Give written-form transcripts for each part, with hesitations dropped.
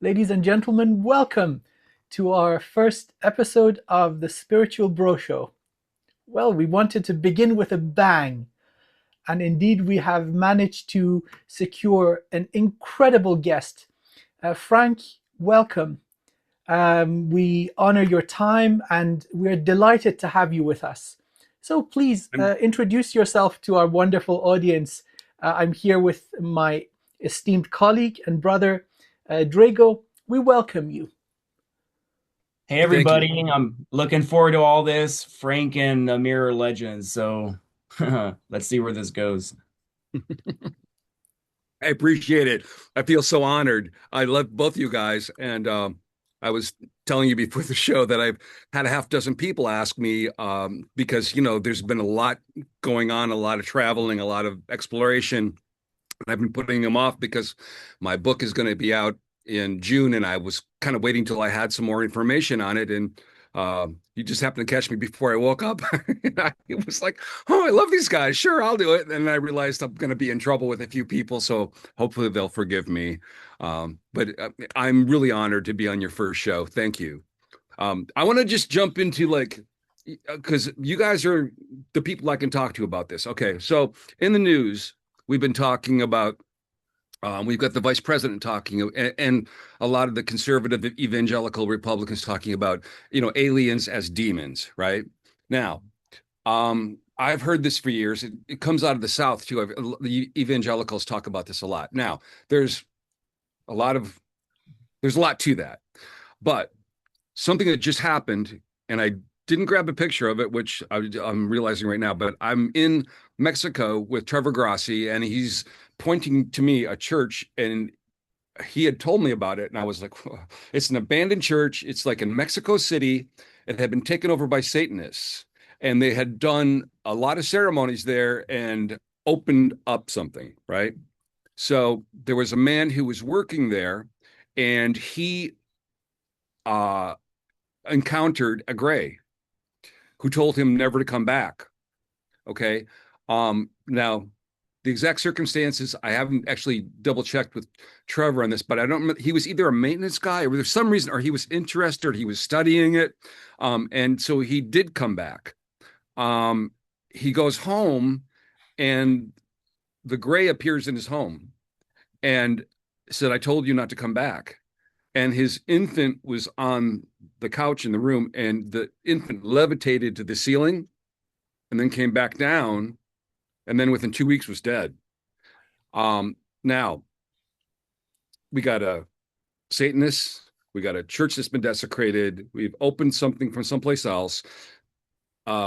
Ladies and gentlemen, welcome to our first episode of the Spiritual Bro Show. Well, we wanted to begin with a bang, and indeed we have managed to secure an incredible guest. Frank, welcome. We honor your time and we're delighted to have you with us. So please introduce yourself to our wonderful audience. I'm here with my esteemed colleague and brother, Drago. We welcome you. Hey everybody, I'm looking forward to all this. Frank and Amir are legends, so let's see where this goes. I appreciate it. I feel so honored. I love both you guys. And I was telling you before the show that I've had a half dozen people ask me because, there's been a lot going on, a lot of traveling, a lot of exploration. And I've been putting them off because my book is going to be out in June, and I was kind of waiting till I had some more information on it. And you just happened to catch me before I woke up. It was like, oh, I love these guys. Sure, I'll do it. And I realized I'm going to be in trouble with a few people, so hopefully they'll forgive me. But I'm really honored to be on your first show. Thank you. I want to just jump into because you guys are the people I can talk to about this. Okay, so in the news, we've been talking about we've got the vice president talking, and a lot of the conservative evangelical Republicans talking about, aliens as demons, right? Now, I've heard this for years. It comes out of the South too. The evangelicals talk about this a lot. Now, there's a lot to that, but something that just happened, and I didn't grab a picture of it, which I'm realizing right now, but I'm in Mexico with Trevor Grossi, and he's pointing to me a church, and he had told me about it, and I was like, it's an abandoned church. It's like in Mexico City. It had been taken over by Satanists, and they had done a lot of ceremonies there and opened up something, right? So there was a man who was working there, and he encountered a gray who told him never to come back. Okay. Now, the exact circumstances, I haven't actually double checked with Trevor on this, but I don't remember. He was either a maintenance guy, or there's some reason, or he was interested, or he was studying it. And so he did come back. He goes home, and the gray appears in his home and said, I told you not to come back. And his infant was on the couch in the room, and the infant levitated to the ceiling and then came back down, and then within 2 weeks was dead. Now we got a Satanist, we got a church that's been desecrated, we've opened something from someplace else.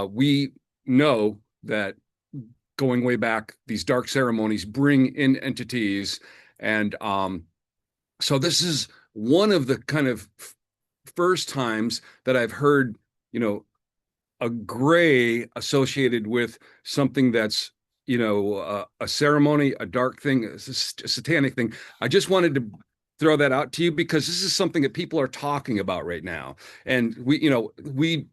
We know that going way back, these dark ceremonies bring in entities, and so this is one of the kind of first times that I've heard, a gray associated with something that's, a ceremony, a dark thing, a satanic thing. I just wanted to throw that out to you because this is something that people are talking about right now. And we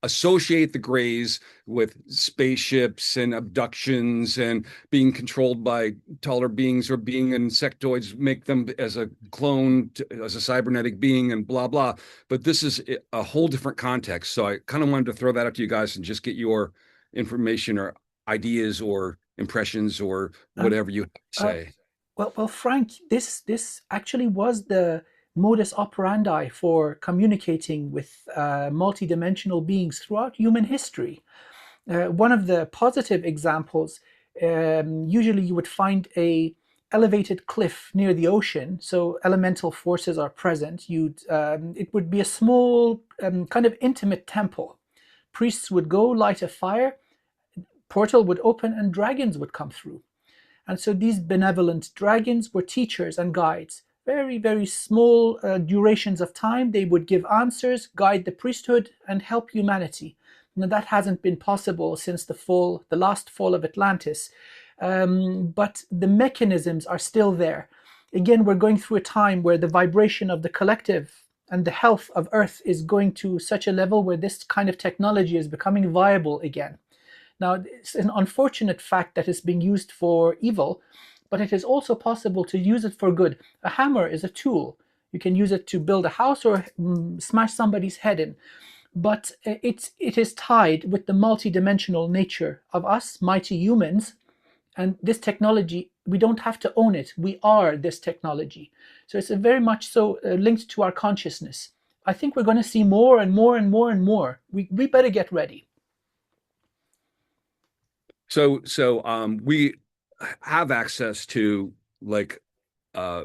associate the grays with spaceships and abductions and being controlled by taller beings, or being insectoids make them as a clone, as a cybernetic being, and blah, blah. But this is a whole different context. So I kind of wanted to throw that out to you guys and just get your information or ideas or impressions or whatever you have to Uh, say. well, Frank, this actually was the modus operandi for communicating with multidimensional beings throughout human history. One of the positive examples, usually you would find a elevated cliff near the ocean, so elemental forces are present. It would be a small, kind of intimate temple. Priests would go light a fire, portal would open, and dragons would come through. And so these benevolent dragons were teachers and guides. Very, very small durations of time. They would give answers, guide the priesthood, and help humanity. Now, that hasn't been possible since the last fall of Atlantis. But the mechanisms are still there. Again, we're going through a time where the vibration of the collective and the health of Earth is going to such a level where this kind of technology is becoming viable again. Now, it's an unfortunate fact that it's being used for evil, but it is also possible to use it for good. A hammer is a tool. You can use it to build a house or smash somebody's head in. But it is tied with the multidimensional nature of us, mighty humans, and this technology. We don't have to own it. We are this technology. So it's a very much so linked to our consciousness. I think we're going to see more and more and more and more. We better get ready. So we have access to like uh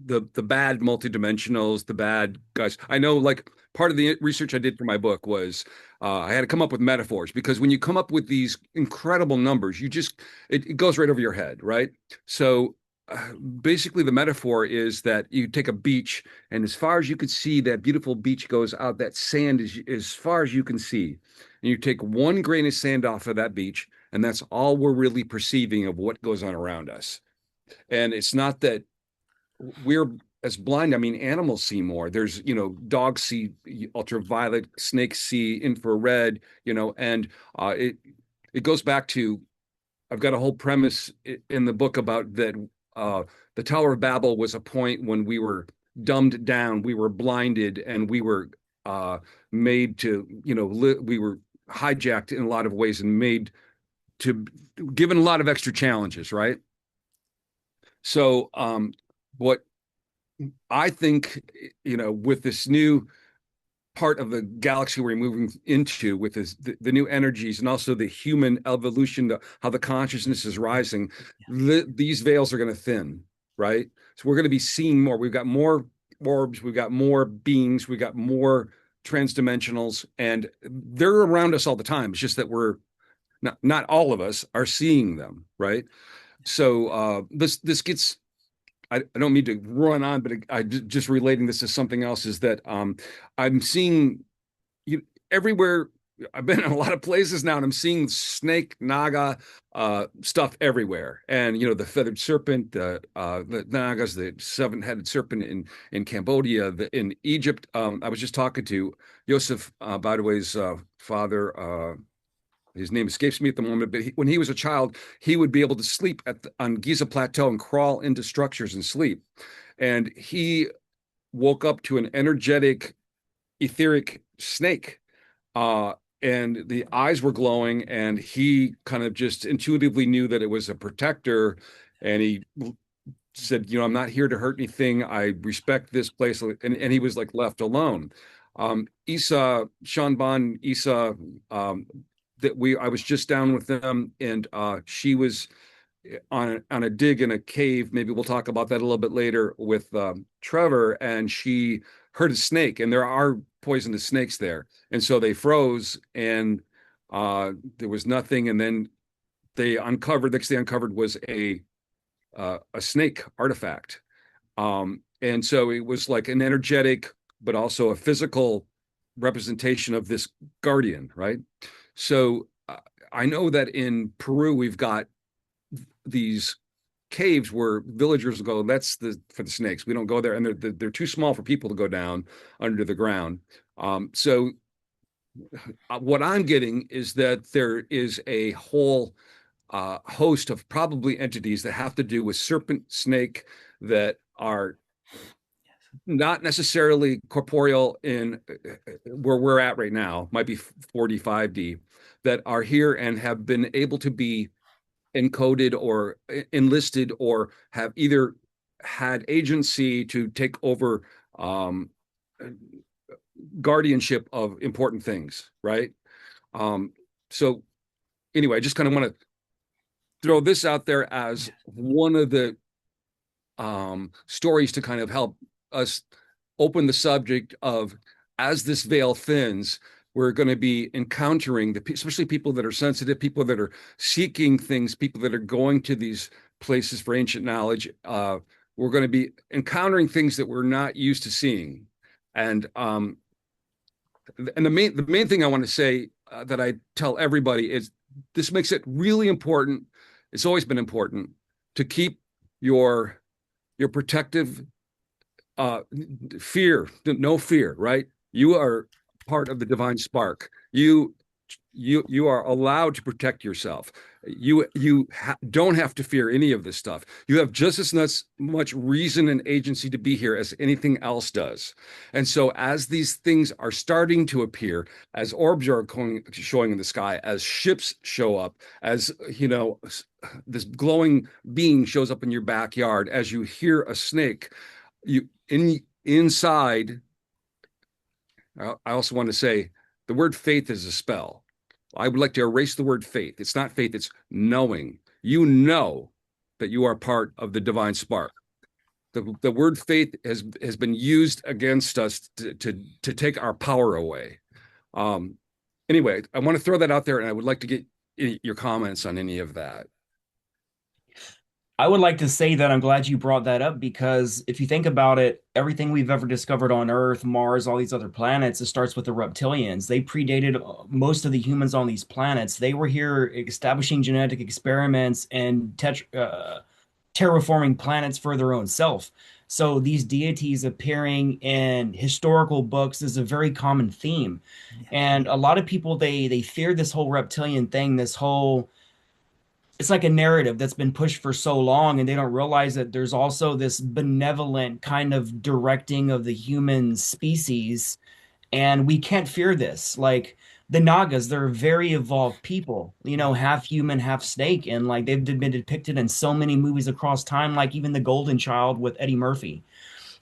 the bad multidimensionals, the bad guys. I know like part of the research I did for my book was I had to come up with metaphors because when you come up with these incredible numbers, you just it goes right over your head, right? So basically the metaphor is that you take a beach and as far as you could see, that beautiful beach goes out, that sand is as far as you can see. And you take one grain of sand off of that beach, and that's all we're really perceiving of what goes on around us. And it's not that we're as blind. I mean, animals see more. There's, dogs see ultraviolet, snakes see infrared, and it goes back to I've got a whole premise in the book about that. The Tower of Babel was a point when we were dumbed down, we were blinded, and we were made to, we were hijacked in a lot of ways and made to given a lot of extra challenges, right? So, what I think, with this new part of the galaxy we're moving into, with the new energies and also the human evolution, how the consciousness is rising, these veils are going to thin, right? So we're going to be seeing more. We've got more orbs, we've got more beings, we've got more transdimensionals, and they're around us all the time. It's just that we're not all of us are seeing them, right? So this gets I don't mean to run on, but just relating this to something else is that I'm seeing you everywhere. I've been in a lot of places now, and I'm seeing snake naga stuff everywhere. And the feathered serpent, the nagas, the seven-headed serpent in Cambodia, in Egypt. I was just talking to Yosef Badaway's father. His name escapes me at the moment, but when he was a child, he would be able to sleep on Giza Plateau and crawl into structures and sleep. And he woke up to an energetic, etheric snake. Uh, and the eyes were glowing, and he kind of just intuitively knew that it was a protector. And he said, I'm not here to hurt anything. I respect this place. And he was like left alone. Isa, Shanban, Isa, I was just down with them, and she was on a dig in a cave. Maybe we'll talk about that a little bit later with Trevor, and she heard a snake, and there are poisonous snakes there, and so they froze, and there was nothing, and then next they uncovered was a snake artifact, and so it was like an energetic but also a physical representation of this guardian, right? So I know that in Peru we've got these caves where villagers go, that's for the snakes. We don't go there, and they're too small for people to go down under the ground. So what I'm getting is that there is a whole host of probably entities that have to do with serpent, snake, that are not necessarily corporeal in where we're at right now, might be 45D, that are here and have been able to be encoded or enlisted or have either had agency to take over guardianship of important things, right? So anyway, I just kind of want to throw this out there as one of the stories to kind of help us open the subject of, as this veil thins, we're going to be encountering especially people that are sensitive, people that are seeking things, people that are going to these places for ancient knowledge. We're going to be encountering things that we're not used to seeing. And the main thing I want to say that I tell everybody is this makes it really important. It's always been important to keep your protective no fear, right? You are part of the divine spark. You You are allowed to protect yourself. You don't have to fear any of this stuff. You have just as much reason and agency to be here as anything else does. And so, as these things are starting to appear, as orbs are showing in the sky, as ships show up, as this glowing being shows up in your backyard, as you hear a snake, inside. I also want to say the word faith is a spell. I would like to erase the word faith. It's not faith, it's knowing. You know that you are part of the divine spark. The word faith has been used against us to take our power away. Anyway, I want to throw that out there, and I would like to get your comments on any of that. I would like to say that I'm glad you brought that up because if you think about it, everything we've ever discovered on Earth, Mars, all these other planets, it starts with the reptilians. They predated most of the humans on these planets. They were here establishing genetic experiments and terraforming planets for their own self. So these deities appearing in historical books is a very common theme. Yeah. And a lot of people they fear this whole reptilian thing, this whole it's like a narrative that's been pushed for so long and they don't realize that there's also this benevolent kind of directing of the human species and we can't fear this like the Nagas, they're very evolved people, half human, half snake, and like they've been depicted in so many movies across time, like even The Golden Child with Eddie Murphy.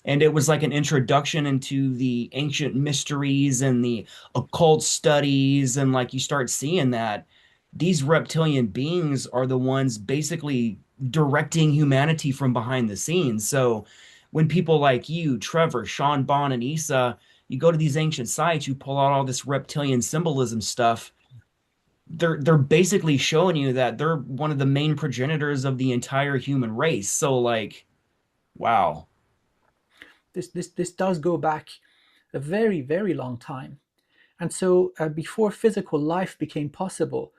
And it was like an introduction into the ancient mysteries and the occult studies. And like you start seeing that these reptilian beings are the ones basically directing humanity from behind the scenes. So when people like you, Trevor, Sean Bond, and Issa, you go to these ancient sites, you pull out all this reptilian symbolism stuff. They're basically showing you that they're one of the main progenitors of the entire human race. So like, wow. This does go back a very, very long time. And so, before physical life became possible,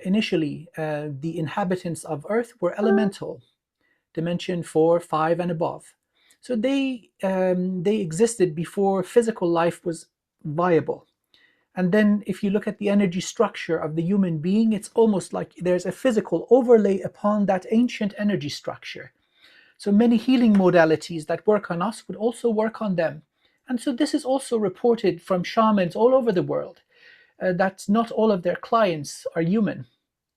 initially the inhabitants of Earth were elemental, dimension 4, 5, and above. So they existed before physical life was viable. And then, if you look at the energy structure of the human being, it's almost like there's a physical overlay upon that ancient energy structure. So many healing modalities that work on us would also work on them. And so this is also reported from shamans all over the world, that not all of their clients are human.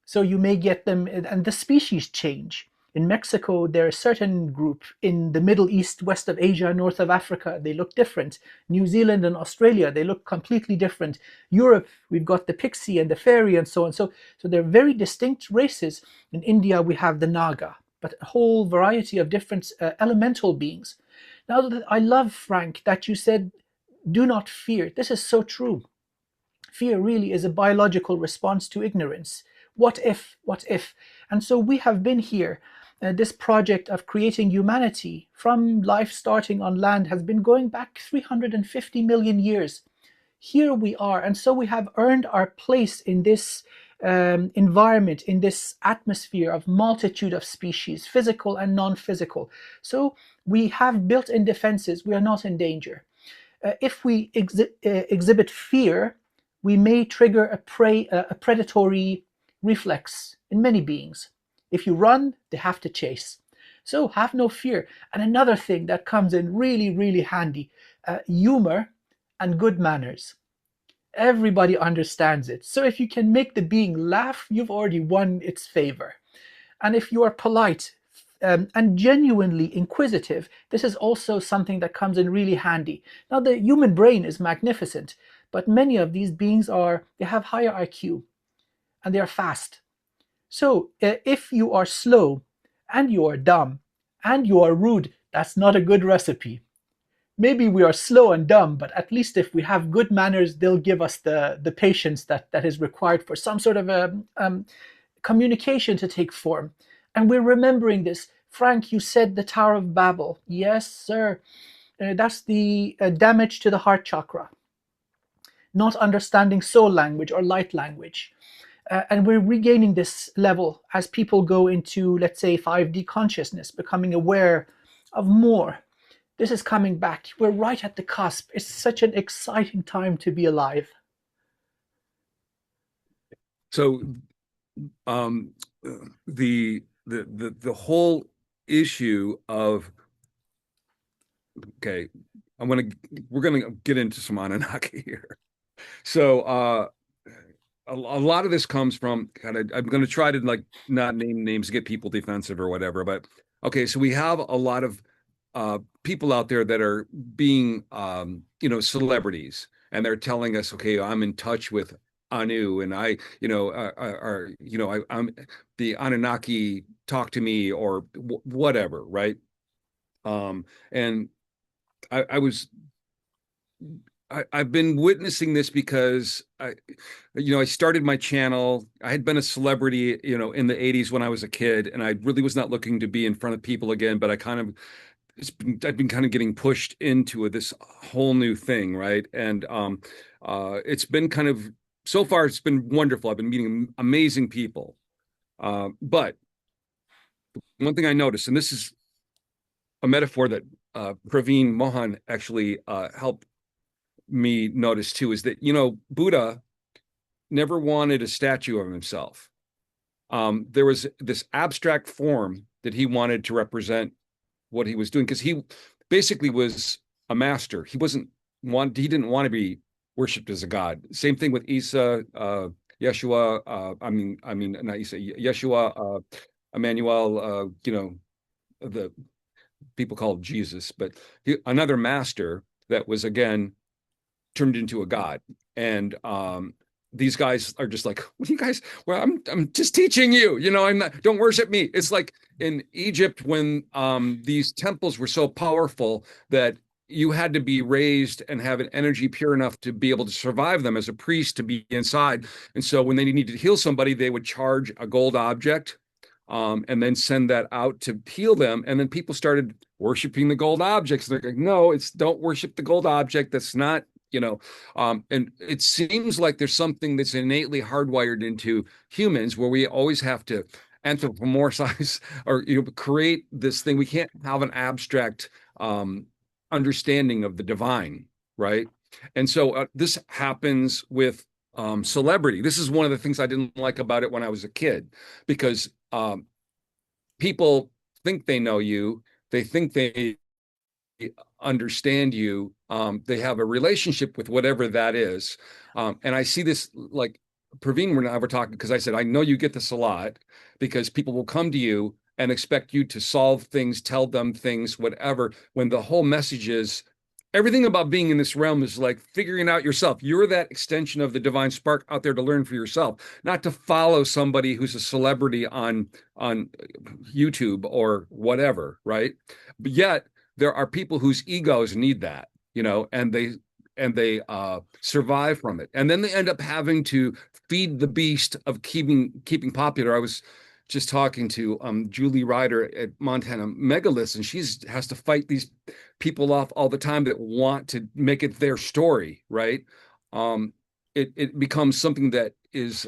So you may get them, and the species change. In Mexico, there are a certain group. In the Middle East, west of Asia, north of Africa, they look different. New Zealand and Australia, they look completely different. Europe, we've got the pixie and the fairy and so on. So they're very distinct races. In India, we have the Naga, but a whole variety of different elemental beings. Now, I love, Frank, that you said, do not fear. This is so true. Fear really is a biological response to ignorance. What if? What if? And so we have been here. This project of creating humanity from life starting on land has been going back 350 million years. Here we are. And so we have earned our place in this environment, in this atmosphere of multitude of species, physical and non-physical. So we have built-in defenses. We are not in danger. If we exhibit fear, we may trigger a predatory reflex in many beings. If you run, they have to chase. So have no fear. And another thing that comes in really, really handy, humor and good manners. Everybody understands it. So if you can make the being laugh, you've already won its favor. And if you are polite and genuinely inquisitive, this is also something that comes in really handy. Now, the human brain is magnificent, but many of these beings they have higher IQ and they are fast. So if you are slow and you are dumb and you are rude, that's not a good recipe. Maybe we are slow and dumb, but at least if we have good manners, they'll give us the patience that is required for some sort of a communication to take form. And we're remembering this. Frank, you said the Tower of Babel. Yes, sir. That's the damage to the heart chakra. Not understanding soul language or light language. And we're regaining this level as people go into, let's say, 5D consciousness, becoming aware of more. This is coming back. We're right at the cusp. It's such an exciting time to be alive. So um, the whole issue of okay, we're gonna get into some Anunnaki here. So a lot of this comes from kind of I'm gonna try to like not name names, get people defensive or whatever, but okay, so we have a lot of people out there that are being celebrities and they're telling us, okay, I'm in touch with Anu and I, I'm the Anunnaki talk to me or whatever, right? And I was I've been witnessing this because I started my channel. I had been a celebrity, in the 80s when I was a kid, and I really was not looking to be in front of people again, but I've been kind of getting pushed into this whole new thing, right? And it's been kind of, so far, it's been wonderful. I've been meeting amazing people. But one thing I noticed, and this is a metaphor that Praveen Mohan actually helped me notice too, is that, Buddha never wanted a statue of himself. There was this abstract form that he wanted to represent what he was doing because he basically was a master. He didn't want to be worshipped as a god. Same thing with Isa, Yeshua, I mean not Isa, Yeshua, Emmanuel, the people called Jesus, but another master that was again turned into a god. And these guys are just like, what are you guys? Well, I'm just teaching you. I'm not. Don't worship me. It's like in Egypt when these temples were so powerful that you had to be raised and have an energy pure enough to be able to survive them as a priest to be inside. And so when they needed to heal somebody, they would charge a gold object. And then send that out to heal them. And then people started worshiping the gold objects. They're like, no, don't worship the gold object. That's not, and it seems like there's something that's innately hardwired into humans where we always have to anthropomorphize or create this thing. We can't have an abstract understanding of the divine, right? And so this happens with celebrity. This is one of the things I didn't like about it when I was a kid, because people think they know you, they think they understand you, they have a relationship with whatever that is. And I see this like Praveen and I were talking because I said, I know you get this a lot because people will come to you and expect you to solve things, tell them things, whatever, when the whole message is everything about being in this realm is like figuring out yourself. You're that extension of the divine spark out there to learn for yourself, not to follow somebody who's a celebrity on YouTube or whatever, right? But yet there are people whose egos need that, and they survive from it, and then they end up having to feed the beast of keeping popular. I was just talking to Julie Ryder at Montana Megaliths, and she's has to fight these people off all the time that want to make it their story, right? It becomes something that is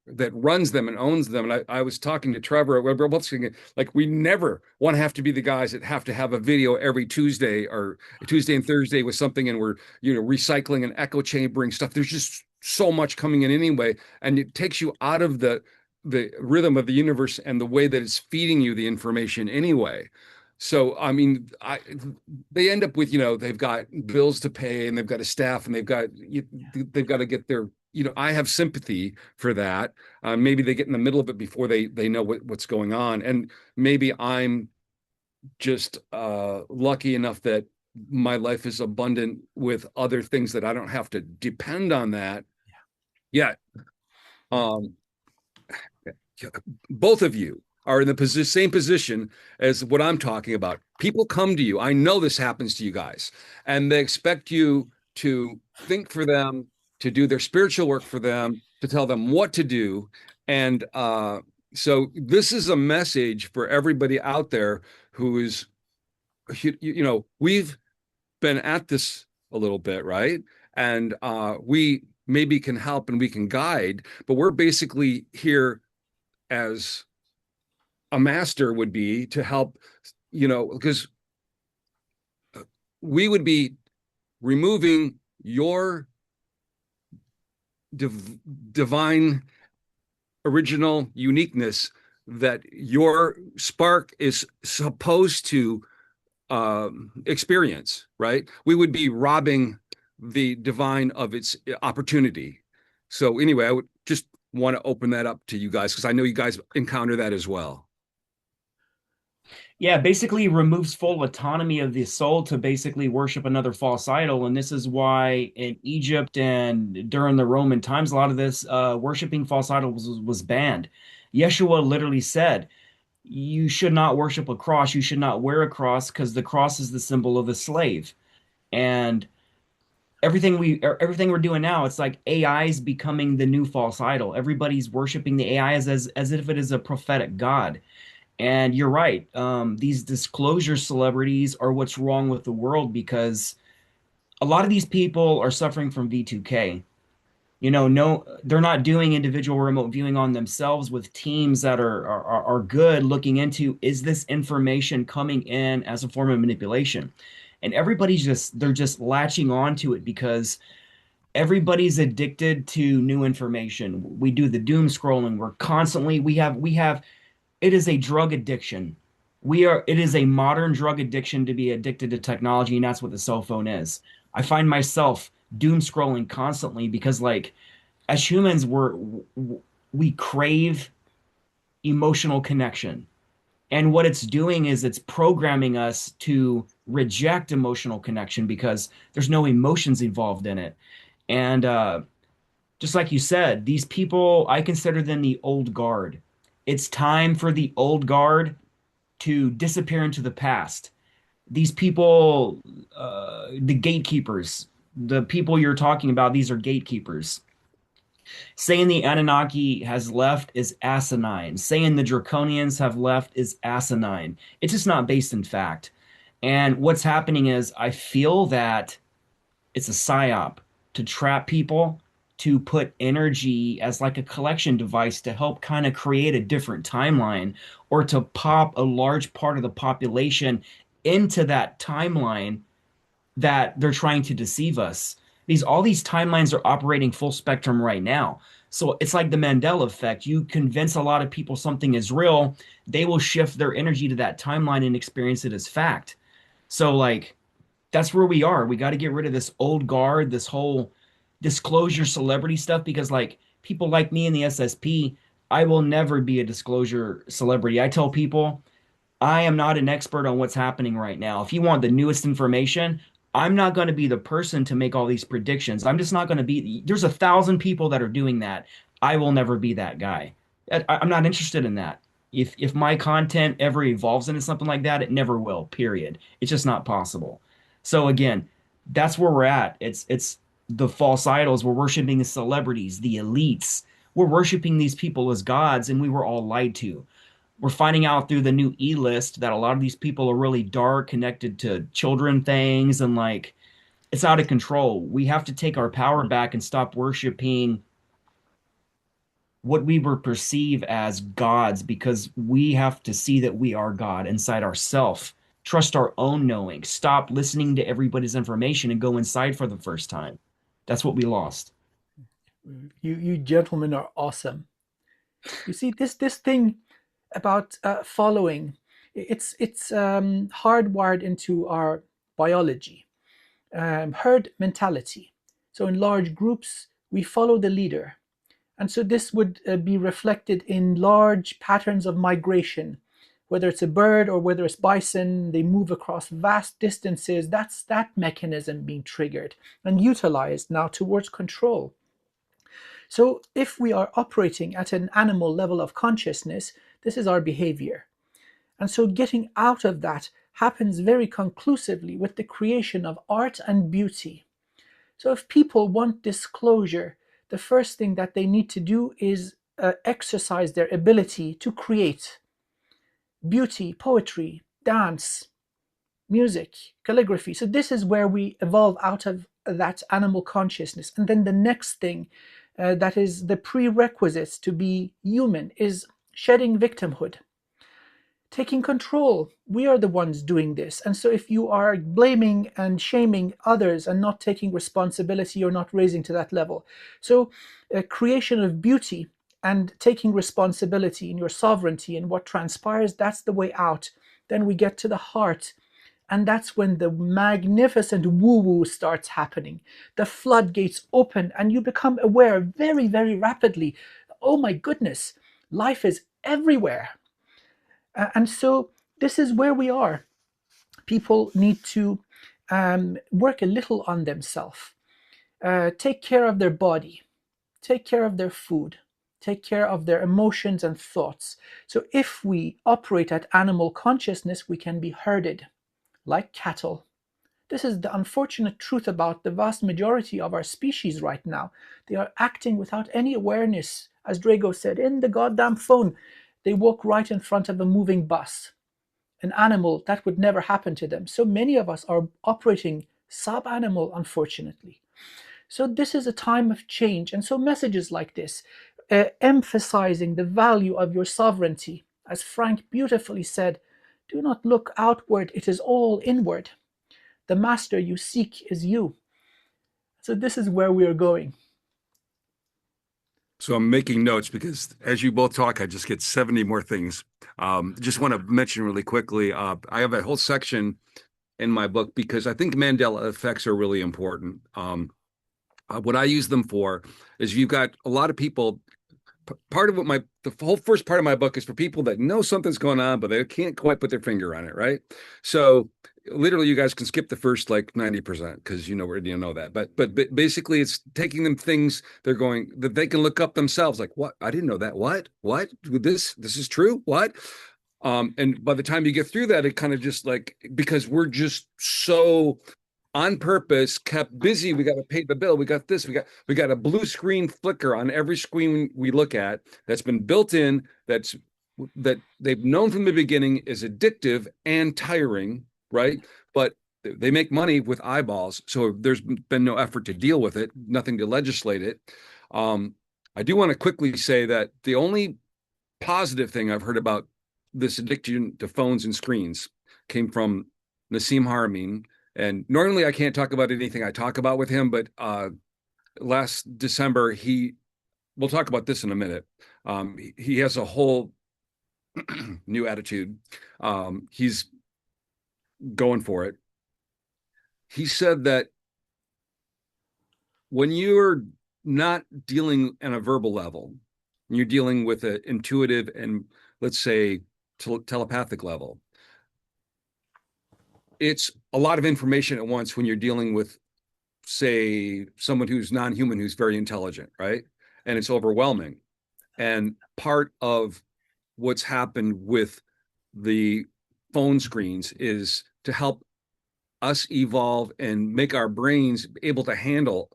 that runs them and owns them. And I was talking to Trevor, we're both saying, like, we never want to have to be the guys that have to have a video every Tuesday or Tuesday and Thursday with something, and we're recycling and echo chambering stuff. There's just so much coming in anyway, and it takes you out of the rhythm of the universe and the way that it's feeding you the information anyway. So, I mean, they end up with, they've got bills to pay and they've got a staff and they've got to get their, I have sympathy for that. Maybe they get in the middle of it before they know what's going on. And maybe I'm just lucky enough that my life is abundant with other things that I don't have to depend on that yet. Um, both of you are in the same position as what I'm talking about. People come to you. I know this happens to you guys, and they expect you to think for them, to do their spiritual work for them, to tell them what to do. And so this is a message for everybody out there who is, we've been at this a little bit, right? And we maybe can help and we can guide, but we're basically here as a master would be to help, because we would be removing your div divine original uniqueness that your spark is supposed to experience, right? We would be robbing the divine of its opportunity. So anyway, I would just want to open that up to you guys because I know you guys encounter that as well. Yeah, basically removes full autonomy of the soul to basically worship another false idol. And this is why in Egypt and during the Roman times, a lot of this worshiping false idols was banned. Yeshua literally said, you should not worship a cross. You should not wear a cross because the cross is the symbol of a slave. And everything we're doing now, it's like AI is becoming the new false idol. Everybody's worshiping the AI as if it is a prophetic god. And you're right. These disclosure celebrities are what's wrong with the world because a lot of these people are suffering from V2K. No, they're not doing individual remote viewing on themselves with teams that are good looking into, is this information coming in as a form of manipulation? And they're just latching on to it because everybody's addicted to new information. We do the doom scrolling. We have it is a drug addiction. It is a modern drug addiction to be addicted to technology, and that's what the cell phone is. I find myself doom scrolling constantly because, like, as humans, we crave emotional connection. And what it's doing is it's programming us to reject emotional connection because there's no emotions involved in it. And just like you said, these people, I consider them the old guard. It's time for the old guard to disappear into the past. These people, the gatekeepers, the people you're talking about, these are gatekeepers. Saying the Anunnaki has left is asinine. Saying the Draconians have left is asinine. It's just not based in fact. And what's happening is I feel that it's a psyop to trap people, to put energy as like a collection device to help kind of create a different timeline or to pop a large part of the population into that timeline that they're trying to deceive us. All these timelines are operating full spectrum right now. So it's like the Mandela effect. You convince a lot of people something is real, they will shift their energy to that timeline and experience it as fact. So like that's where we are. We got to get rid of this old guard, this whole disclosure celebrity stuff because like people like me in the SSP, I will never be a disclosure celebrity. I tell people I am not an expert on what's happening right now. If you want the newest information, I'm not going to be the person to make all these predictions. I'm just not going to be. There's 1,000 people that are doing that. I will never be that guy. I'm not interested in that. If my content ever evolves into something like that, it never will. Period. It's just not possible. So again, that's where we're at. It's the false idols. We're worshiping the celebrities, the elites. We're worshiping these people as gods, and we were all lied to. We're finding out through the new E-list that a lot of these people are really dark, connected to children things, and like it's out of control. We have to take our power back and stop worshiping what we were perceive as gods because we have to see that we are God inside ourself. Trust our own knowing. Stop listening to everybody's information and go inside for the first time. That's what we lost. You gentlemen are awesome. You see this thing about following. It's hardwired into our biology. Herd mentality. So in large groups, we follow the leader. And so this would be reflected in large patterns of migration, whether it's a bird or whether it's bison, they move across vast distances. That's that mechanism being triggered and utilized now towards control. So if we are operating at an animal level of consciousness, this is our behavior. And so getting out of that happens very conclusively with the creation of art and beauty. So if people want disclosure, the first thing that they need to do is exercise their ability to create beauty, poetry, dance, music, calligraphy. So this is where we evolve out of that animal consciousness. And then the next thing that is the prerequisites to be human is shedding victimhood. taking control. We are the ones doing this. And so if you are blaming and shaming others and not taking responsibility, you're not raising to that level. So creation of beauty and taking responsibility in your sovereignty and what transpires, that's the way out. Then we get to the heart. And that's when the magnificent woo woo starts happening. The floodgates open, and you become aware very, very rapidly. Oh my goodness, life is everywhere. And so this is where we are. People need to work a little on themselves, take care of their body, take care of their food, take care of their emotions and thoughts. So if we operate at animal consciousness, we can be herded like cattle. This is the unfortunate truth about the vast majority of our species right now. They are acting without any awareness. As Drago said, in the goddamn phone, they walk right in front of a moving bus. An animal, that would never happen to them. So many of us are operating sub-animal, unfortunately. So this is a time of change. And so messages like this, emphasizing the value of your sovereignty, as Frank beautifully said, do not look outward, it is all inward. The master you seek is you. So this is where we are going. So I'm making notes because as you both talk, I just get 70 more things. Just want to mention really quickly, I have a whole section in my book because I think Mandela effects are really important. What I use them for is you've got a lot of people. Part of what the whole first part of my book is for people that know something's going on, but they can't quite put their finger on it, right? So literally, you guys can skip the first like 90% because you know that. But basically, it's taking them things they're going that they can look up themselves. Like, what? I didn't know that. What? This is true. What? And by the time you get through that, it kind of just like because we're just so on purpose kept busy. We got to pay the bill. We got this. We got a blue screen flicker on every screen we look at that's been built in. That they've known from the beginning is addictive and tiring, right? But they make money with eyeballs, so there's been no effort to deal with it, nothing to legislate it. I do want to quickly say that the only positive thing I've heard about this addiction to phones and screens came from Nassim Haramein. And normally I can't talk about anything I talk about with him, but last December, we'll talk about this in a minute. He has a whole new attitude. He's going for it. He said that when you're not dealing on a verbal level, you're dealing with an intuitive and let's say telepathic level, it's a lot of information at once when you're dealing with, say, someone who's non-human, who's very intelligent, right? And it's overwhelming. And part of what's happened with the phone screens is to help us evolve and make our brains able to handle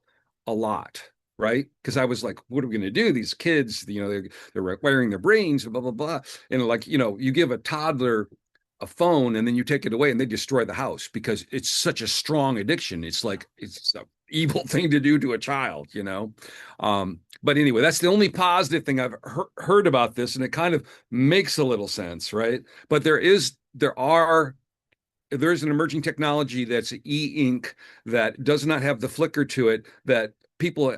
a lot, right? Because I was like, what are we going to do? These kids, they're wiring their brains, blah, blah, blah. And like, you give a toddler a phone and then you take it away and they destroy the house because it's such a strong addiction. It's like, it's an evil thing to do to a child, but anyway, that's the only positive thing I've heard about this. And it kind of makes a little sense, right? But there's an emerging technology that's e-ink that does not have the flicker to it that people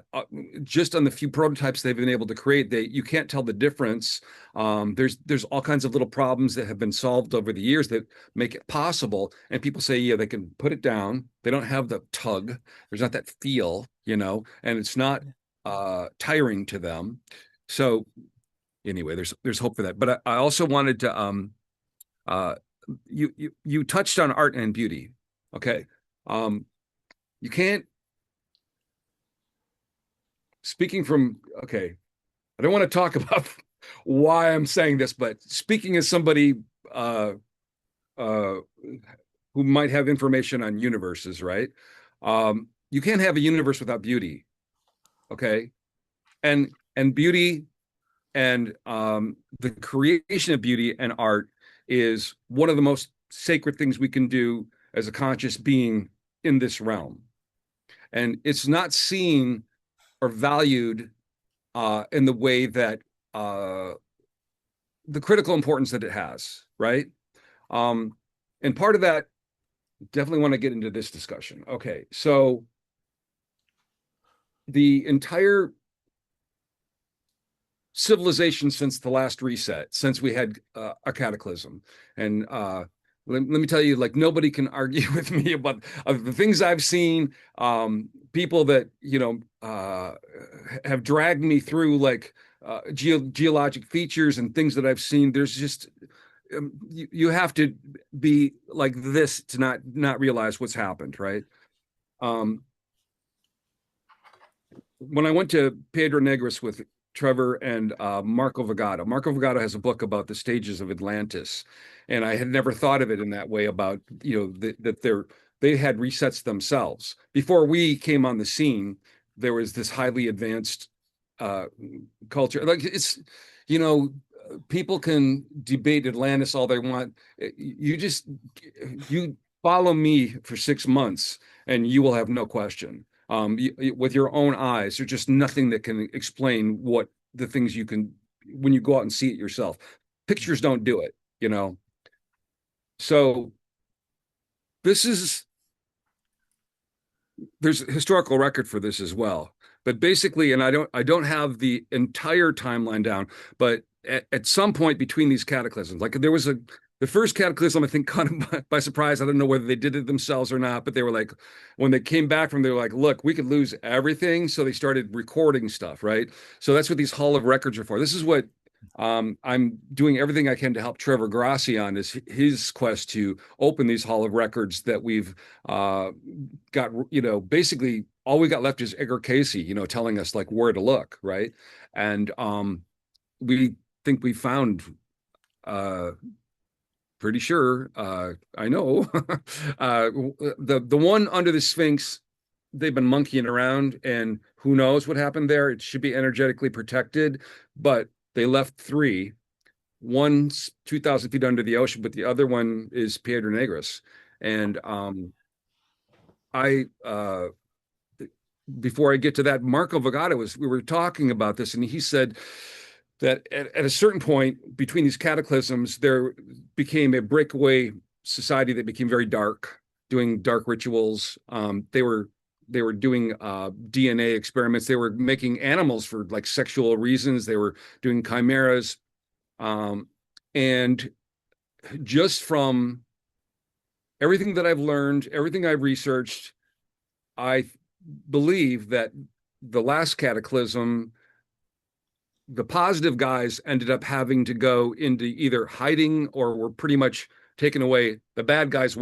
just on the few prototypes they've been able to create, you can't tell the difference. There's all kinds of little problems that have been solved over the years that make it possible. And people say, yeah, they can put it down. They don't have the tug. There's not that feel, and it's not tiring to them. So anyway, there's hope for that. But I also wanted to you touched on art and beauty. Okay. You can't okay, I don't want to talk about why I'm saying this, but speaking as somebody who might have information on universes, right? You can't have a universe without beauty. Okay. And beauty and the creation of beauty and art is one of the most sacred things we can do as a conscious being in this realm. And it's not seen or valued in the way that the critical importance that it has, right? And part of that, definitely want to get into this discussion. Okay, so the entire civilization since the last reset, since we had a cataclysm, and let me tell you, like nobody can argue with me about the things I've seen. People that have dragged me through like geologic features and things that I've seen. There's just you have to be like this to not realize what's happened, right? Um, when I went to Pedro Negros with Trevor and Marco Vagato, Marco Vagato has a book about the stages of Atlantis, and I had never thought of it in that way about that they had resets themselves before we came on the scene. There was this highly advanced uh, culture, like it's you know people can debate Atlantis all they want. You follow me for 6 months, and you will have no question with your own eyes. There's just nothing that can explain what the things you can when you go out and see it yourself. Pictures don't do it, you know. So this is there's a historical record for this as well. But basically, and I don't have the entire timeline down, but at some point between these cataclysms, like there was the first cataclysm, I think, caught them by surprise. I don't know whether they did it themselves or not, but they were like, when they came back from, they were like, look, we could lose everything. So they started recording stuff, right? So that's what these Hall of Records are for. This is what I'm doing everything I can to help Trevor Grassi on is his quest to open these Hall of Records that we've got, basically all we got left is Edgar Casey, telling us like where to look, right? And we think we found pretty sure I know the one under the Sphinx. They've been monkeying around, and who knows what happened there. It should be energetically protected, but they left three. One's 2,000 feet under the ocean, but the other one is Piedra Negras. And I before I get to that, Marco Vagato we were talking about this, and he said that at a certain point between these cataclysms, there became a breakaway society that became very dark, doing dark rituals. They were doing DNA experiments. They were making animals for like sexual reasons. They were doing chimeras, and just from everything that I've learned, everything I've researched, I believe that the last cataclysm, the positive guys ended up having to go into either hiding or were pretty much taken away. The bad guys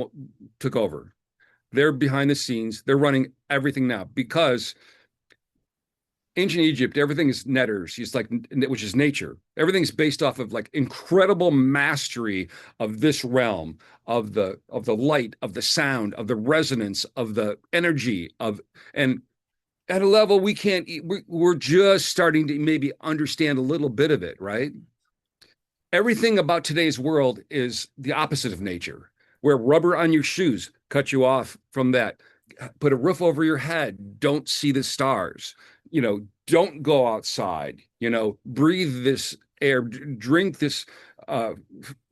took over. They're behind the scenes. They're running everything now because ancient Egypt, everything is netters. It's like, which is nature. Everything's based off of like incredible mastery of this realm, of the light, of the sound, of the resonance, of the energy and at a level we can't. We're just starting to maybe understand a little bit of it, right? Everything about today's world is the opposite of nature. Wear rubber on your shoes, cut you off from that. Put a roof over your head, don't see the stars. Don't go outside. Breathe this air, drink this uh,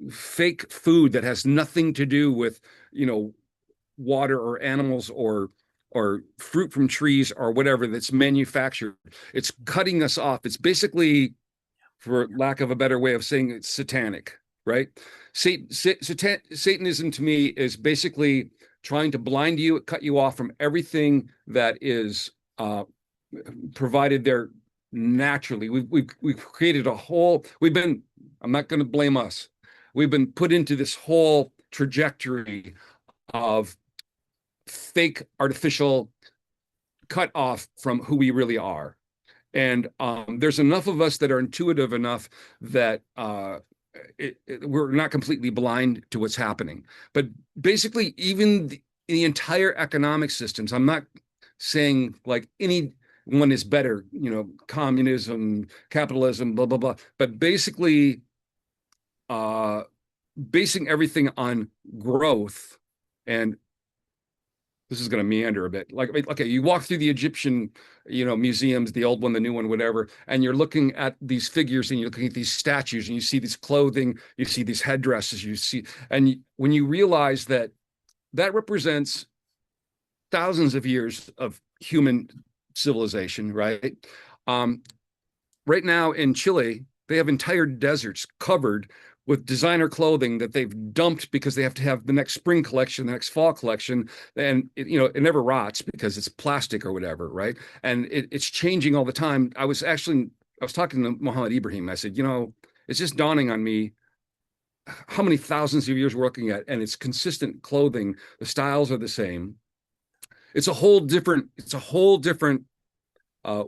fake food that has nothing to do with, water or animals or fruit from trees or whatever that's manufactured. It's cutting us off. It's basically, for lack of a better way of saying it, satanic, right? Satanism to me is basically trying to blind you, cut you off from everything that is provided there naturally. We've created a whole. I'm not going to blame us. We've been put into this whole trajectory of fake, artificial cut off from who we really are. And there's enough of us that are intuitive enough that we're not completely blind to what's happening. But basically, even the entire economic systems, I'm not saying like any one is better, communism, capitalism, blah, blah, blah. But basically, basing everything on growth and this is going to meander a bit. Like, okay, you walk through the Egyptian, museums, the old one, the new one, whatever, and you're looking at these figures and you're looking at these statues and you see these clothing, you see these headdresses, when you realize that that represents thousands of years of human civilization, right? Right now in Chile, they have entire deserts covered with designer clothing that they've dumped because they have to have the next spring collection, the next fall collection, and it never rots because it's plastic or whatever, right? And it's changing all the time. I was talking to Mohammed Ibrahim. I said, it's just dawning on me how many thousands of years we're looking at, and it's consistent clothing. The styles are the same. It's a whole different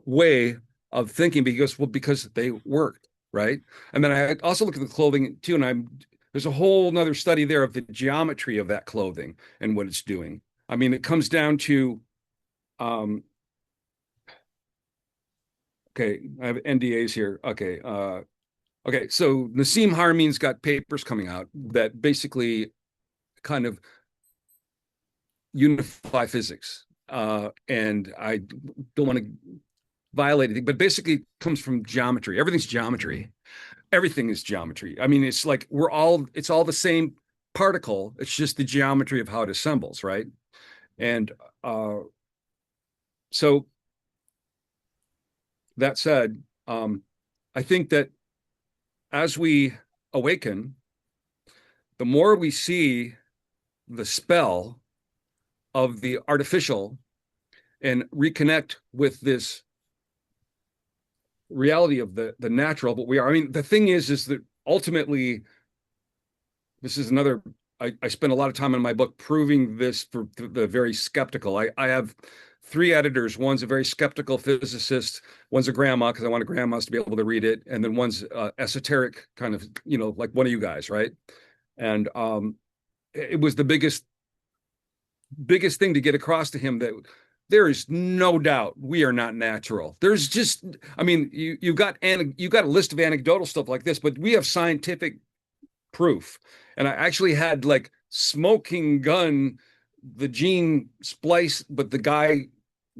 way of thinking because they worked, right? And then I also look at the clothing too, and there's a whole nother study there of the geometry of that clothing and what it's doing. I mean, it comes down to, okay, I have NDAs here. Okay, so Nassim Haramein's got papers coming out that basically kind of unify physics, and I don't want to violate anything, but basically it comes from geometry. Everything's geometry. Everything is geometry. I mean, it's like it's all the same particle. It's just the geometry of how it assembles, right? And so that said, I think that as we awaken, the more we see the spell of the artificial and reconnect with this reality of the natural, but we are. I mean, the thing is that ultimately, this is another. I spent a lot of time in my book proving this for the very skeptical. I have 3 editors. One's a very skeptical physicist. One's a grandma because I wanted grandmas to be able to read it, and then one's esoteric, kind of, like one of you guys, right? And it was the biggest thing to get across to him that there is no doubt we are not natural. There's just, I mean, you got a list of anecdotal stuff like this, but we have scientific proof. And I actually had like smoking gun the gene splice, but the guy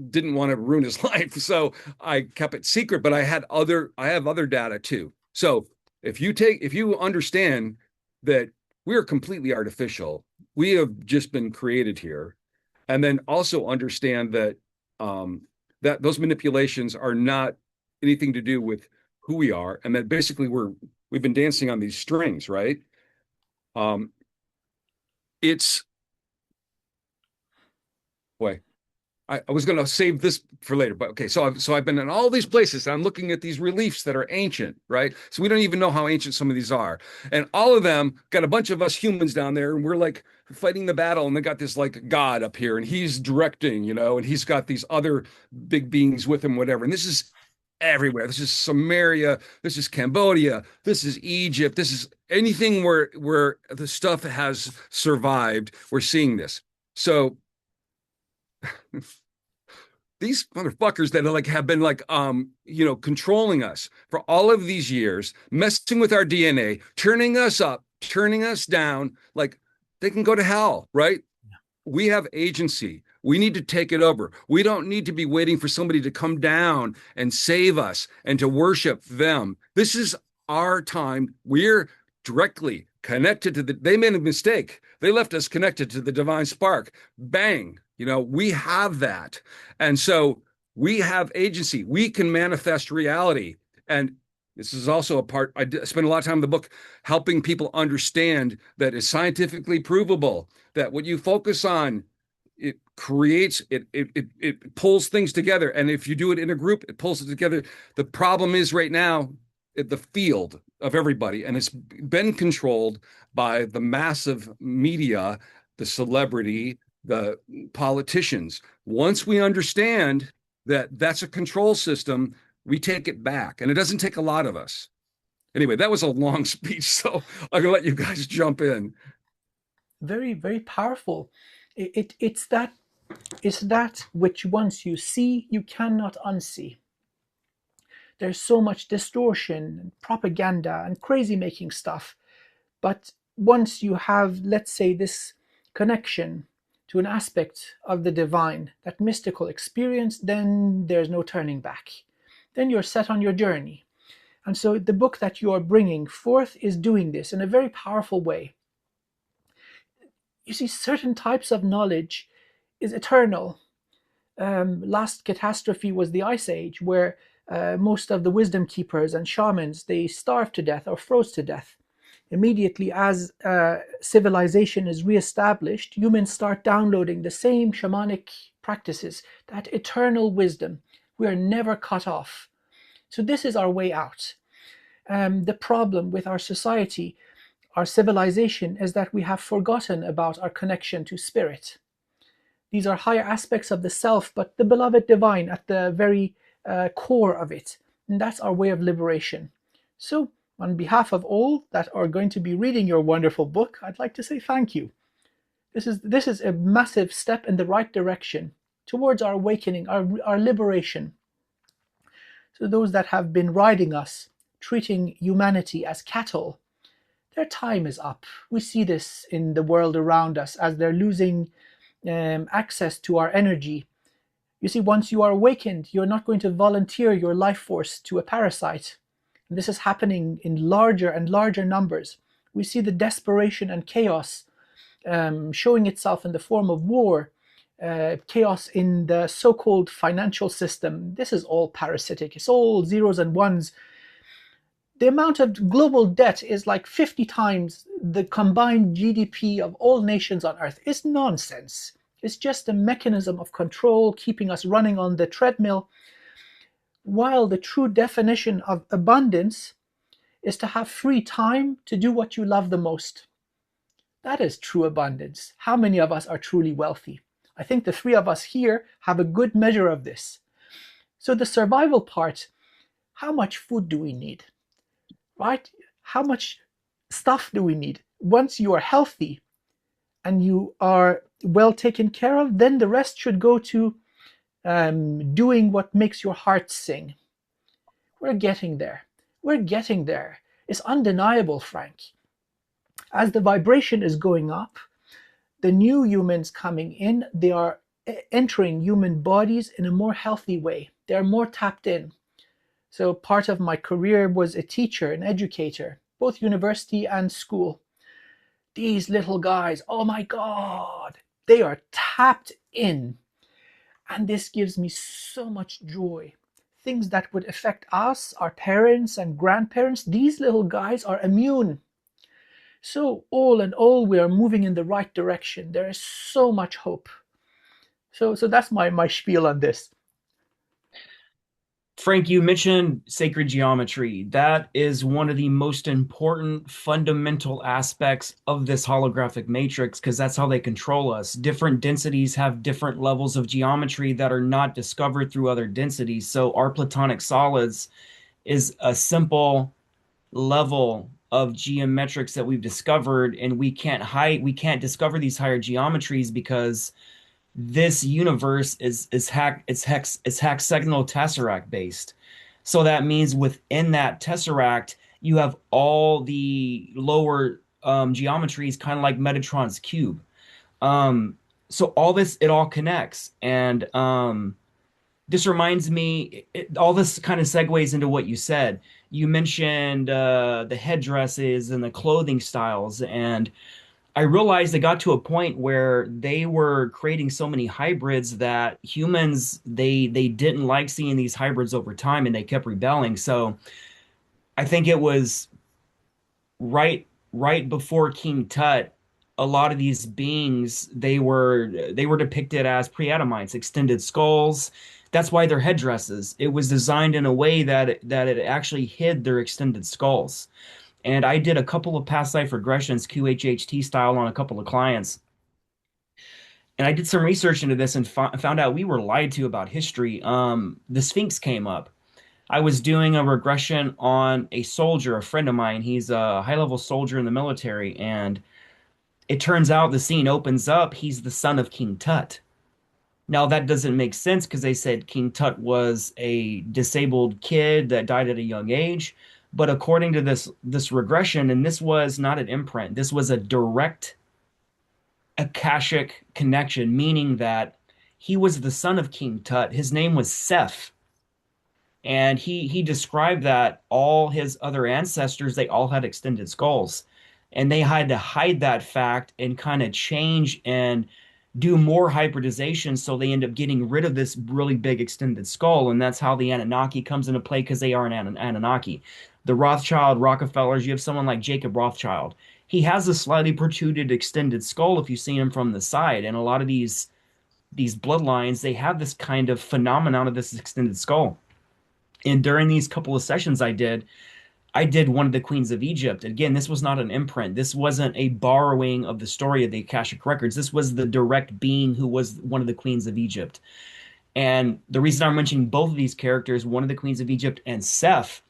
didn't want to ruin his life, so I kept it secret. But I have other data too. So if you understand that we are completely artificial, we have just been created here, and then also understand that that those manipulations are not anything to do with who we are, and that basically we've been dancing on these strings, right? It's boy, I was going to save this for later, but okay. So I've been in all these places. And I'm looking at these reliefs that are ancient, right? So we don't even know how ancient some of these are, and all of them got a bunch of us humans down there, and we're like fighting the battle, and they got this like God up here, and he's directing, and he's got these other big beings with him, whatever. And this is everywhere. This is Samaria. This is Cambodia. This is Egypt. This is anything where the stuff has survived. We're seeing this. So these motherfuckers that have been controlling us for all of these years, messing with our DNA, turning us up, turning us down, like they can go to hell, right? We have agency. We need to take it over. We don't need to be waiting for somebody to come down and save us and to worship them. This is our time. We're directly connected to they made a mistake. They left us connected to the divine spark. Bang. We have that. And so we have agency. We can manifest reality. And this is also a part, I spend a lot of time in the book helping people understand that it's scientifically provable that what you focus on, it creates, it pulls things together. And if you do it in a group, it pulls it together. The problem is right now, the field of everybody, and it's been controlled by the massive media, the celebrity, the politicians. Once we understand that that's a control system, we take it back, and it doesn't take a lot of us. Anyway, that was a long speech, so I'm gonna let you guys jump in. Very, very powerful. It's that which once you see, you cannot unsee. There's so much distortion and propaganda and crazy making stuff. But once you have, let's say, this connection to an aspect of the divine, that mystical experience, then there's no turning back. Then you're set on your journey. And so the book that you are bringing forth is doing this in a very powerful way. You see, certain types of knowledge is eternal. Last catastrophe was the Ice Age, where most of the wisdom keepers and shamans, they starved to death or froze to death. Immediately as civilization is reestablished, humans start downloading the same shamanic practices, that eternal wisdom. We are never cut off. So this is our way out. The problem with our society, our civilization, is that we have forgotten about our connection to spirit. These are higher aspects of the self, but the beloved divine at the very core of it. And that's our way of liberation. So, on behalf of all that are going to be reading your wonderful book, I'd like to say thank you. This is a massive step in the right direction towards our awakening, our liberation. So those that have been riding us, treating humanity as cattle, their time is up. We see this in the world around us as they're losing access to our energy. You see, once you are awakened, you're not going to volunteer your life force to a parasite. And this is happening in larger and larger numbers. We see the desperation and chaos showing itself in the form of war, chaos in the so-called financial system. This is all parasitic. It's all zeros and ones. The amount of global debt is like 50 times the combined GDP of all nations on Earth. It's nonsense. It's just a mechanism of control keeping us running on the treadmill, while the true definition of abundance is to have free time to do what you love the most. That is true abundance. How many of us are truly wealthy? I think the three of us here have a good measure of this. So the survival part, how much food do we need? Right? How much stuff do we need? Once you are healthy and you are well taken care of, then the rest should go to doing what makes your heart sing. We're getting there. We're getting there. It's undeniable, Frank. As the vibration is going up, the new humans coming in, they are entering human bodies in a more healthy way. They are more tapped in. So part of my career was a teacher, an educator, both university and school. These little guys, oh my God, they are tapped in. And this gives me so much joy. Things that would affect us, our parents and grandparents, these little guys are immune. So all in all, we are moving in the right direction. There is so much hope. So that's my spiel on this. Frank, you mentioned sacred geometry. That is one of the most important fundamental aspects of this holographic matrix because that's how they control us. Different densities have different levels of geometry that are not discovered through other densities. So our platonic solids is a simple level of geometrics that we've discovered, and we can't discover these higher geometries because this universe is hexagonal tesseract based. So that means within that tesseract, you have all the lower geometries, kind of like Metatron's cube. So all this, it all connects. And this reminds me, all this kind of segues into what you said. You mentioned the headdresses and the clothing styles, and I realized they got to a point where they were creating so many hybrids that humans they didn't like seeing these hybrids over time, and they kept rebelling. So I think it was right before King Tut, a lot of these beings they were depicted as pre-Adamites, extended skulls. That's why their headdresses. It was designed in a way that it actually hid their extended skulls. And I did a couple of past life regressions, QHHT style, on a couple of clients. And I did some research into this and found out we were lied to about history. The Sphinx came up. I was doing a regression on a soldier, a friend of mine. He's a high-level soldier in the military. And it turns out the scene opens up. He's the son of King Tut. Now, that doesn't make sense because they said King Tut was a disabled kid that died at a young age. But according to this regression, and this was not an imprint, this was a direct Akashic connection, meaning that he was the son of King Tut. His name was Seth. And he described that all his other ancestors, they all had extended skulls. And they had to hide that fact and kind of change and do more hybridization. So they end up getting rid of this really big extended skull. And that's how the Anunnaki comes into play because they are an Anunnaki. The Rothschild, Rockefellers, you have someone like Jacob Rothschild. He has a slightly protruded extended skull if you see him from the side. And a lot of these bloodlines, they have this kind of phenomenon of this extended skull. And during these couple of sessions I did one of the queens of Egypt. Again, this was not an imprint. This wasn't a borrowing of the story of the Akashic records. This was the direct being who was one of the queens of Egypt. And the reason I'm mentioning both of these characters, one of the queens of Egypt and Seth,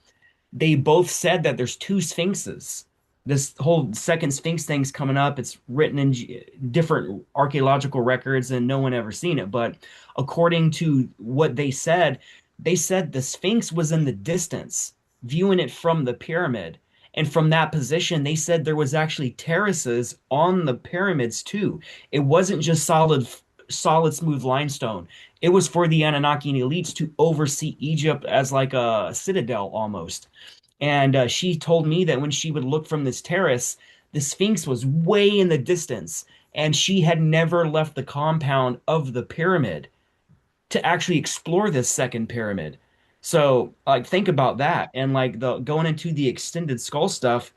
they both said that there's two sphinxes. This whole second sphinx thing's coming up. It's written in different archaeological records and no one ever seen it. But according to what they said the sphinx was in the distance, viewing it from the pyramid. And from that position, they said there was actually terraces on the pyramids too. It wasn't just solid smooth limestone. It was for the Anunnaki elites to oversee Egypt as like a citadel almost. And she told me that when she would look from this terrace, the Sphinx was way in the distance, and she had never left the compound of the pyramid to actually explore this second pyramid. So, like, think about that. And like the going into the extended skull stuff,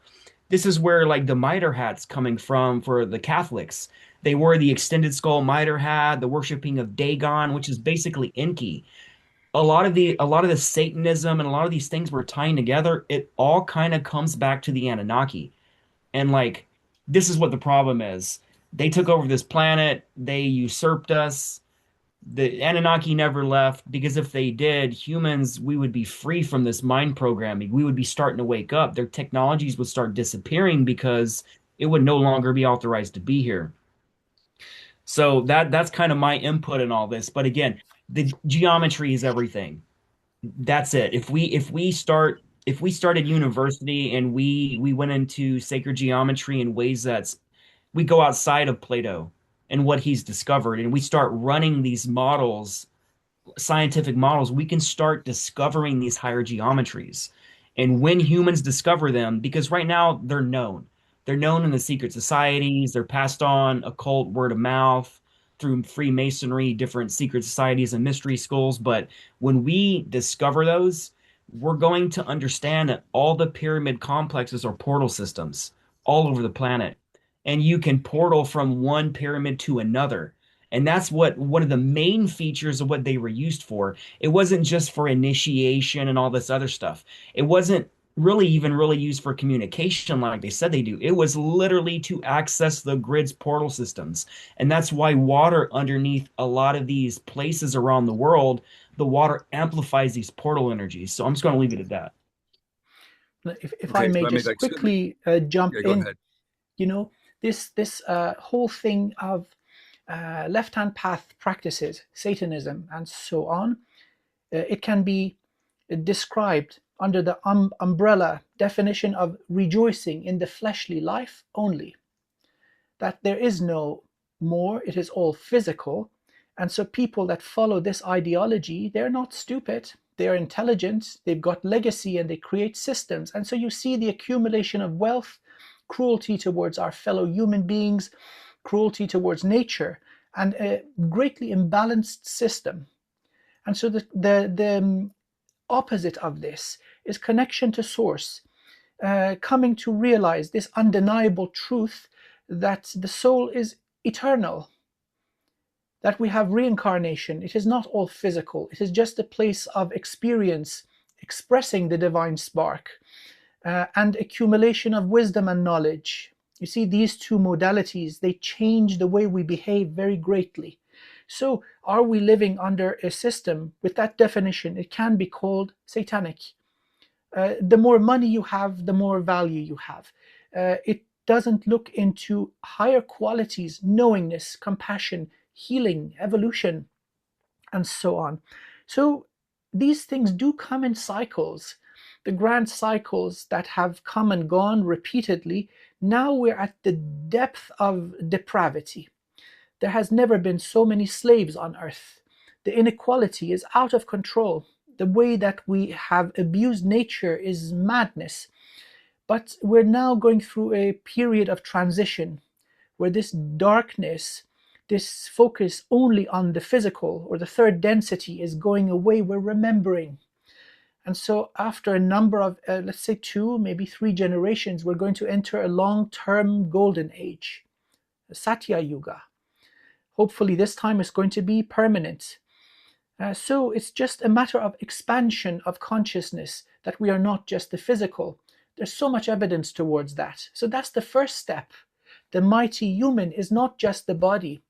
this is where like the mitre hat's coming from for the Catholics. They wore the extended skull mitre hat, the worshiping of Dagon, which is basically Enki. A lot of the Satanism and a lot of these things we're tying together, it all kind of comes back to the Anunnaki. And like this is what the problem is. They took over this planet, they usurped us. The Anunnaki never left because if they did, humans, we would be free from this mind programming. We would be starting to wake up. Their technologies would start disappearing because it would no longer be authorized to be here. So that's kind of my input in all this. But again, the geometry is everything. That's it. If we started university and we went into sacred geometry in ways that's we go outside of Plato and what he's discovered and we start running these models, scientific models, we can start discovering these higher geometries. And when humans discover them, because right now they're known in the secret societies, they're passed on occult word of mouth through Freemasonry, different secret societies and mystery schools. But when we discover those, we're going to understand that all the pyramid complexes are portal systems all over the planet. And you can portal from one pyramid to another. And that's what one of the main features of what they were used for. It wasn't just for initiation and all this other stuff. It wasn't really even really used for communication like they said they do. It was literally to access the grid's portal systems. And that's why water underneath a lot of these places around the world, the water amplifies these portal energies. So I'm just going to leave it at that. If I Okay, may so I mean, just like, quickly jump yeah, go in, ahead. you know, this whole thing of left-hand path practices, Satanism, and so on, it can be described under the umbrella definition of rejoicing in the fleshly life only, that there is no more, it is all physical. And so people that follow this ideology, they're not stupid, they're intelligent, they've got legacy, and they create systems. And so you see the accumulation of wealth, cruelty towards our fellow human beings, cruelty towards nature, and a greatly imbalanced system. And so the opposite of this is connection to source, coming to realize this undeniable truth that the soul is eternal, that we have reincarnation. It is not all physical, it is just a place of experience expressing the divine spark, and accumulation of wisdom and knowledge. You see, these two modalities, they change the way we behave very greatly. So, are we living under a system with that definition? It can be called satanic. The more money you have, the more value you have. It doesn't look into higher qualities, knowingness, compassion, healing, evolution, and so on. So these things do come in cycles, the grand cycles that have come and gone repeatedly. Now we're at the depth of depravity. There has never been so many slaves on earth. The inequality is out of control. The way that we have abused nature is madness. But we're now going through a period of transition where this darkness, this focus only on the physical or the third density is going away. We're remembering. And so, after a number of, let's say, 2, maybe 3 generations, we're going to enter a long term golden age, the Satya Yuga. Hopefully, this time it's going to be permanent. So, it's just a matter of expansion of consciousness, that we are not just the physical. There's so much evidence towards that. So, that's the first step. The mighty human is not just the body.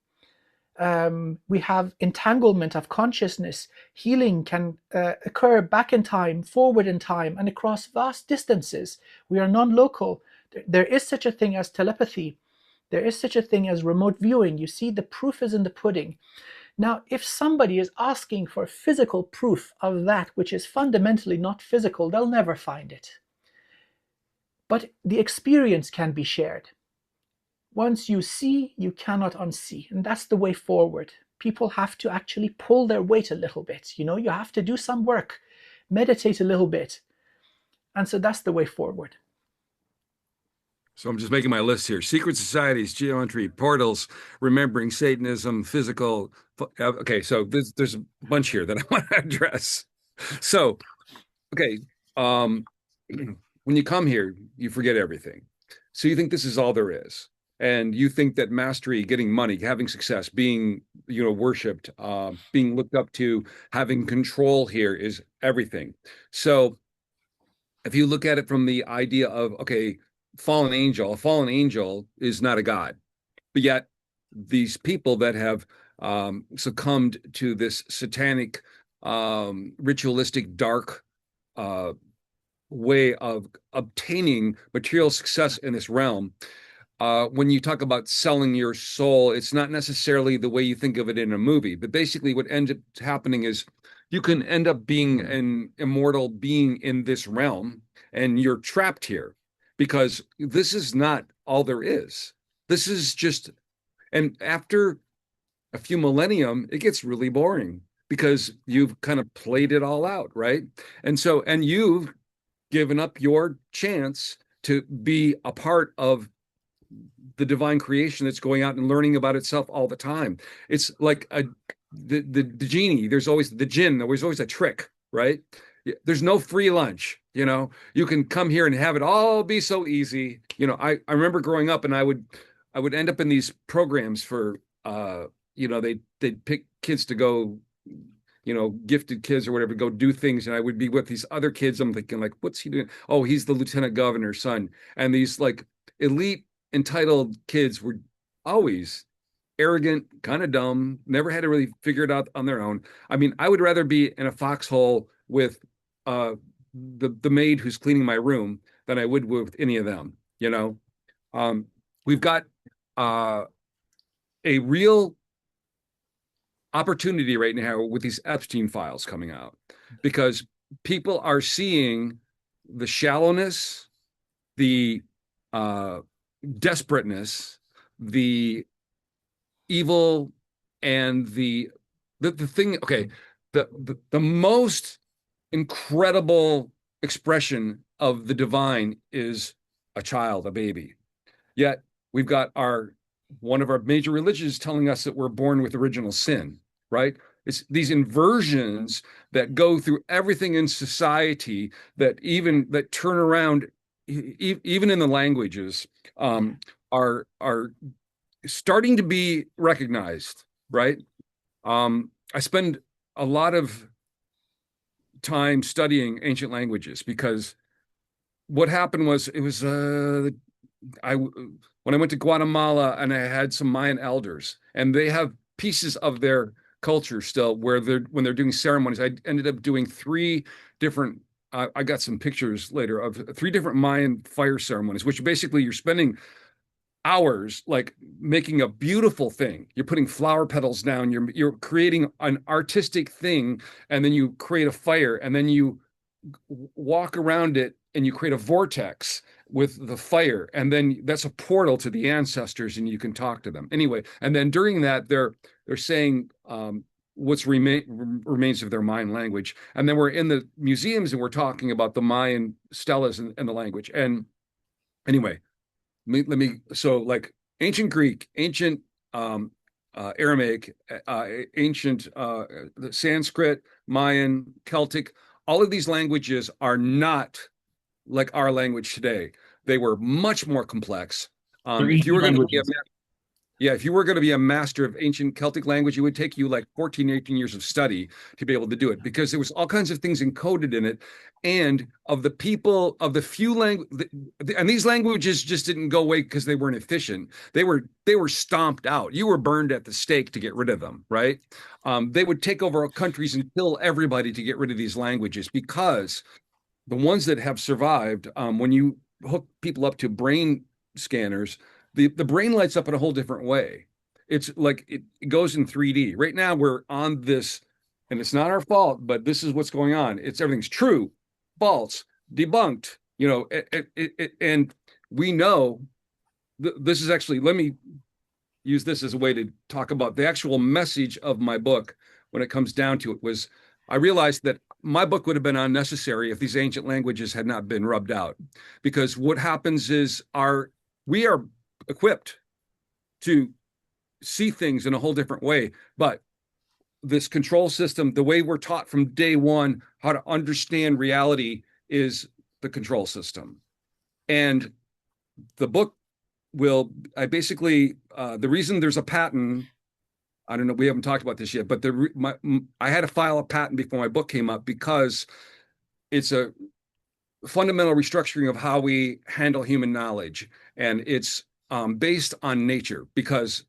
We have entanglement of consciousness. Healing can occur back in time, forward in time, and across vast distances. We are non-local. There is such a thing as telepathy. There is such a thing as remote viewing. You see, the proof is in the pudding. Now, if somebody is asking for physical proof of that which is fundamentally not physical, they'll never find it. But the experience can be shared. Once you see, you cannot unsee. And that's the way forward. People have to actually pull their weight a little bit. You know, you have to do some work, meditate a little bit. And so that's the way forward. So I'm just making my list here. Secret societies, geometry, portals, remembering Satanism, physical. Okay, so there's a bunch here that I want to address. So, okay, when you come here, you forget everything. So you think this is all there is. And you think that mastery, getting money, having success, being, worshipped, being looked up to, having control here is everything. So if you look at it from the idea of, okay, a fallen angel is not a god. But yet these people that have succumbed to this satanic, ritualistic, dark way of obtaining material success in this realm, when you talk about selling your soul, it's not necessarily the way you think of it in a movie, but basically what ends up happening is you can end up being an immortal being in this realm, and you're trapped here because this is not all there is. This is just, and after a few millennium, it gets really boring because you've kind of played it all out, right? And so, and you've given up your chance to be a part of the divine creation that's going out and learning about itself all the time. It's like the genie. There's always the jinn. There's always a trick, right? There's no free lunch. You can come here and have it all be so easy. I remember growing up, and I would end up in these programs for they'd pick kids to go, gifted kids or whatever, go do things, and I would be with these other kids. I'm thinking, like, what's he doing? Oh, he's the lieutenant governor's son. And these like elite entitled kids were always arrogant, kind of dumb, never had to really figure it out on their own. I mean, I would rather be in a foxhole with the maid who's cleaning my room than I would with any of them. We've got a real opportunity right now with these Epstein files coming out, because people are seeing the shallowness, the desperateness, the evil, and the thing. Okay, the most incredible expression of the divine is a child, a baby. Yet we've got one of our major religions telling us that we're born with original sin, right? It's these inversions that go through everything in society that turn around, even in the languages, are starting to be recognized, right? I spend a lot of time studying ancient languages because what happened was when I went to Guatemala, and I had some Mayan elders, and they have pieces of their culture still where when they're doing ceremonies. I ended up doing 3 different. I got some pictures later of 3 different Mayan fire ceremonies, which basically you're spending hours like making a beautiful thing. You're putting flower petals down. You're creating an artistic thing, and then you create a fire, and then you walk around it, and you create a vortex with the fire, and then that's a portal to the ancestors, and you can talk to them anyway. And then during that, they're saying what's remains of their Mayan language, and then we're in the museums and we're talking about the Mayan stelas and the language. And anyway, so like ancient Greek, ancient Aramaic, ancient Sanskrit, Mayan, Celtic, all of these languages are not like our language today. They were much more complex. They're If you easy were going to be languages. if you were going to be a master of ancient Celtic language, it would take you like 14, 18 years of study to be able to do it, because there was all kinds of things encoded in it. And of the people, of the few language, and these languages just didn't go away because they weren't efficient. They were stomped out. You were burned at the stake to get rid of them, right? They would take over countries and kill everybody to get rid of these languages, because the ones that have survived, when you hook people up to brain scanners, the brain lights up in a whole different way. It's like it goes in 3D. Right now we're on this, and it's not our fault, but this is what's going on. It's everything's true, false, debunked, and we know this is actually, let me use this as a way to talk about the actual message of my book. When it comes down to it, was I realized that my book would have been unnecessary if these ancient languages had not been rubbed out. Because what happens is we are equipped to see things in a whole different way. But this control system, the way we're taught from day one how to understand reality, is the control system. And the book I basically, the reason there's a patent, I don't know, we haven't talked about this yet, but I had to file a patent before my book came up, because it's a fundamental restructuring of how we handle human knowledge. And it's based on nature, because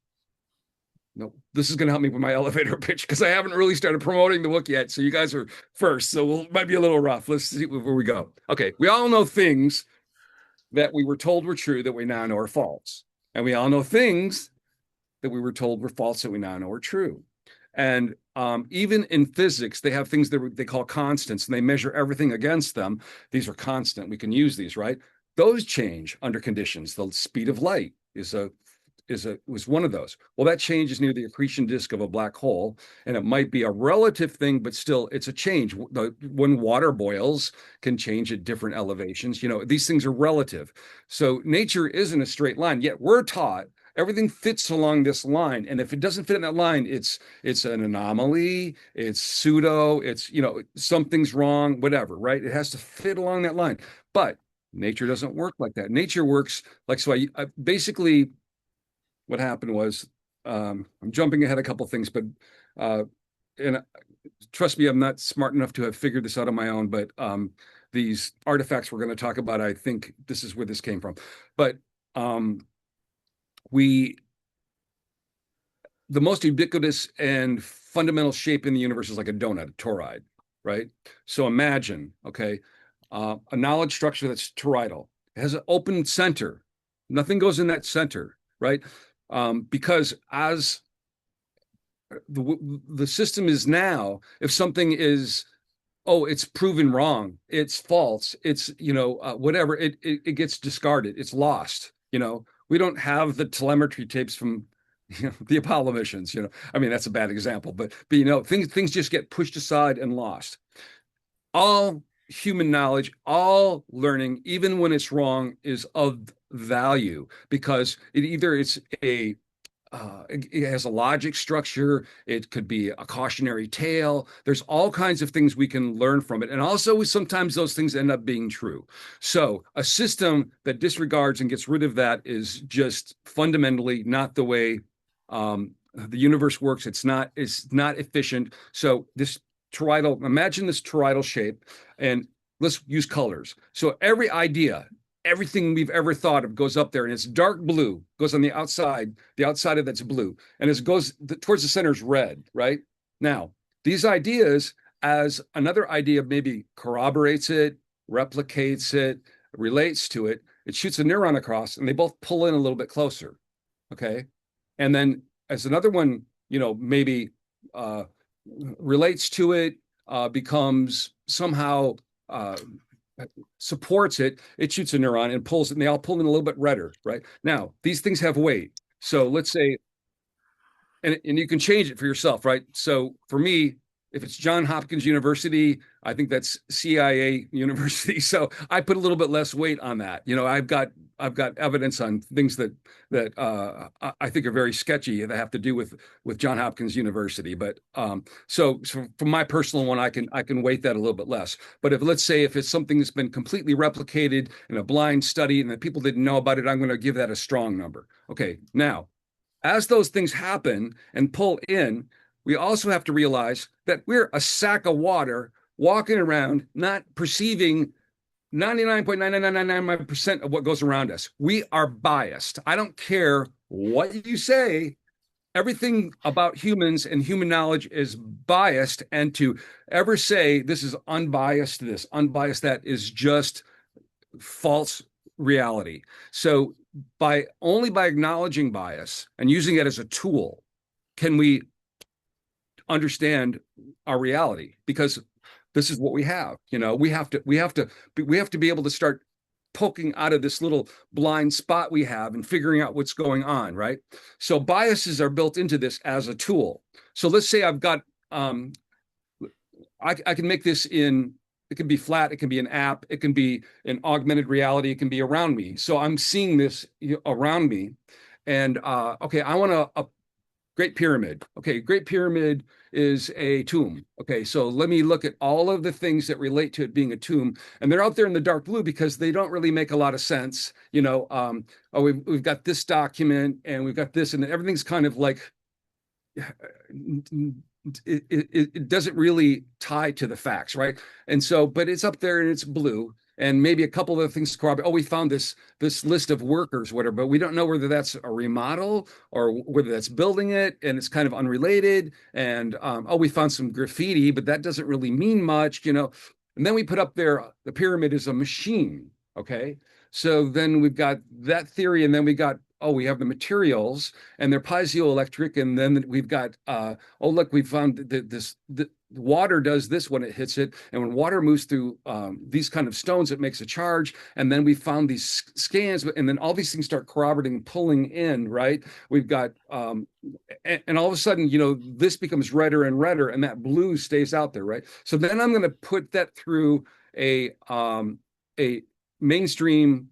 this is going to help me with my elevator pitch, because I haven't really started promoting the book yet. So you guys are first, so it might be a little rough. Let's see where we go. Okay, we all know things that we were told were true that we now know are false. And we all know things that we were told were false that we now know are true. And even in physics, they have things that they call constants, and they measure everything against them. These are constant. We can use these, right? Those change under conditions. The speed of light was one of those. Well, that changes near the accretion disk of a black hole, and it might be a relative thing, but still it's a change. When water boils, can change at different elevations. These things are relative. So nature isn't a straight line, yet we're taught everything fits along this line. And if it doesn't fit in that line, it's an anomaly, it's pseudo, it's, something's wrong, whatever, right? It has to fit along that line. But nature doesn't work like that. Nature works like, so I basically, what happened was, I'm jumping ahead a couple things, but and trust me, I'm not smart enough to have figured this out on my own. But these artifacts we're going to talk about, I think this is where this came from. But the most ubiquitous and fundamental shape in the universe is like a donut, a toroid, right? So imagine, okay, a knowledge structure that's toroidal. It has an open center. Nothing goes in that center, right? Because as the system is now, if something is, it's proven wrong, it's false, it's, whatever, it gets discarded, it's lost. We don't have the telemetry tapes from the Apollo missions. I mean, that's a bad example, but things just get pushed aside and lost. All human knowledge, all learning, even when it's wrong, is of value, because it has a logic structure. It could be a cautionary tale. There's all kinds of things we can learn from it. And also sometimes those things end up being true. So a system that disregards and gets rid of that is just fundamentally not the way the universe works. It's not efficient. So imagine this toroidal shape, and let's use colors. So every idea, everything we've ever thought of goes up there, and it's dark blue, goes on the outside of that's blue, and as it goes towards the center is red, right? Now, these ideas, as another idea maybe corroborates it, replicates it, relates to it, it shoots a neuron across, and they both pull in a little bit closer, okay? And then as another one, maybe relates to it, becomes somehow supports it, it shoots a neuron and pulls it, and they all pull in a little bit redder, right? Now, these things have weight. So let's say, and you can change it for yourself, right? So for me, if it's Johns Hopkins University, I think that's CIA University. So I put a little bit less weight on that. I've got evidence on things that I think are very sketchy that have to do with Johns Hopkins University. But so from my personal one, I can weight that a little bit less. But if let's say if it's something that's been completely replicated in a blind study and that people didn't know about it, I'm going to give that a strong number. Okay, now as those things happen and pull in, we also have to realize that we're a sack of water walking around, not perceiving 99.99999% of what goes around us. We are biased. I don't care what you say. Everything about humans and human knowledge is biased. And to ever say this is unbiased, this unbiased, that is just false reality. So by acknowledging bias and using it as a tool, can we understand our reality? Because this is what we have. We have to be able to start poking out of this little blind spot we have and figuring out what's going on, right? So biases are built into this as a tool. So let's say I've got I can make this in, it can be flat, it can be an app, it can be an augmented reality, it can be around me. So I'm seeing this around me. And okay, I want a Great Pyramid. Okay, Great Pyramid is a tomb. Okay, so let me look at all of the things that relate to it being a tomb, and they're out there in the dark blue because they don't really make a lot of sense. Oh, we've got this document and we've got this, and everything's kind of like it doesn't really tie to the facts, right? And so, but it's up there and it's blue. And maybe a couple of things corroborate. Oh, we found this list of workers, whatever, but we don't know whether that's a remodel or whether that's building it, and it's kind of unrelated. And oh, we found some graffiti, but that doesn't really mean much. And then we put up there the pyramid is a machine. Okay, so then we've got that theory, and then we have the materials and they're piezoelectric, and then we've got oh look, we found that the water does this when it hits it, and when water moves through these kind of stones, it makes a charge. And then we found these scans, and then all these things start corroborating, pulling in, right? We've got and all of a sudden, this becomes redder and redder, and that blue stays out there, right? So then I'm going to put that through a mainstream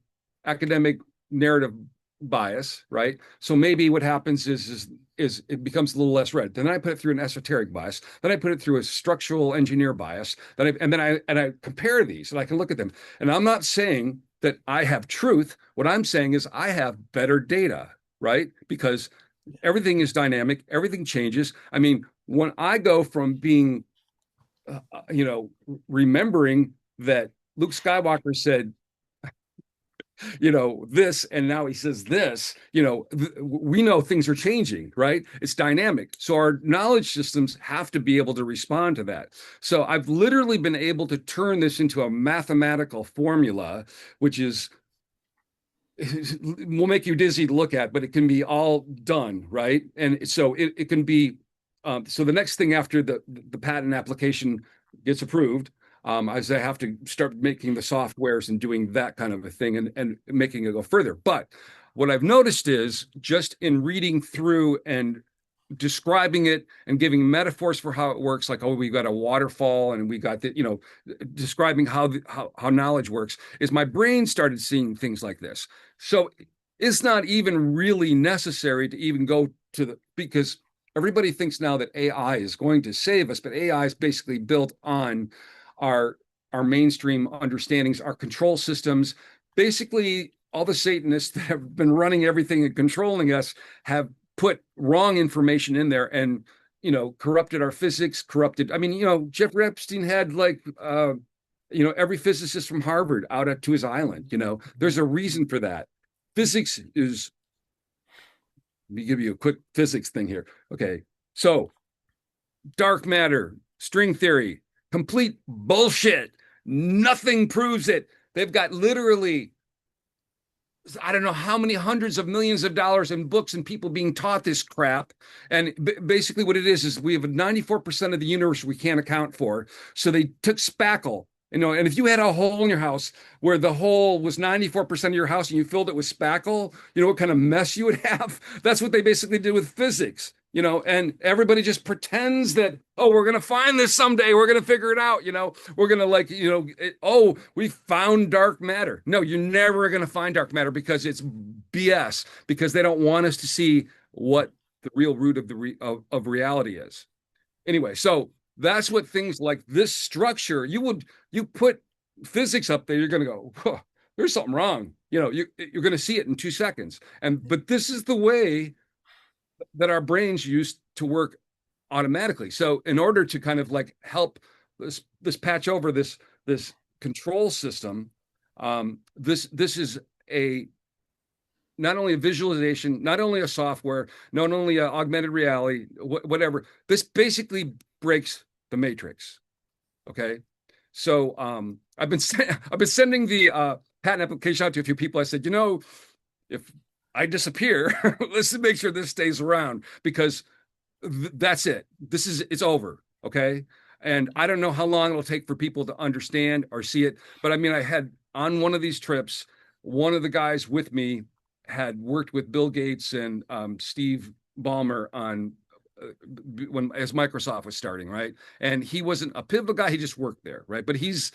academic narrative bias, right? So maybe what happens is it becomes a little less red. Then I put it through an esoteric bias. Then I put it through a structural engineer bias. Then I compare these, and I can look at them. And I'm not saying that I have truth. What I'm saying is I have better data, right? Because everything is dynamic, everything changes. I mean, when I go from being, remembering that Luke Skywalker said, this, and now he says this, we know things are changing, right? It's dynamic. So our knowledge systems have to be able to respond to that. So I've literally been able to turn this into a mathematical formula, which will make you dizzy to look at, but it can be all done, right? And so it can be, so the next thing after the patent application gets approved, as I have to start making the softwares and doing that kind of a thing, and making it go further. But what I've noticed is just in reading through and describing it and giving metaphors for how it works, like, oh, we got a waterfall and we got the, describing how knowledge works, is my brain started seeing things like this. So it's not even really necessary to even go to because everybody thinks now that AI is going to save us, but AI is basically built on our mainstream understandings, our control systems. Basically, all the Satanists that have been running everything and controlling us have put wrong information in there and, corrupted our physics, I mean, Jeffrey Epstein had every physicist from Harvard out to his island. There's a reason for that. Physics is, let me give you a quick physics thing here. Okay. So dark matter, string theory, complete bullshit. Nothing proves it. They've got literally, I don't know how many hundreds of millions of dollars in books and people being taught this crap. And basically what it is we have 94% of the universe we can't account for. So they took spackle You know, and if you had a hole in your house where the hole was 94% of your house and you filled it with spackle, you know what kind of mess you would have? That's what they basically did with physics, you know, and everybody just pretends that, oh, we're going to find this someday. We're going to figure it out. You know, we're going to like, you know, oh, we found dark matter. No, you're never going to find dark matter because it's BS, because they don't want us to see what the real root of of reality is. Anyway, so that's what things like this structure, you put physics up there, you're going to go, huh, there's something wrong. You know, you're going to see it in 2 seconds. And but this is the way that our brains used to work automatically. So in order to kind of like help this patch over this control system, this is a not only a visualization, not only a software, not only a augmented reality, whatever. This basically breaks the matrix. Okay, so I've been sending the patent application out to a few people. I said, you know, if I disappear, let's make sure this stays around because that's it. It's over. Okay, and I don't know how long it'll take for people to understand or see it, but I mean, I had on one of these trips, one of the guys with me had worked with Bill Gates and Steve Ballmer on when as Microsoft was starting, right? And he wasn't a pivotal guy; he just worked there, right? But he's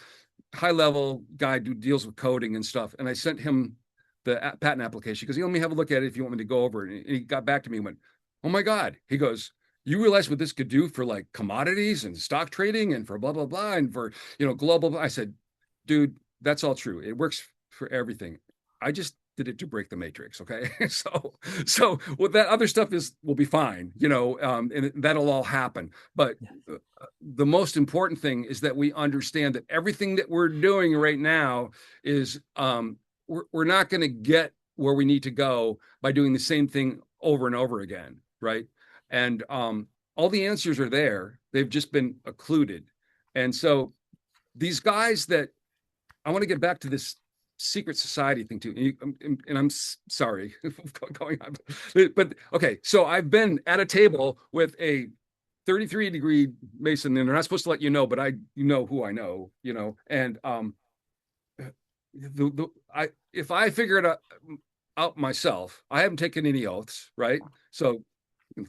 high level guy who deals with coding and stuff. And I sent him the patent application because he let me have a look at it if you want me to go over it. And he got back to me and went, "Oh my God!" He goes, "You realize what this could do for like commodities and stock trading and for blah blah blah and for global?" I said, "Dude, that's all true. It works for everything. I just did it to break the matrix. Okay." So what that other stuff is will be fine, and that'll all happen. But the most important thing is that we understand that everything that we're doing right now is we're not going to get where we need to go by doing the same thing over and over again, right? And all the answers are there. They've just been occluded. And so these guys that I want to get back to this secret society thing too. And I'm sorry going on, but okay. So I've been at a table with a 33-degree Mason, and they're not supposed to let you know, but you know who I know, and if I figure it out myself, I haven't taken any oaths, right? So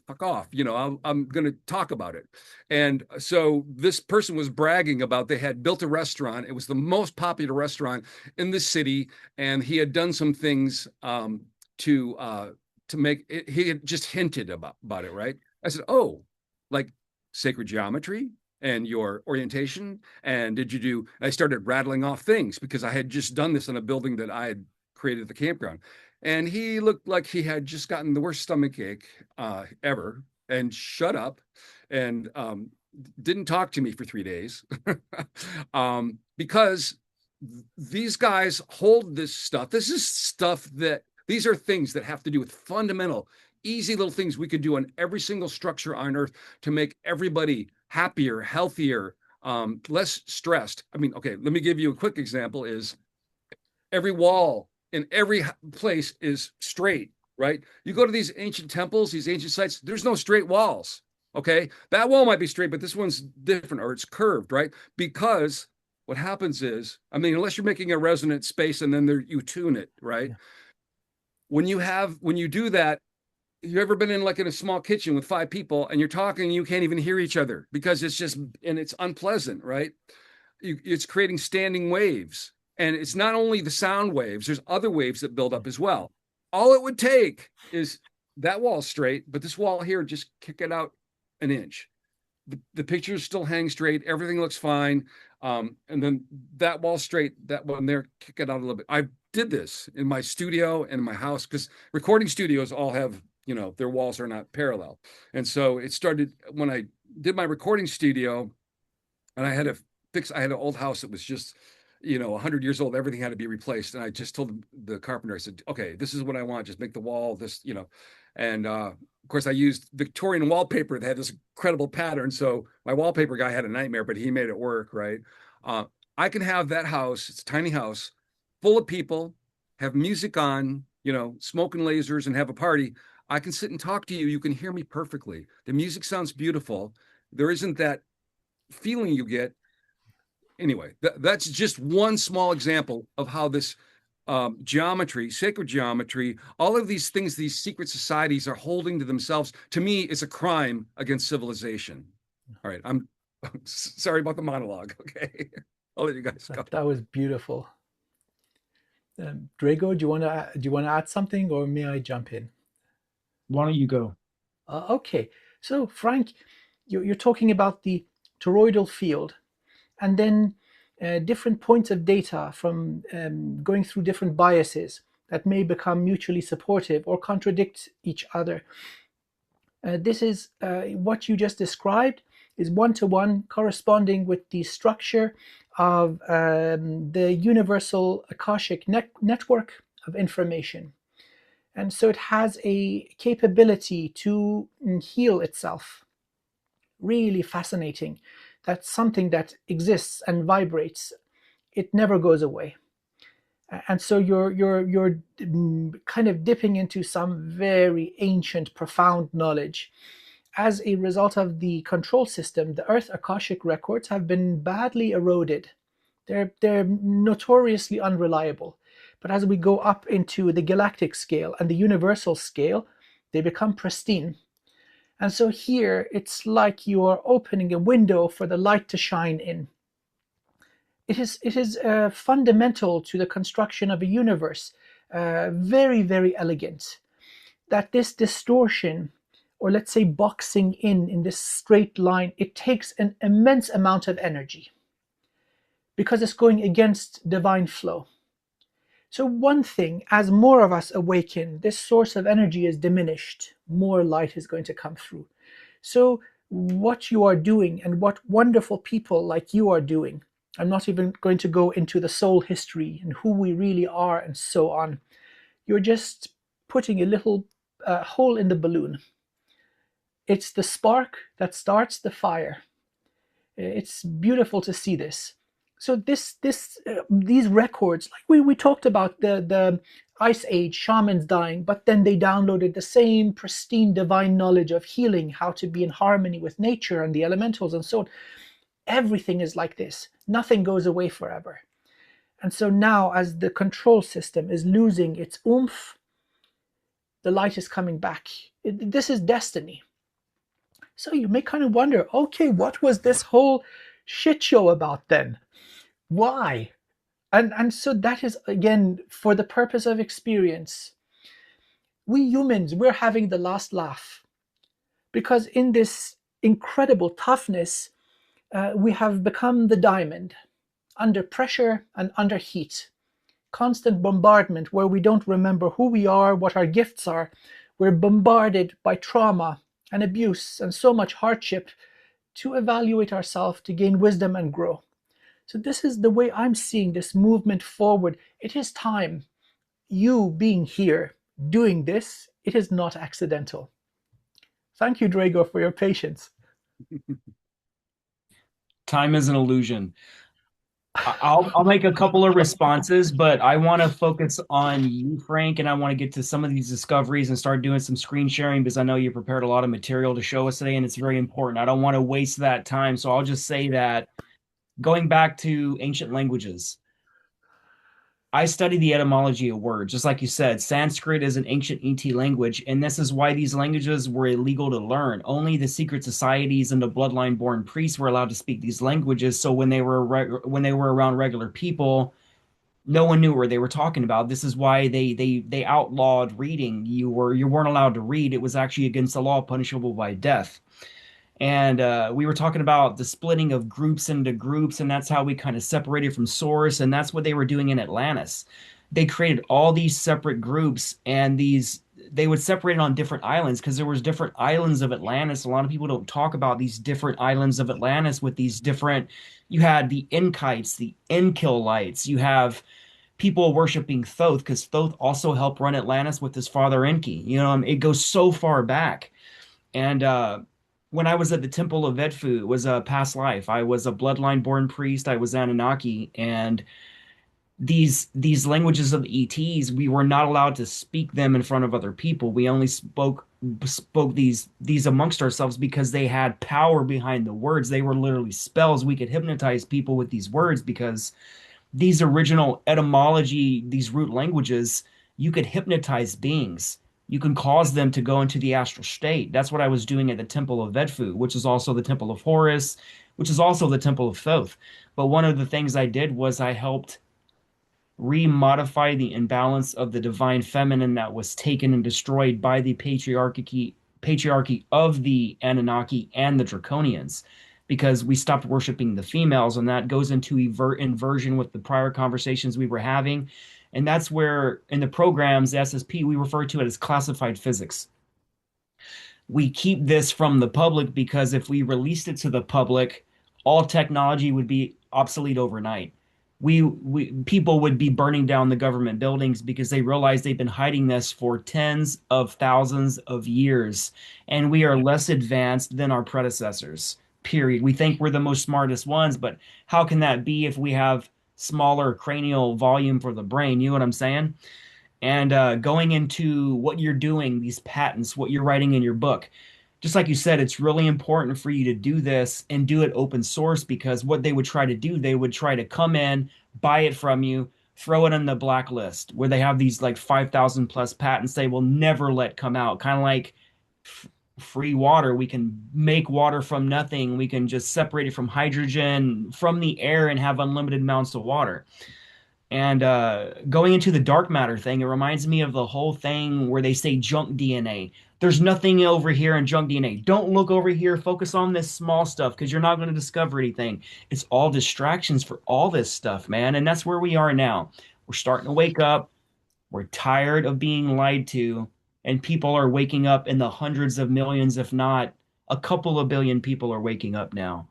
fuck off, I'm going to talk about it. And so this person was bragging about they had built a restaurant. It was the most popular restaurant in the city, and he had done some things to make it. He had just hinted about it, right? I said, oh, like sacred geometry and your orientation, and did you do? And I started rattling off things because I had just done this in a building that I had created at the campground. And he looked like he had just gotten the worst stomach ache ever and shut up and didn't talk to me for 3 days because these guys hold this stuff. This is stuff these are things that have to do with fundamental, easy little things we could do on every single structure on Earth to make everybody happier, healthier, less stressed. I mean, okay, let me give you a quick example is every wall in every place is straight, right? You go to these ancient temples, these ancient sites, there's no straight walls, okay? That wall might be straight, but this one's different or it's curved, right? Because what happens is, I mean, unless you're making a resonant space and then you tune it, right? Yeah. When you do that, you ever been in a small kitchen with 5 people and you're talking and you can't even hear each other because it's unpleasant, right? It's creating standing waves. And it's not only the sound waves, there's other waves that build up as well. All it would take is that wall straight, but this wall here, just kick it out an inch. The pictures still hang straight. Everything looks fine. And then that wall straight, that one there, kick it out a little bit. I did this in my studio and in my house because recording studios all have, their walls are not parallel. And so it started when I did my recording studio and I had an old house that was just, 100 years old, everything had to be replaced. And I just told the carpenter, I said, okay, this is what I want. Just make the wall this, and of course I used Victorian wallpaper that had this incredible pattern. So my wallpaper guy had a nightmare, but he made it work. Right. I can have that house. It's a tiny house full of people, have music on, smoking lasers and have a party. I can sit and talk to you. You can hear me perfectly. The music sounds beautiful. There isn't that feeling you get Anyway, that's just one small example of how this geometry, sacred geometry, all of these things, these secret societies are holding to themselves, to me, is a crime against civilization. All right, I'm sorry about the monologue. Okay, I'll let you guys go. That was beautiful. Drago, do you want to add something, or may I jump in? Why don't you go? Okay, so Frank, you're talking about the toroidal field, and then different points of data from going through different biases that may become mutually supportive or contradict each other. This is what you just described is one-to-one corresponding with the structure of the universal Akashic network of information. And so it has a capability to heal itself. Really fascinating. That's something that exists and vibrates. It never goes away. And so you're kind of dipping into some very ancient, profound knowledge. As a result of the control system, the Earth Akashic records have been badly eroded. They're notoriously unreliable. But as we go up into the galactic scale and the universal scale, they become pristine. And so here, it's like you are opening a window for the light to shine in. It is fundamental to the construction of a universe, very, very elegant, that this distortion, or let's say boxing in this straight line, it takes an immense amount of energy because it's going against divine flow. So one thing, as more of us awaken, this source of energy is diminished, more light is going to come through. So what you are doing and what wonderful people like you are doing, I'm not even going to go into the soul history and who we really are and so on. You're just putting a little hole in the balloon. It's the spark that starts the fire. It's beautiful to see this. So these records, like we talked about the Ice Age shamans dying, but then they downloaded the same pristine divine knowledge of healing, how to be in harmony with nature and the elementals and so on. Everything is like this. Nothing goes away forever. And so now, as the control system is losing its oomph, the light is coming back. This is destiny. So you may kind of wonder, okay, what was this whole shit show about then? Why? And so that is, again, for the purpose of experience. We humans, we're having the last laugh. Because in this incredible toughness, we have become the diamond, under pressure and under heat. Constant bombardment where we don't remember who we are, what our gifts are. We're bombarded by trauma and abuse and so much hardship to evaluate ourselves, to gain wisdom and grow. So this is the way I'm seeing this movement forward. It is time. You being here, doing this, it is not accidental. Thank you, Drago, for your patience. Time is an illusion. I'll make a couple of responses, but I want to focus on you, Frank, and I want to get to some of these discoveries and start doing some screen sharing because I know you prepared a lot of material to show us today, and it's very important. I don't want to waste that time, so I'll just say that going back to ancient languages, I study the etymology of words. Just like you said, Sanskrit is an ancient ET language, and this is why these languages were illegal to learn. Only the secret societies and the bloodline-born priests were allowed to speak these languages. So when they were around regular people, no one knew what they were talking about. This is why they outlawed reading. You weren't allowed to read. It was actually against the law, punishable by death. And we were talking about the splitting of groups into groups, and that's how we kind of separated from source. And that's what they were doing in Atlantis. They created all these separate groups, and they would separate it on different islands because there was different islands of Atlantis. A lot of people don't talk about these different islands of Atlantis with these different. You had the Enkites, the Enkilites. You have people worshiping Thoth because Thoth also helped run Atlantis with his father Enki. It goes so far back. And when I was at the Temple of Edfu, it was a past life. I was a bloodline born priest. I was Anunnaki. And these languages of the ETs, we were not allowed to speak them in front of other people. We only spoke these amongst ourselves because they had power behind the words. They were literally spells. We could hypnotize people with these words because these original etymology, these root languages, you could hypnotize beings. You can cause them to go into the astral state. That's what I was doing at the Temple of Vedfu, which is also the Temple of Horus, which is also the Temple of Thoth. But one of the things I did was I helped remodify the imbalance of the divine feminine that was taken and destroyed by the patriarchy of the Anunnaki and the Draconians, because we stopped worshiping the females, and that goes into inversion with the prior conversations we were having. And that's where in the programs, the SSP, we refer to it as classified physics. We keep this from the public because if we released it to the public, all technology would be obsolete overnight. We people would be burning down the government buildings because they realize they've been hiding this for tens of thousands of years, and we are less advanced than our predecessors. Period. We think we're the most smartest ones, but how can that be if we have smaller cranial volume for the brain? You know what I'm saying? And going into what you're doing, these patents, what you're writing in your book. Just like you said, it's really important for you to do this and do it open source, because what they would try to do, they would try to come in, buy it from you, throw it on the blacklist where they have these like 5,000 plus patents they will never let come out. Kind of like free water. We can make water from nothing. We can just separate it from hydrogen from the air and have unlimited amounts of water. And going into the dark matter thing, it reminds me of the whole thing where they say junk DNA. There's nothing over here in junk DNA. Don't look over here. Focus on this small stuff because you're not going to discover anything. It's all distractions for all this stuff, man. And that's where we are now. We're starting to wake up. We're tired of being lied to. And people are waking up in the hundreds of millions, if not a couple of billion people are waking up now.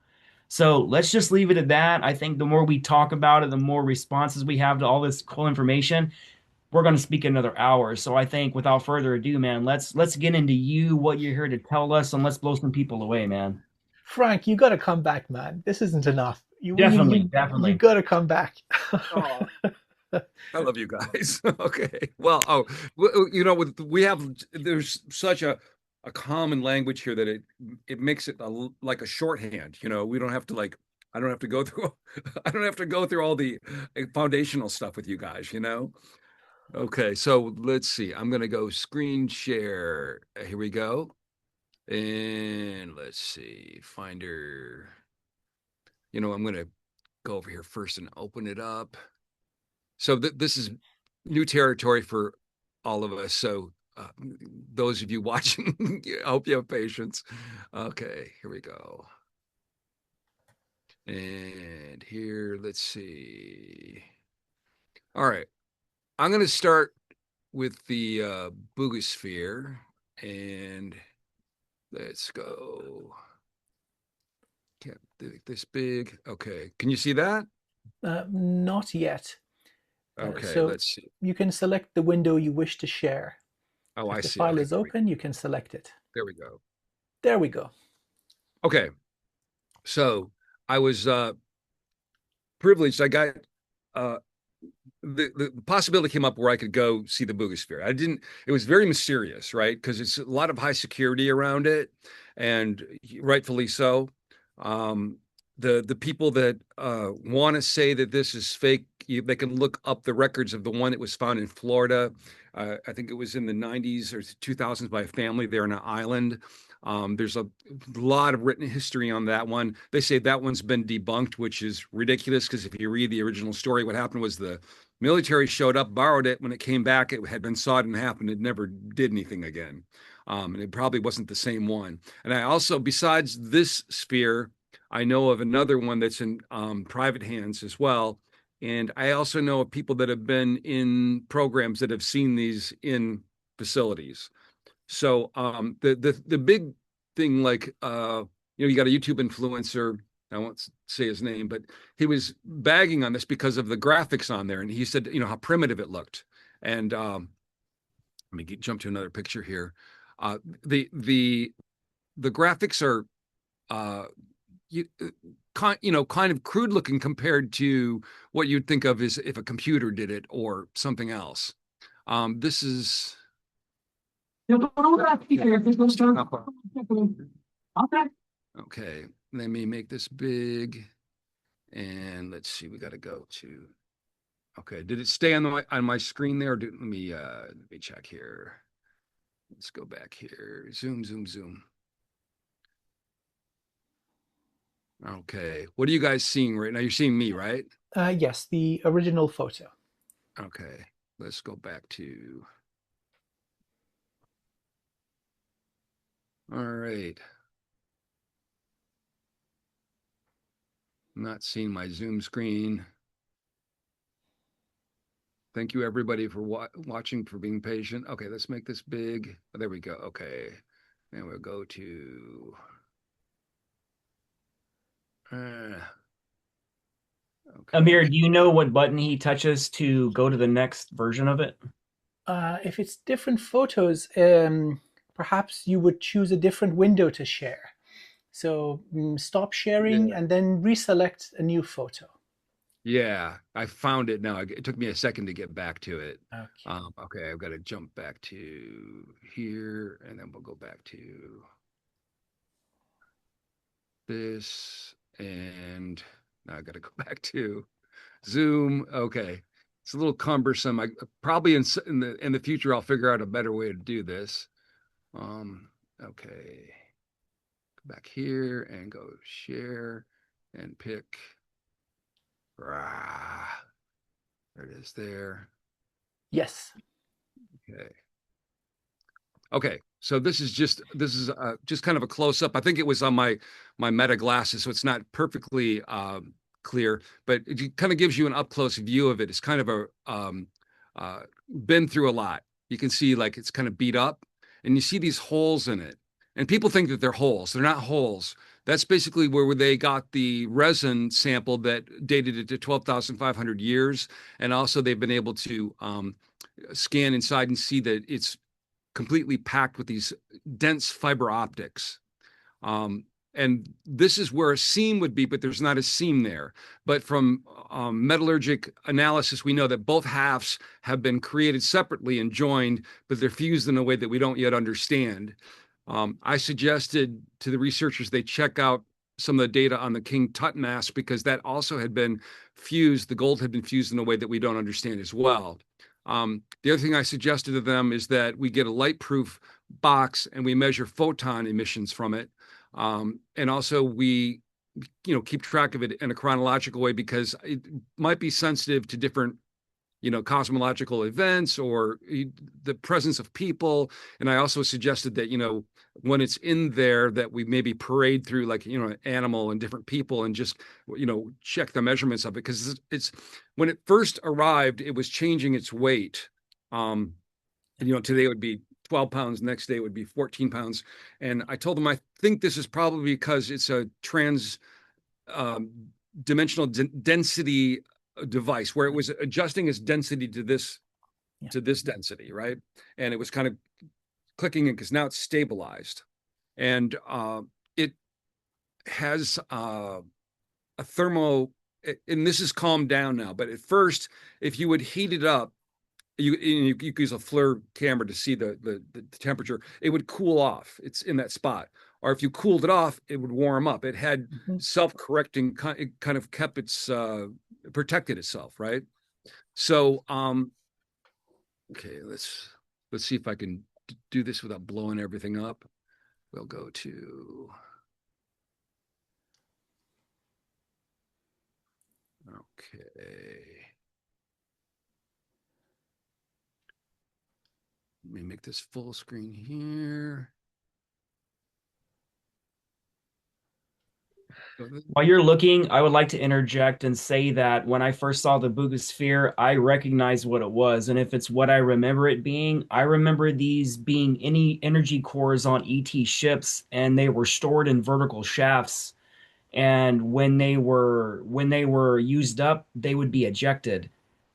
So let's just leave it at that. I think the more we talk about it, the more responses we have to all this cool information. We're going to speak another hour. So I think without further ado, man, let's get into you, what you're here to tell us, and let's blow some people away, man. Frank, you got to come back, man. This isn't enough. Definitely, You definitely. got to come back. Oh, I love you guys. Okay. Well, we have there's such a common language here that it makes it like a shorthand. We don't have to like I don't have to go through I don't have to go through all the foundational stuff with you guys. Okay, so let's see. I'm gonna go screen share. Here we go. And let's see. Finder. I'm gonna go over here first and open it up. So this is new territory for all of us. So those of you watching, I hope you have patience. Okay, here we go. And here, let's see. All right, I'm going to start with the Bogosphere, and let's go. Can't make this big. Okay, can you see that? Not yet. Okay, So let's see. you can select the window you wish to share. Oh, If I the see. file Okay, is open, you can select it. there we go. There we go. Okay, so I was privileged. I got uh, the possibility came up where I could go see the Bogosphere. I didn't. It was very mysterious, right? Because it's a lot of high security around it, and rightfully so. Um, the people that want to say that this is fake, they can look up the records of the one that was found in Florida. I think it was in the 90s or 2000s by a family there on an island. There's a lot of written history on that one. They say that one's been debunked, which is ridiculous because if you read the original story, what happened was the military showed up, borrowed it. When it came back, it had been sawed in half and it never did anything again. And it probably wasn't the same one. And I also, besides this sphere, I know of another one that's in private hands as well. And I also know of people that have been in programs that have seen these in facilities. So the big thing, like you got a YouTube influencer. I won't say his name, but he was bagging on this because of the graphics on there, and he said, how primitive it looked. And let me jump to another picture here. The the graphics are uh, you, kind of crude looking compared to what you'd think of as if a computer did it or something else. This is okay. Let me make this big, and let's see. We got to go to. Okay, did it stay on my screen there? Let me check here. Let's go back here. Zoom, zoom, zoom. Okay, what are you guys seeing right now? You're seeing me, right? Yes, the original photo. Okay, let's go back to. All right. I'm not seeing my Zoom screen. Thank you, everybody, for watching, for being patient. Okay, let's make this big. Oh, there we go. Okay. And we'll go to. Okay. Amir, do you know what button he touches to go to the next version of it? If it's different photos, perhaps you would choose a different window to share. So stop sharing Yeah. and then reselect a new photo. Yeah, I found it now. It took me a second to get back to it. Okay. Okay, I've got to jump back to here, and then we'll go back to this, and now I got to go back to Zoom. Okay, it's a little cumbersome. I probably in the future I'll figure out a better way to do this. Okay, go back here and go share and pick. Rah, there it is there. Yes. Okay. Okay, so this is just kind of a close up. I think it was on my Meta glasses, so it's not perfectly clear, but it kind of gives you an up close view of it. It's kind of a uh, been through a lot. You can see like it's kind of beat up, and you see these holes in it. And people think that they're holes. They're not holes. That's basically where they got the resin sample that dated it to 12,500 years, and also they've been able to scan inside and see that it's completely packed with these dense fiber optics. And this is where a seam would be, but there's not a seam there. But from metallurgic analysis, we know that both halves have been created separately and joined, but they're fused in a way that we don't yet understand. I suggested to the researchers they check out some of the data on the King Tut mask because that also had been fused. The gold had been fused in a way that we don't understand as well. The other thing I suggested to them is that we get a light-proof box and we measure photon emissions from it. And also we, keep track of it in a chronological way because it might be sensitive to different, cosmological events or the presence of people. And I also suggested that, when it's in there that we maybe parade through like, an animal and different people and just, check the measurements of it. Because it's when it first arrived, it was changing its weight. Today it would be 12 pounds, next day it would be 14 pounds. And I told them, I think this is probably because it's a trans dimensional density device where it was adjusting its density to this Yeah. density, right? And it was kind of clicking it because now it's stabilized. And it has a thermo, and this is calmed down now, but at first, if you would heat it up, you could use a FLIR camera to see the temperature. It would cool off. It's in that spot. Or if you cooled it off, it would warm up. It had self-correcting. It kind of kept its protected itself, right? So, okay, let's see if I can do this without blowing everything up. We'll go to. Okay. Let me make this full screen here. While you're looking, I would like to interject and say that when I first saw the Bogosphere, I recognized what it was. And if it's what I remember it being, I remember these being any energy cores on ET ships, and they were stored in vertical shafts. And when they were used up, they would be ejected,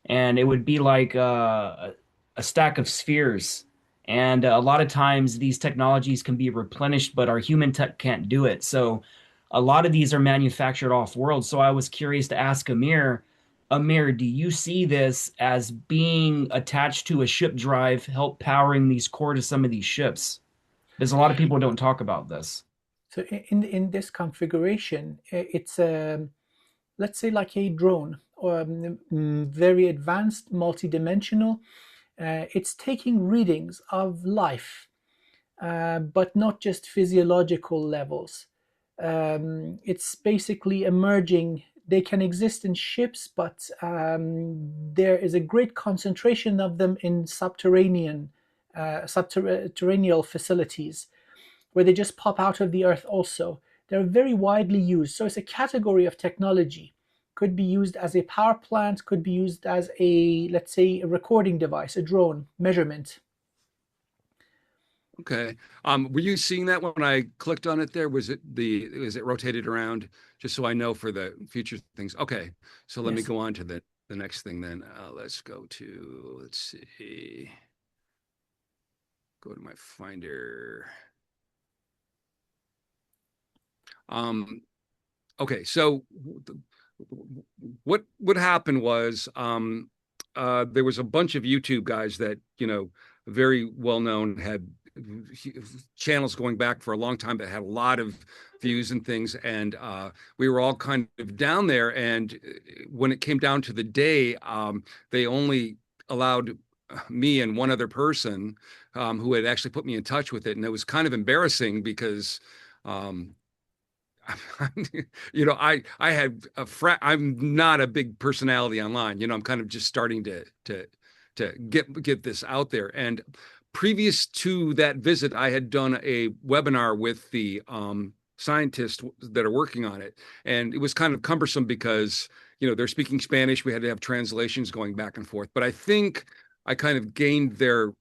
and it would be like a stack of spheres. And a lot of times these technologies can be replenished, but our human tech can't do it. So a lot of these are manufactured off world. So I was curious to ask Amir, do you see this as being attached to a ship drive, help powering these core to some of these ships? Because a lot of people don't talk about this. So in this configuration, it's let's say like a drone, or very advanced, multidimensional. It's taking readings of life, but not just physiological levels. It's basically emerging. They can exist in ships, but there is a great concentration of them in subterranean facilities where they just pop out of the earth also. They're very widely used. So it's a category of technology. Could be used as a power plant, could be used as a, let's say, a recording device, a drone, measurement. Okay. Were you seeing that when I clicked on it there? Was it rotated around just so I know for the future things? Okay. So let me Yes. go on to the next thing then. Let's see. Go to my Finder. Um, okay. So what would happen was there was a bunch of YouTube guys that, very well known, had channels going back for a long time that had a lot of views and things. And we were all kind of down there. And when it came down to the day, they only allowed me and one other person who had actually put me in touch with it. And it was kind of embarrassing because um, I had I'm not a big personality online. I'm kind of just starting to get this out there. And previous to that visit, I had done a webinar with the scientists that are working on it, and it was kind of cumbersome because they're speaking Spanish. We had to have translations going back and forth. But I think I kind of gained their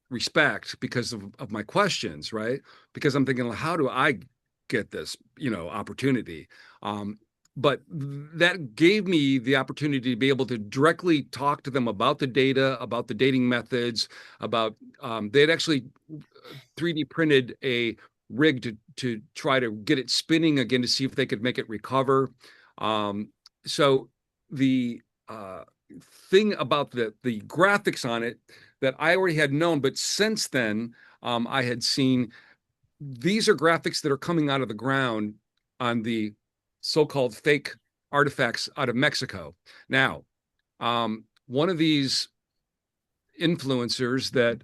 respect because of my questions, right? Because I'm thinking, well, how do I get this, opportunity? But that gave me the opportunity to be able to directly talk to them about the data, about the dating methods, about they had actually 3D printed a rig to try to get it spinning again to see if they could make it recover. So the thing about the graphics on it that I already had known, but since then I had seen these are graphics that are coming out of the ground on the so-called fake artifacts out of Mexico. Now, one of these influencers that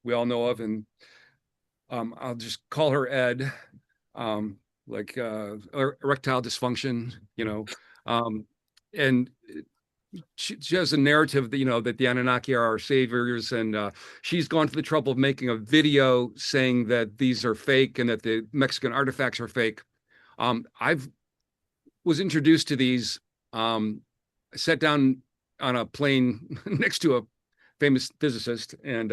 we all know of, and I'll just call her Ed, like erectile dysfunction, and she has a narrative that that the Anunnaki are our saviors, and she's gone to the trouble of making a video saying that these are fake and that the Mexican artifacts are fake. I've was introduced to these. I sat down on a plane next to a famous physicist, and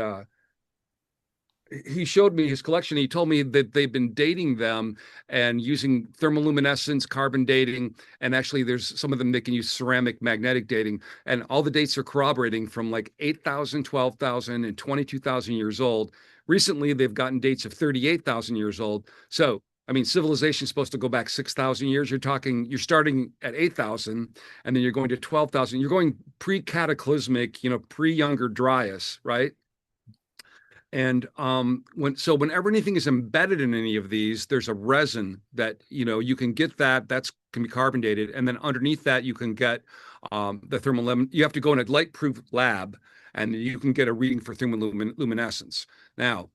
he showed me his collection. He told me that they've been dating them and using thermoluminescence, carbon dating, and actually there's some of them they can use ceramic magnetic dating, and all the dates are corroborating from like 8,000, 12,000, and 22,000 years old. Recently, they've gotten dates of 38,000 years old. So, I mean, civilization is supposed to go back 6,000 years. You're starting at 8,000, and then you're going to 12,000. You're going pre-cataclysmic, pre-Younger Dryas, right? And whenever anything is embedded in any of these, there's a resin that you can get that can be carbon dated, and then underneath that you can get the thermal. You have to go in a light-proof lab, and you can get a reading for thermoluminescence. Now,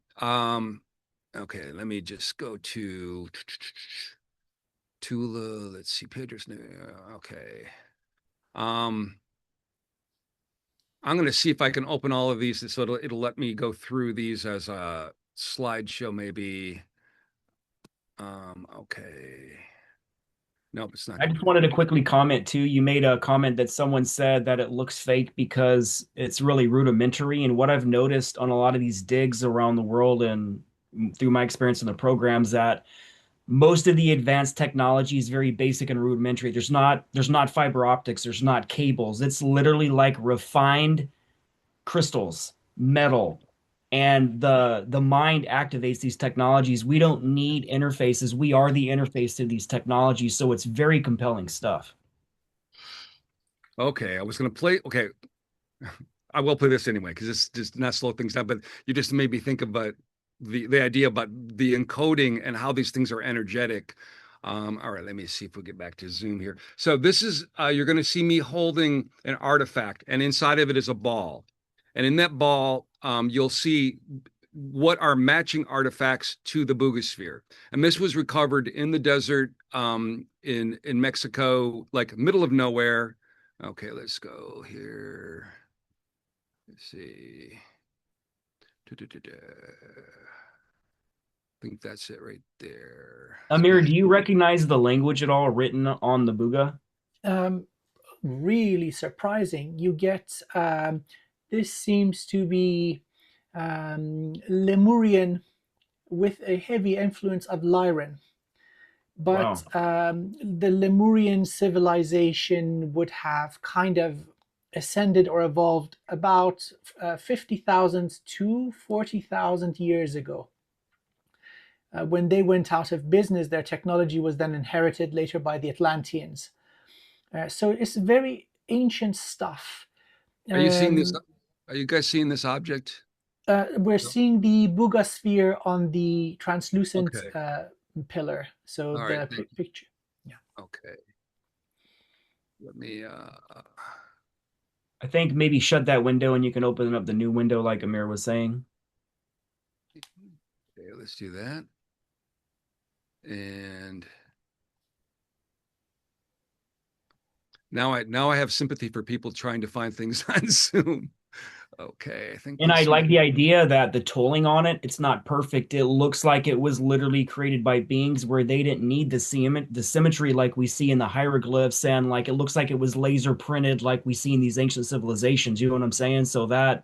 okay, let me just go to Tula. Let's see, Pedro's. Okay. I'm going to see if I can open all of these so it'll let me go through these as a slideshow, maybe. Okay. Nope, it's not I going just to do wanted to that. quickly comment too. You made a comment that someone said that it looks fake because it's really rudimentary. And what I've noticed on a lot of these digs around the world and through my experience in the programs, that most of the advanced technology is very basic and rudimentary. There's not fiber optics, there's not cables. It's literally like refined crystals, metal. and the mind activates these technologies. We don't need interfaces. We are the interface to these technologies, so it's very compelling stuff. Okay, I was going to play. Okay, I will play this anyway because it's just not slow things down. But you just made me think about the idea about the encoding and how these things are energetic. All right, let me see if we get back to Zoom here. So this is you're going to see me holding an artifact, and inside of it is a ball, and in that ball, you'll see what are matching artifacts to the Bogosphere. And this was recovered in the desert in Mexico, like middle of nowhere. Okay, let's go here. Let's see. I think that's it right there. Let's Amir, go. do you recognize the language at all written on the Buga? Um, really surprising. You get this seems to be Lemurian with a heavy influence of Lyran. But Wow. the Lemurian civilization would have kind of ascended or evolved about 50,000 to 40,000 years ago. When they went out of business, their technology was then inherited later by the Atlanteans. So it's very ancient stuff. Are you seeing this? Um, Are you guys seeing this object? we're No. seeing the Bogosphere on the translucent Okay. pillar. So All right. the Thank you. picture. Yeah. Okay. Let me. I think maybe shut that window and you can open up the new window like Amir was saying. Okay, let's do that. And now I have sympathy for people trying to find things on Zoom. Okay, I think And I this like might. the idea that the tolling on it, it's not perfect. It looks like it was literally created by beings where they didn't need the symmetry like we see in the hieroglyphs, and like it looks like it was laser printed like we see in these ancient civilizations. You know what I'm saying? So that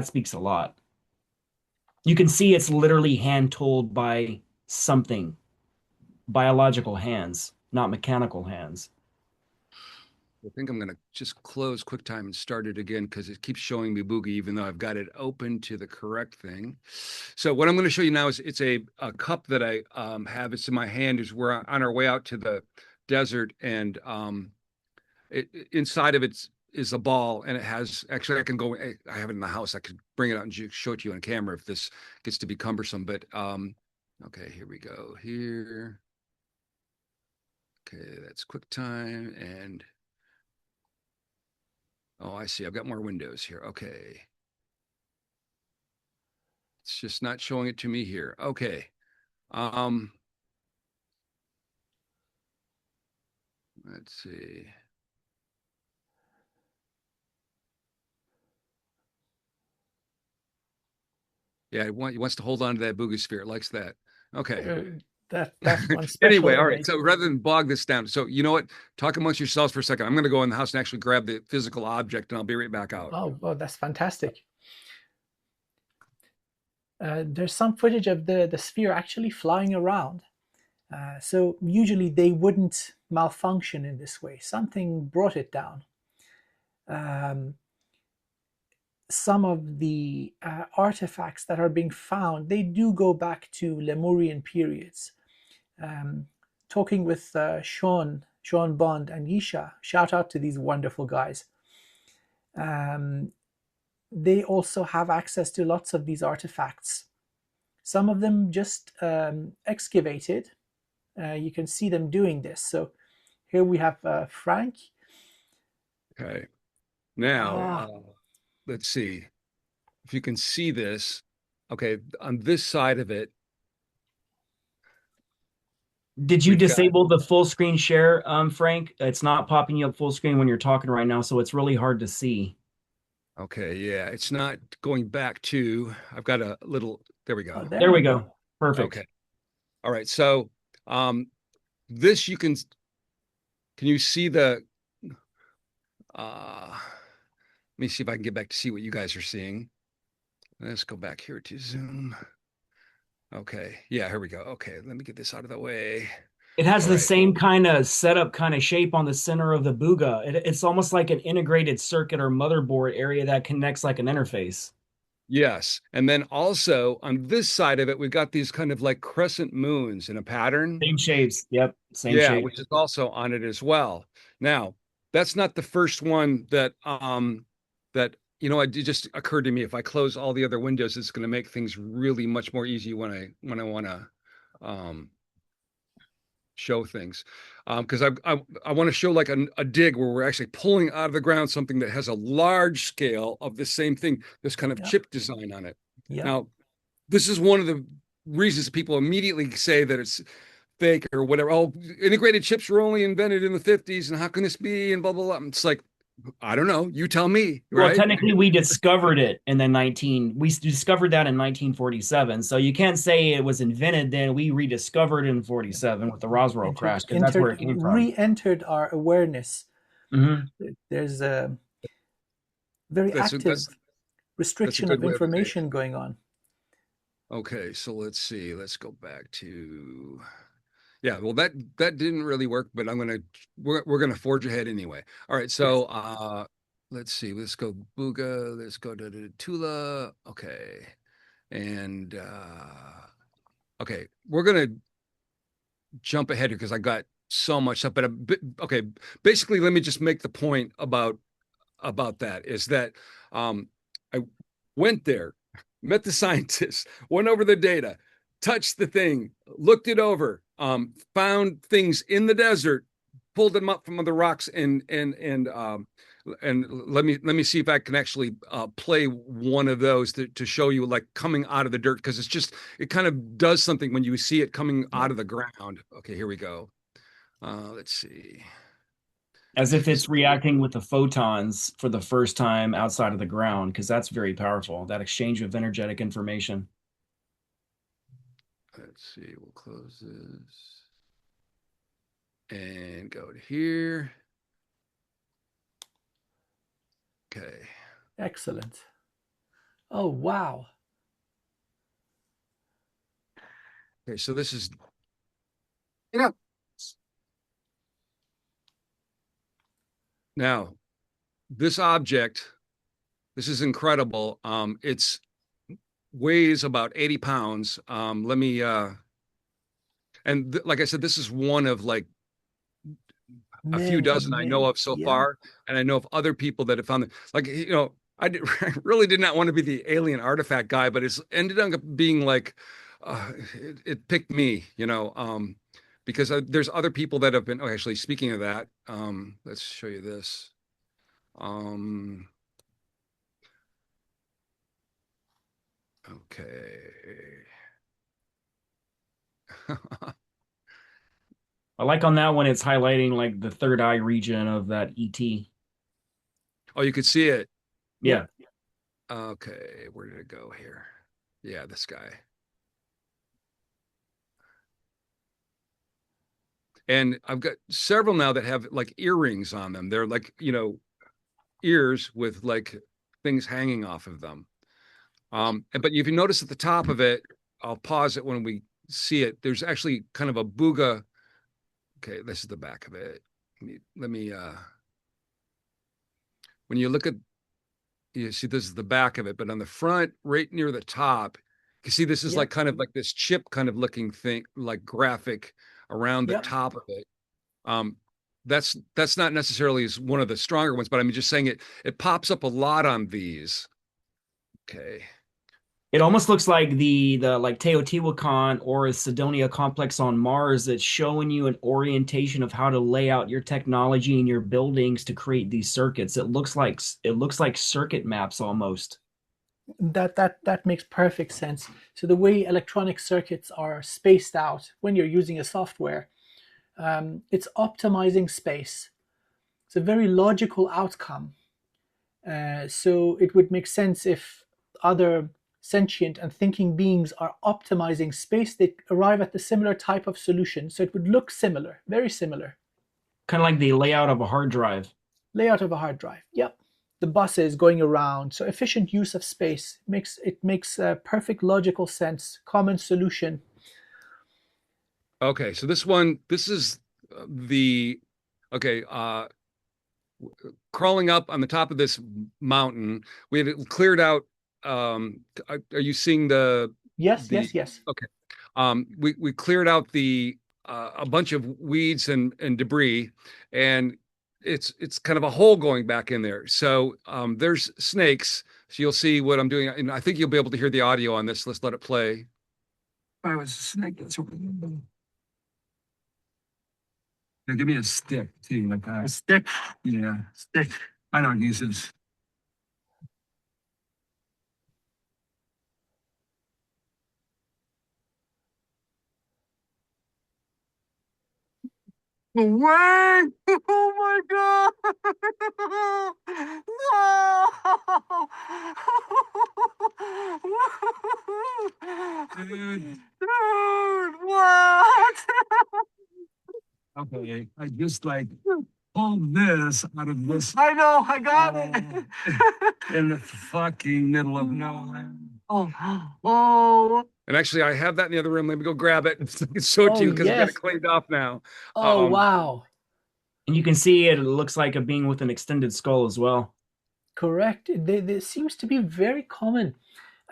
speaks a lot. You can see it's literally hand told by something, biological hands, not mechanical hands. I think I'm going to just close QuickTime and start it again because it keeps showing me Boogie, even though I've got it open to the correct thing. So what I'm going to show you now is it's a cup that I have. It's in my hand. Is we're on our way out to the desert, and inside of it is a ball, and it has actually I can go. I have it in the house. I could bring it out and show it to you on camera if this gets to be cumbersome. But okay, here we go. Here. Okay, that's QuickTime and. Oh, I see. I've got more windows here. Okay. It's just not showing it to me here. Okay. Um, let's see. Yeah, he wants to hold on to that Bogosphere. It likes that. Okay. That's one Anyway, special all right. image. So rather than bog this down, so you know what? Talk amongst yourselves for a second. I'm going to go in the house and actually grab the physical object, and I'll be right back out. Oh, well, that's fantastic. There's some footage of the sphere actually flying around. So usually they wouldn't malfunction in this way. Something brought it down. Um, some of the artifacts that are being found, they do go back to Lemurian periods. Um, talking with Sean Bond and Yisha, shout out to these wonderful guys. Um, they also have access to lots of these artifacts. Some of them just excavated. You can see them doing this. So here we have Frank. Okay. Now, Ah, let's see if you can see this. Okay, on this side of it, Did you we've got. disable the full screen share, Frank? It's not popping you up full screen when you're talking right now, so it's really hard to see. Okay, yeah, it's not going back to. I've got a little. There we oh, go. there There we we go. go. Perfect. Okay. All right. So, this you can you see the let me see if I can get back to see what you guys are seeing. Let's go back here to Zoom. Okay. Yeah, here we go. Okay, let me get this out of the way. It has All the right. same kind of setup, kind of shape on the center of the Buga. It's almost like an integrated circuit or motherboard area that connects like an interface. Yes. And then also on this side of it, we've got these kind of like crescent moons in a pattern. Same shapes. Yep, same Yeah, shape. which is also on it as well. Now, that's not the first one that it just occurred to me. If I close all the other windows, it's going to make things really much more easy when I want to um show things. Because I want to show like a dig where we're actually pulling out of the ground something that has a large scale of the same thing, this kind of Yep. chip design on it. Yep. Now, this is one of the reasons people immediately say that it's fake or whatever. Oh, integrated chips were only invented in the 50s, and how can this be? And blah, blah, blah. It's like, I don't know. You tell me, Well, right? technically, we discovered it in the 19. We discovered that in 1947. So you can't say it was invented. Then we rediscovered it in 47 with the Roswell crash because that's where it came from. Re-entered our awareness. Hmm. There's a very That's a, active that's a restriction good of way of saying information going on. it. Okay, so let's see. Let's go back to yeah. Well, that didn't really work, but we're gonna forge ahead anyway. All right, Yes. so let's see. Let's go Booga. Let's go to Tula. Okay, and okay, we're gonna jump ahead here because I got so much stuff. But okay, basically, let me just make the point about that is that I went there, met the scientists, went over the data, touched the thing, looked it over, found things in the desert, pulled them up from the rocks, and let me see if I can actually play one of those to show you like coming out of the dirt because it kind of does something when you see it coming Yep. out of the ground. Okay, here we go. Let's see. As if it's So reacting with the photons for the first time outside of the ground, because that's very powerful. That exchange of energetic information. let's see. We'll close this and go to here. Okay. Excellent. Oh, wow. Okay. So this is yeah. Now this object. This is incredible. It's weighs about 80 pounds. Let me and like I said, this is one of like a few Many, dozen I know many. of so Yeah. far, and I know of other people that have found it. Like I really did not want to be the alien artifact guy, but it's ended up being like it picked me, because there's other people that have been. Oh, actually, speaking of that, let's show you this. Um, okay. I like on that one, it's highlighting like the third eye region of that ET. Oh, you could see it. Yeah. Yep. Okay, where did it go here? Yeah, this guy. And I've got several now that have like earrings on them. They're like, ears with like things hanging off of them. But if you notice at the top of it, I'll pause it when we see it. There's actually kind of a booga. Okay, this is the back of it. Let me when you look at you see this is the back of it, but on the front, right near the top, you see this is like Yep. kind of like this chip kind of looking thing, like graphic around the Yep. top of it. Um, that's not necessarily one of the stronger ones, but I'm just saying it pops up a lot on these. Okay. It almost looks like the like Teotihuacan or a Cydonia complex on Mars that's showing you an orientation of how to lay out your technology and your buildings to create these circuits. It looks like circuit maps almost. That makes perfect sense. So the way electronic circuits are spaced out when you're using a software, it's optimizing space. It's a very logical outcome. So it would make sense if other sentient and thinking beings are optimizing space, they arrive at the similar type of solution. So it would look similar, very similar. Kind of like the layout of a hard drive. Layout of a hard drive. Yep. The buses going around. So efficient use of space makes perfect logical sense. Common solution. Okay, so this is the okay, crawling up on the top of this mountain. We had cleared out are you seeing Yes, the yes, yes. okay. We cleared out the a bunch of weeds and debris, and it's kind of a hole going back in there. So there's snakes. So you'll see what I'm doing, and I think you'll be able to hear the audio on this. Let's let it play. I was a snake. Now give me a stick too, like that. A stick? Yeah, stick. I don't use this. What? Oh my God! No! Dude, what? Okay, I just like pulled this out of this. I know, I got it. In the fucking middle of nowhere. Oh, oh. And actually, I have that in the other room. Let me go grab it and show it to Oh, you because we got it yes. cleaned off now. Oh, Um, wow. And you can see it looks like a being with an extended skull as well. Correct. They seems to be very common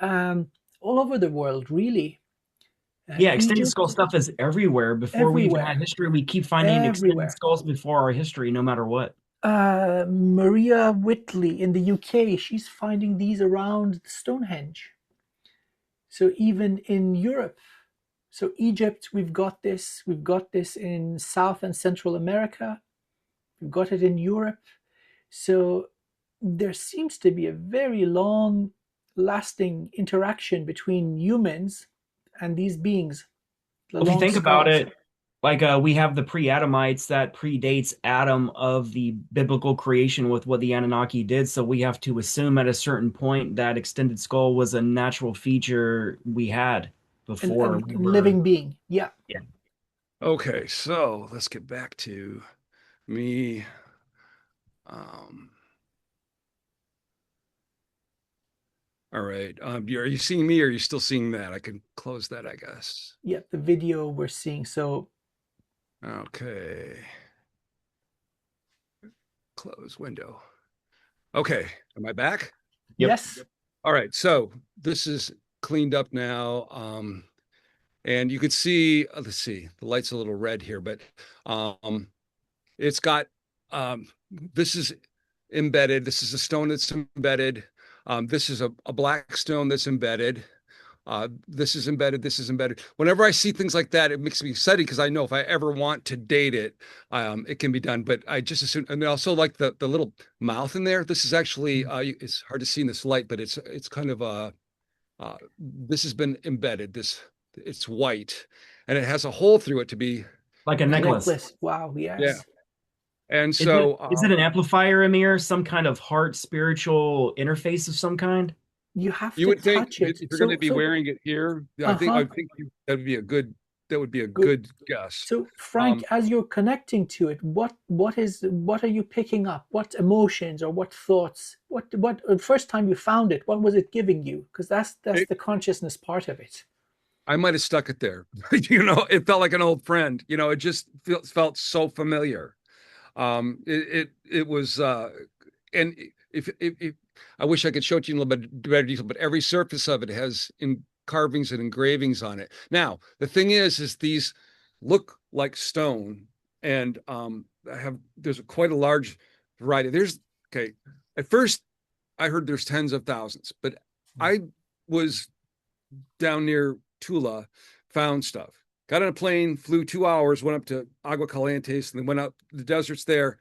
all over the world, really. Yeah, extended skull Egypt, stuff is everywhere. Before we even had everywhere, history, we keep finding extended everywhere. skulls before our history, no matter what. Maria Whitley in the UK, she's finding these around Stonehenge. So even in Europe, so Egypt, we've got this. We've got this in South and Central America. We've got it in Europe. So there seems to be a very long lasting interaction between humans and these beings, the If you long think about skulls. it, like we have the pre-Adamites that predates Adam of the biblical creation with what the Anunnaki did. So we have to assume at a certain point that extended skull was a natural feature we had A before we were. living being. Yeah. Yeah. okay, so let's get back to me. Um, all right. Are you seeing me or are you still seeing that? I can close that, I guess. Yeah. The video we're seeing. So Okay. Close window. Okay. Am I back? Yep. yes. All right. So this is cleaned up now. And you could see, let's see, the light's a little red here, but um, it's got this is embedded. This is a stone that's embedded. This is a black stone that's embedded. This is embedded. This is embedded. Whenever I see things like that, it makes me excited because I know if I ever want to date it, it can be done. But I just assume, and also like the little mouth in there. This is actually it's hard to see in this light, but it's kind of this has been embedded. This it's white, and it has a hole through it to be Like a A necklace. necklace. Wow. yeah. Yes. And Is it so is it an amplifier, Amir? Some kind of heart spiritual interface of some kind? You have you to would think touch if it. you're going to be So, wearing it here, uh I huh. think that would be a good Good. guess. So, Frank, Um, as you're connecting to it, what are you picking up? What emotions or what thoughts? What the first time you found it? What was it giving you? Because that's it, the consciousness part of it. I might have stuck it there. It felt like an old friend. It just felt so familiar. It was, and if I wish I could show it to you in a little bit better detail, but every surface of it has in carvings and engravings on it. Now, the thing is these look like stone, and there's quite a large variety. Okay. At first, I heard there's tens of thousands, but I was down near Tula, found stuff. Got on a plane, flew 2 hours, went up to Agua Calientes, and then went out the deserts there,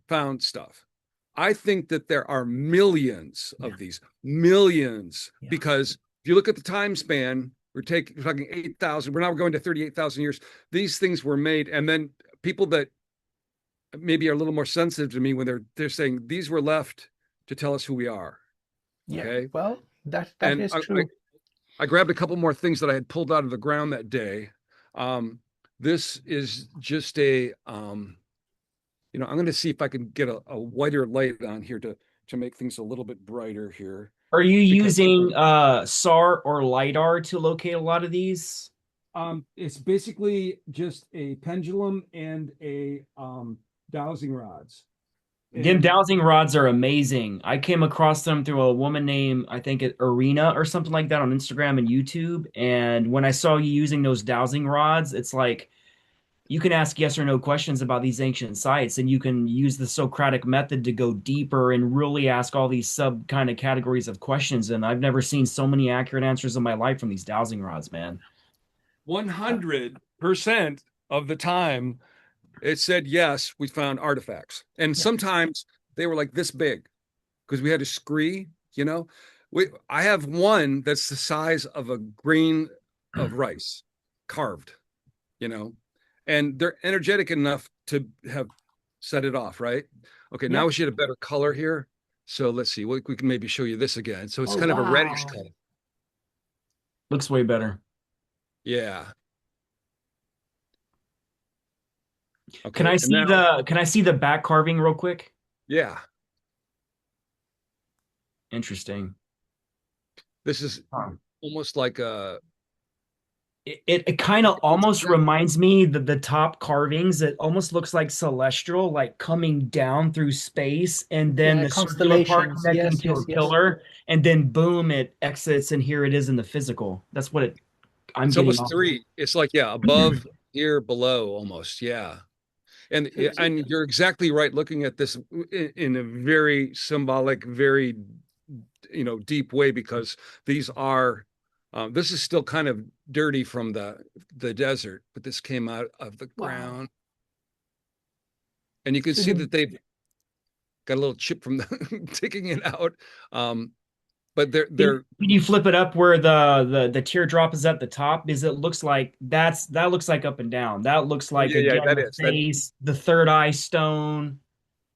found stuff. I think that there are millions Yeah, of these, millions, yeah, because if you look at the time span, we're talking 8,000. We're now going to 38,000 years. These things were made, and then people that maybe are a little more sensitive to me when they're saying these were left to tell us who we are. yeah. Okay, Well, that and is true. I grabbed a couple more things that I had pulled out of the ground that day. Um, this is just I'm going to see if I can get a whiter light on here to make things a little bit brighter here Are you because using SAR or LiDAR to locate a lot of these? it's basically just a pendulum and a dowsing rods. Them And dowsing rods are amazing. I came across them through a woman named, I think, Arena or something like that on Instagram and YouTube. And when I saw you using those dowsing rods, it's like you can ask yes or no questions about these ancient sites, and you can use the Socratic method to go deeper and really ask all these sub kind of categories of questions. And I've never seen so many accurate answers in my life from these dowsing rods, man. 100% of the time it said, yes, we found artifacts. And Yeah. sometimes they were like this big because we had to scree, you know. I have one that's the size of a grain of rice carved, you know, and they're energetic enough to have set it off, right? Okay, Yeah. now we should have a better color here. So let's see, we can maybe show you this again. So it's Oh, kind of a reddish wow. color. Looks way better. Yeah. Can Okay. I And see now, the back carving real quick? yeah, Interesting. this is Huh. almost like a, It kind of almost reminds me that the top carvings, it almost looks like celestial, like coming down through space, and then Yeah, the circular part constellations. connecting Yes, to yes, a yes. pillar, and then boom, it exits, and here it is in the physical. That's what I'm it's getting almost off three. It's like, yeah, above here, below almost. Yeah. So, so And you're exactly right looking at this in a very symbolic, very, deep way because these are, this is still kind of dirty from the desert, but this came out of the wow. ground. And you can So see the that they've got a little chip from the taking it out. But Can you flip it up where the teardrop is at the top? Because it looks like that looks like up and down. That looks oh like yeah, yeah, again the that is, face, the third eye stone.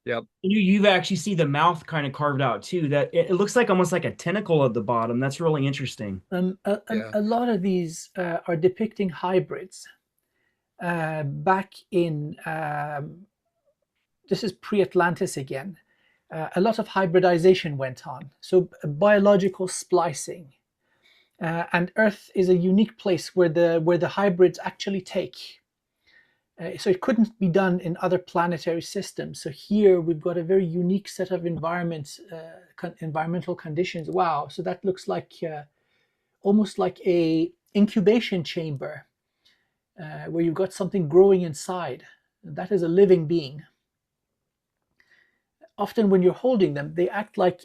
yep. You actually see the mouth kind of carved out too. That it looks like almost like a tentacle at the bottom. That's really interesting. Yeah. a lot of these are depicting hybrids. Back in this is pre-Atlantis again. A lot of hybridization went on. So biological splicing, and Earth is a unique place where the hybrids actually take. So it couldn't be done in other planetary systems. So here we've got a very unique set of environments, environmental conditions. Wow! So that looks like almost like a incubation chamber where you've got something growing inside. That is a living being. Often when you're holding them, they act like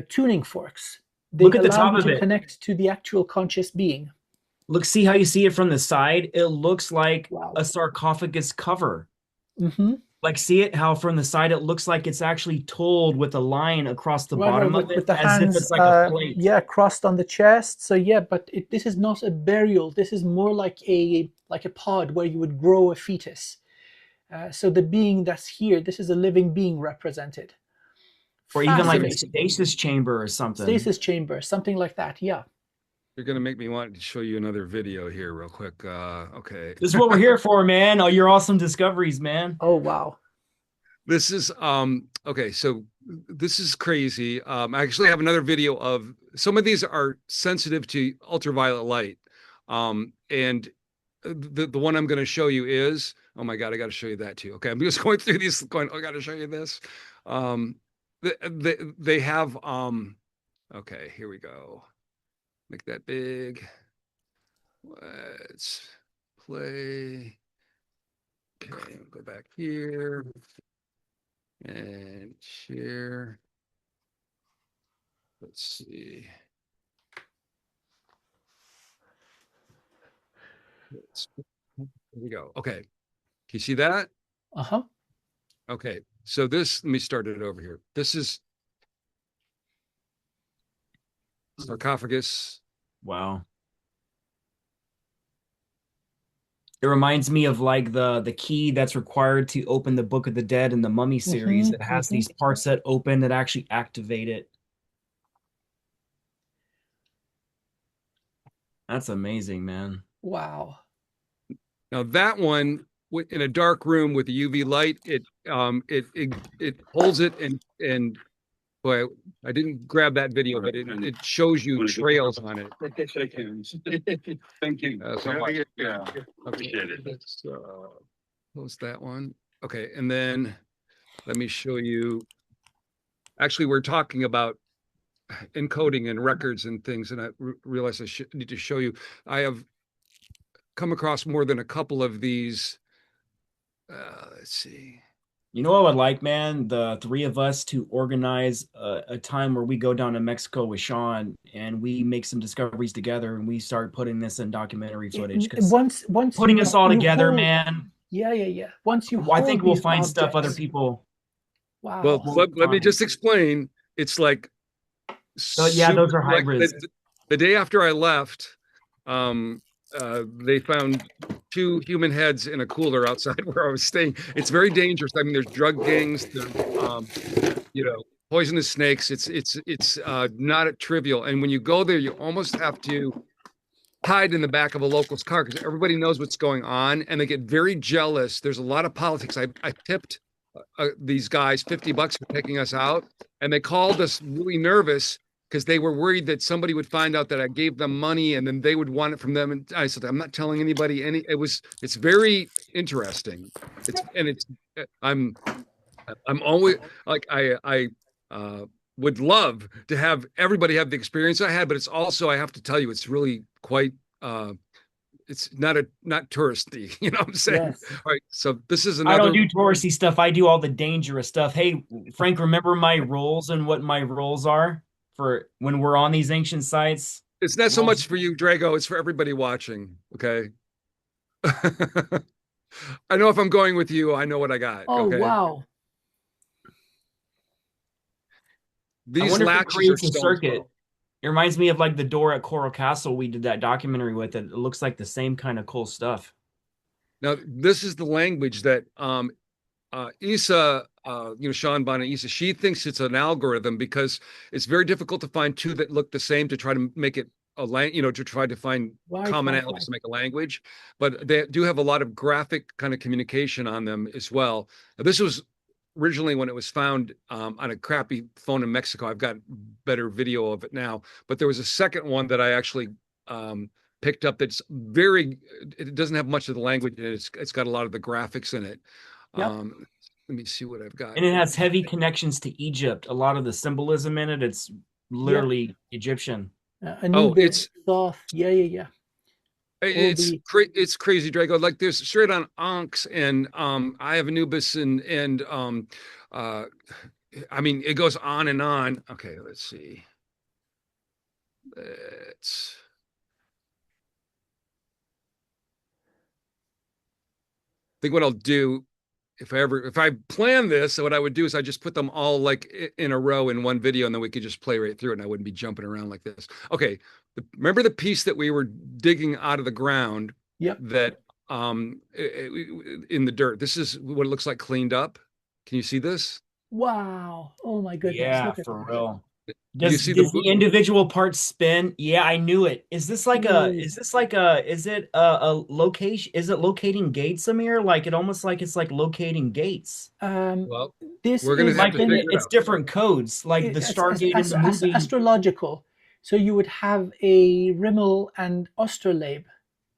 tuning forks. They Look at the allow top you of to it. connect to the actual conscious being. Look, see how you see it from the side? It looks like Wow. a sarcophagus cover. Mm-hmm. Like, see it how from the side it looks like it's actually tooled with a line across the Right, right, bottom of it with the as if hands, it's like a plate. yeah, crossed on the chest. So yeah, but this is not a burial. This is more like a pod where you would grow a fetus. So the being that's here, this is a living being represented. Or even like a Fascinating. stasis chamber or something. Stasis chamber, something like that. Yeah. You're gonna make me want to show you another video here real quick. Okay. This is what we're here for, man. Oh, your awesome discoveries, man. Oh wow. This is okay, so this is crazy. I actually have another video of some of these are sensitive to ultraviolet light. And the one I'm going to show you is, oh my God, I got to show you that too. Okay, I'm just going through these going, oh, I got to show you this. They have okay, here we go. Make that big. Let's play. Okay, go back here and share. Let's see. Here we go. Okay. Can you see that? Uh huh. Okay. So this, let me start it over here. This is sarcophagus. Wow. It reminds me of like the key that's required to open the Book of the Dead in the Mummy series. Mm-hmm, It has mm-hmm. these parts that open that actually activate it. That's amazing, man. Wow. Now that one in a dark room with the UV light, it holds it and boy, I didn't grab that video, but it shows you trails on it. Shake hands. Thank you. So much. Yeah, Okay, appreciate it. let's close that one. Okay, and then Let me show you. Actually, we're talking about encoding and records and things, and I realize I need to show you. I have come across more than a couple of these. Let's see. You know what I would like, man? The three of us to organize a time where we go down to Mexico with Sean and we make some discoveries together and we start putting this in documentary footage. Because Once putting us all you together, hold, man, yeah. Once you I think hold we'll these find stuff other objects, people Well, wow. won't let me find. just explain. It's like So yeah, super, those are like hybrids. the day after I left, they found two human heads in a cooler outside where I was staying. It's very dangerous. I mean, there's drug gangs, there's you know, poisonous snakes. It's not trivial. And when you go there, you almost have to hide in the back of a local's car because everybody knows what's going on, and they get very jealous. There's a lot of politics. I tipped these guys $50 for taking us out, and they called us really nervous because they were worried that somebody would find out that I gave them money and then they would want it from them. And I said, I'm not telling anybody any. It's very interesting. It's I'm always like would love to have everybody have the experience I had, but it's also I have to tell you, it's really quite it's not touristy, you know what I'm saying? Yes. All right, so this is I don't another. do touristy stuff. I do all the dangerous stuff. Hey, Frank, remember my roles and what my roles are for when we're on these ancient sites? It's not so Well, much for you, Drago. It's for everybody watching. Okay. I know if I'm going with you, I know what I got. Oh, Okay. wow. I These wonder if it latches are creates a stone. circuit. It reminds me of like the door at Coral Castle we did that documentary with. It looks like the same kind of cool stuff. Now, this is the language that Isa, Sean Bonnet Isa, she thinks it's an algorithm because it's very difficult to find two that look the same to try to make it a to try to find commonalities to make a language. But they do have a lot of graphic kind of communication on them as well. Now, this was originally when it was found on a crappy phone in Mexico. I've got better video of it now, but there was a second one that I actually picked up that's it doesn't have much of the language in it. It's got a lot of the graphics in it. Yep. Let me see what I've got. And it has heavy connections to Egypt. A lot of the symbolism in it, it's literally Egyptian. Anubis, Thoth. Yeah. It's crazy, Drago. Like there's straight on Ankhs and I have Anubis and I mean it goes on and on. Okay, let's see. Let's think what I'll do if I plan this, what I would do is I just put them all like in a row in one video, and then we could just play right through it, and I wouldn't be jumping around like this. Okay, remember the piece that we were digging out of the ground? Yep. That in the dirt. This is what it looks like cleaned up. Can you see this? Wow. Oh my goodness. Yeah, for real. You see Does the individual parts spin? Yeah, I knew it. Is it a location? Is it locating gates, Amir? Like it almost like it's like locating gates. Well, this we're gonna is have to figure it It's out. different codes, like the Stargate in the movie. Astrological. So you would have a Rimmel and Osterlebe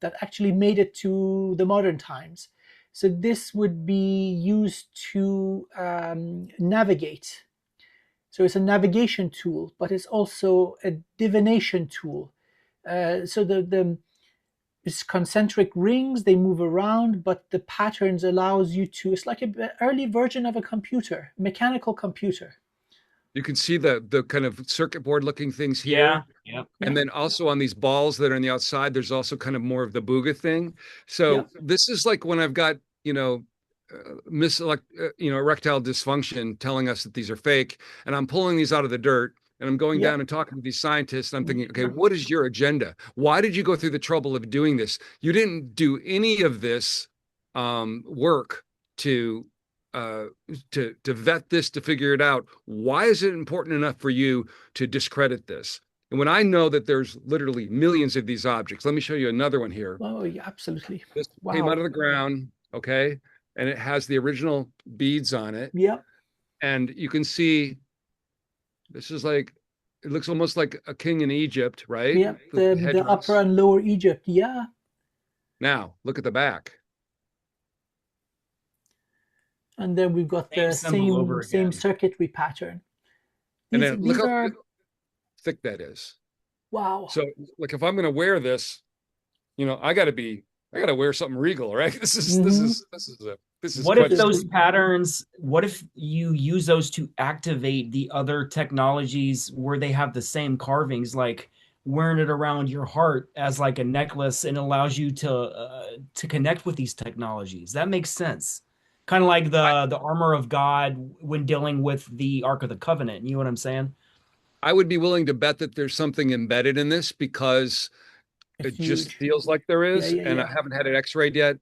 that actually made it to the modern times. So this would be used to navigate. So it's a navigation tool, but it's also a divination tool. So it's concentric rings, they move around, but the patterns allows you to, it's like an early version of a computer, mechanical computer. You can see the kind of circuit board looking things here. Yeah. And then also on these balls that are on the outside, there's also kind of more of the booga thing. So this is like when I've got, erectile dysfunction telling us that these are fake, and I'm pulling these out of the dirt and I'm going down and talking to these scientists, and I'm thinking, okay, what is your agenda? Why did you go through the trouble of doing this? You didn't do any of this work to vet this, to figure it out. Why is it important enough for you to discredit this? And when I know that there's literally millions of these objects, let me show you another one here. Oh, yeah, absolutely. This came out of the ground, okay? And it has the original beads on it. Yep. And you can see this is like, it looks almost like a king in Egypt, right? Yep, the upper and lower Egypt, yeah. Now, look at the back. And then we've got Same the symbol over same again. circuitry pattern. And These then look these how are thick that is. wow. So like if I'm going to wear this, I got to wear something regal, right? Mm-hmm. This is What quite if a those statement. patterns, what if you use those to activate the other technologies where they have the same carvings, like wearing it around your heart as like a necklace and allows you to connect with these technologies? That makes sense. Kind of like the armor of God when dealing with the Ark of the Covenant. You know what I'm saying? I would be willing to bet that there's something embedded in this because It's it just huge. feels like there Yeah, is, yeah, and I yeah. haven't had it x-rayed yet.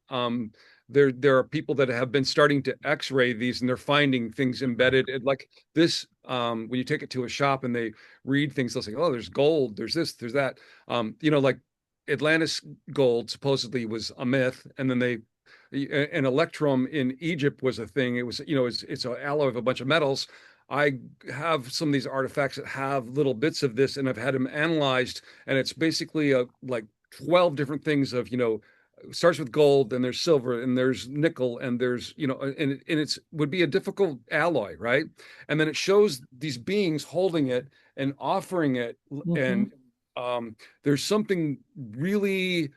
There are people that have been starting to x-ray these, and they're finding things embedded. Like this, when you take it to a shop and they read things, they'll say, "Oh, there's gold. There's this. There's that." Like Atlantis gold supposedly was a myth, and then an electrum in Egypt was a thing. It was, it's an alloy of a bunch of metals. I have some of these artifacts that have little bits of this, and I've had them analyzed, and it's basically like 12 different things of, it starts with gold, and there's silver, and there's nickel, and there's, and it's would be a difficult alloy, right? And then it shows these beings holding it and offering it, Mm-hmm. and there's something really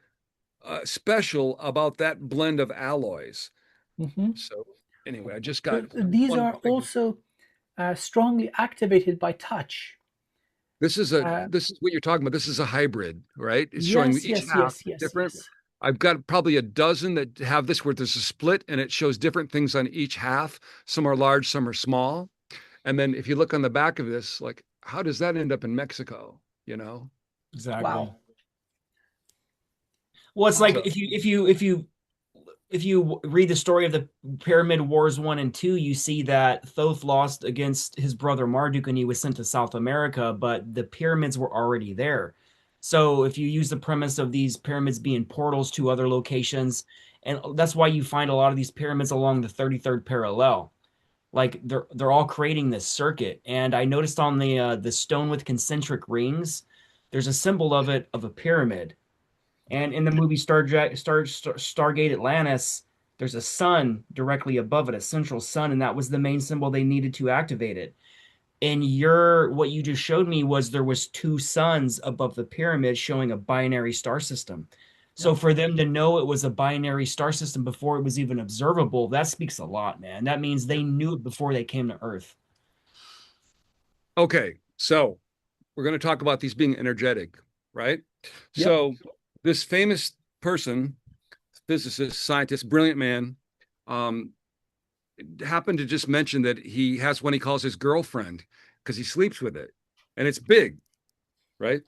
special about that blend of alloys. Mm-hmm. So anyway, I just got So these one are more thing. also strongly activated by touch. Uh, This is what you're talking about. This is a hybrid, right? It's showing yes, each yes, half yes, yes, different. yes. I've got probably a dozen that have this where there's a split and it shows different things on each half. Some are large, some are small. And then if you look on the back of this, like how does that end up in Mexico? You know? Exactly. Wow, Well, it's like wow. So if you read the story of the Pyramid Wars 1 and 2, you see that Thoth lost against his brother Marduk and he was sent to South America, but the pyramids were already there. So if you use the premise of these pyramids being portals to other locations, and that's why you find a lot of these pyramids along the 33rd parallel. Like they're all creating this circuit. And I noticed on the stone with concentric rings, there's a symbol of it of a pyramid. And in the movie Stargate Atlantis, there's a sun directly above it, a central sun, and that was the main symbol they needed to activate it. And what you just showed me was there was two suns above the pyramid showing a binary star system. So Yep. for them to know it was a binary star system before it was even observable, that speaks a lot, man. That means they knew it before they came to Earth. okay, so we're going to talk about these being energetic, right? Yep. So this famous person, physicist, scientist, brilliant man, um, happened to just mention that he has one he calls his girlfriend because he sleeps with it, and it's big, right?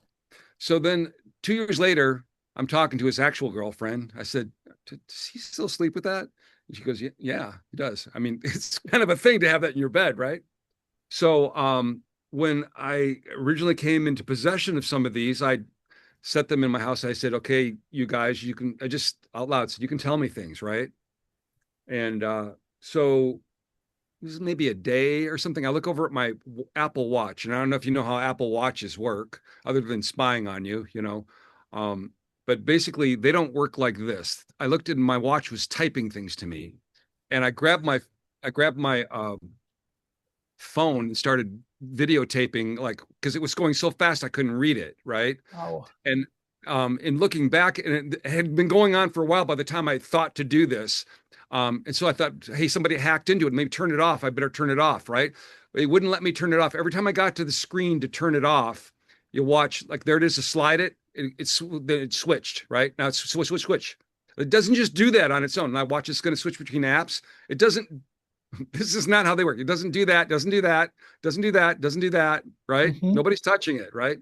So then 2 years later, I'm talking to his actual girlfriend. I said, "Does he still sleep with that?" And she goes, "Yeah, he does. I mean, it's kind of a thing to have that in your bed, right?" So when I originally came into possession of some of these, I set them in my house. I said, "Okay, you guys, you can." I just out loud said, "You can tell me things, right?" And so this is maybe a day or something. I look over at my Apple Watch, and I don't know if you know how Apple Watches work, other than spying on you. Um, but basically, they don't work like this. I looked at my watch was typing things to me, and I grabbed my phone and started videotaping, like because it was going so fast I couldn't read it, right? Wow. And in looking back, and it had been going on for a while by the time I thought to do this. And so I thought, hey, somebody hacked into it. Maybe turn it off. I better turn it off, right? But it wouldn't let me turn it off. Every time I got to the screen to turn it off, you watch, like there it is to slide it. It switched, right? Now it's switch. It doesn't just do that on its own. And I watch it's going to switch between apps. It doesn't. This is not how they work. It doesn't do that. Doesn't do that. Doesn't do that. Doesn't do that. Right? Mm-hmm. Nobody's touching it. Right?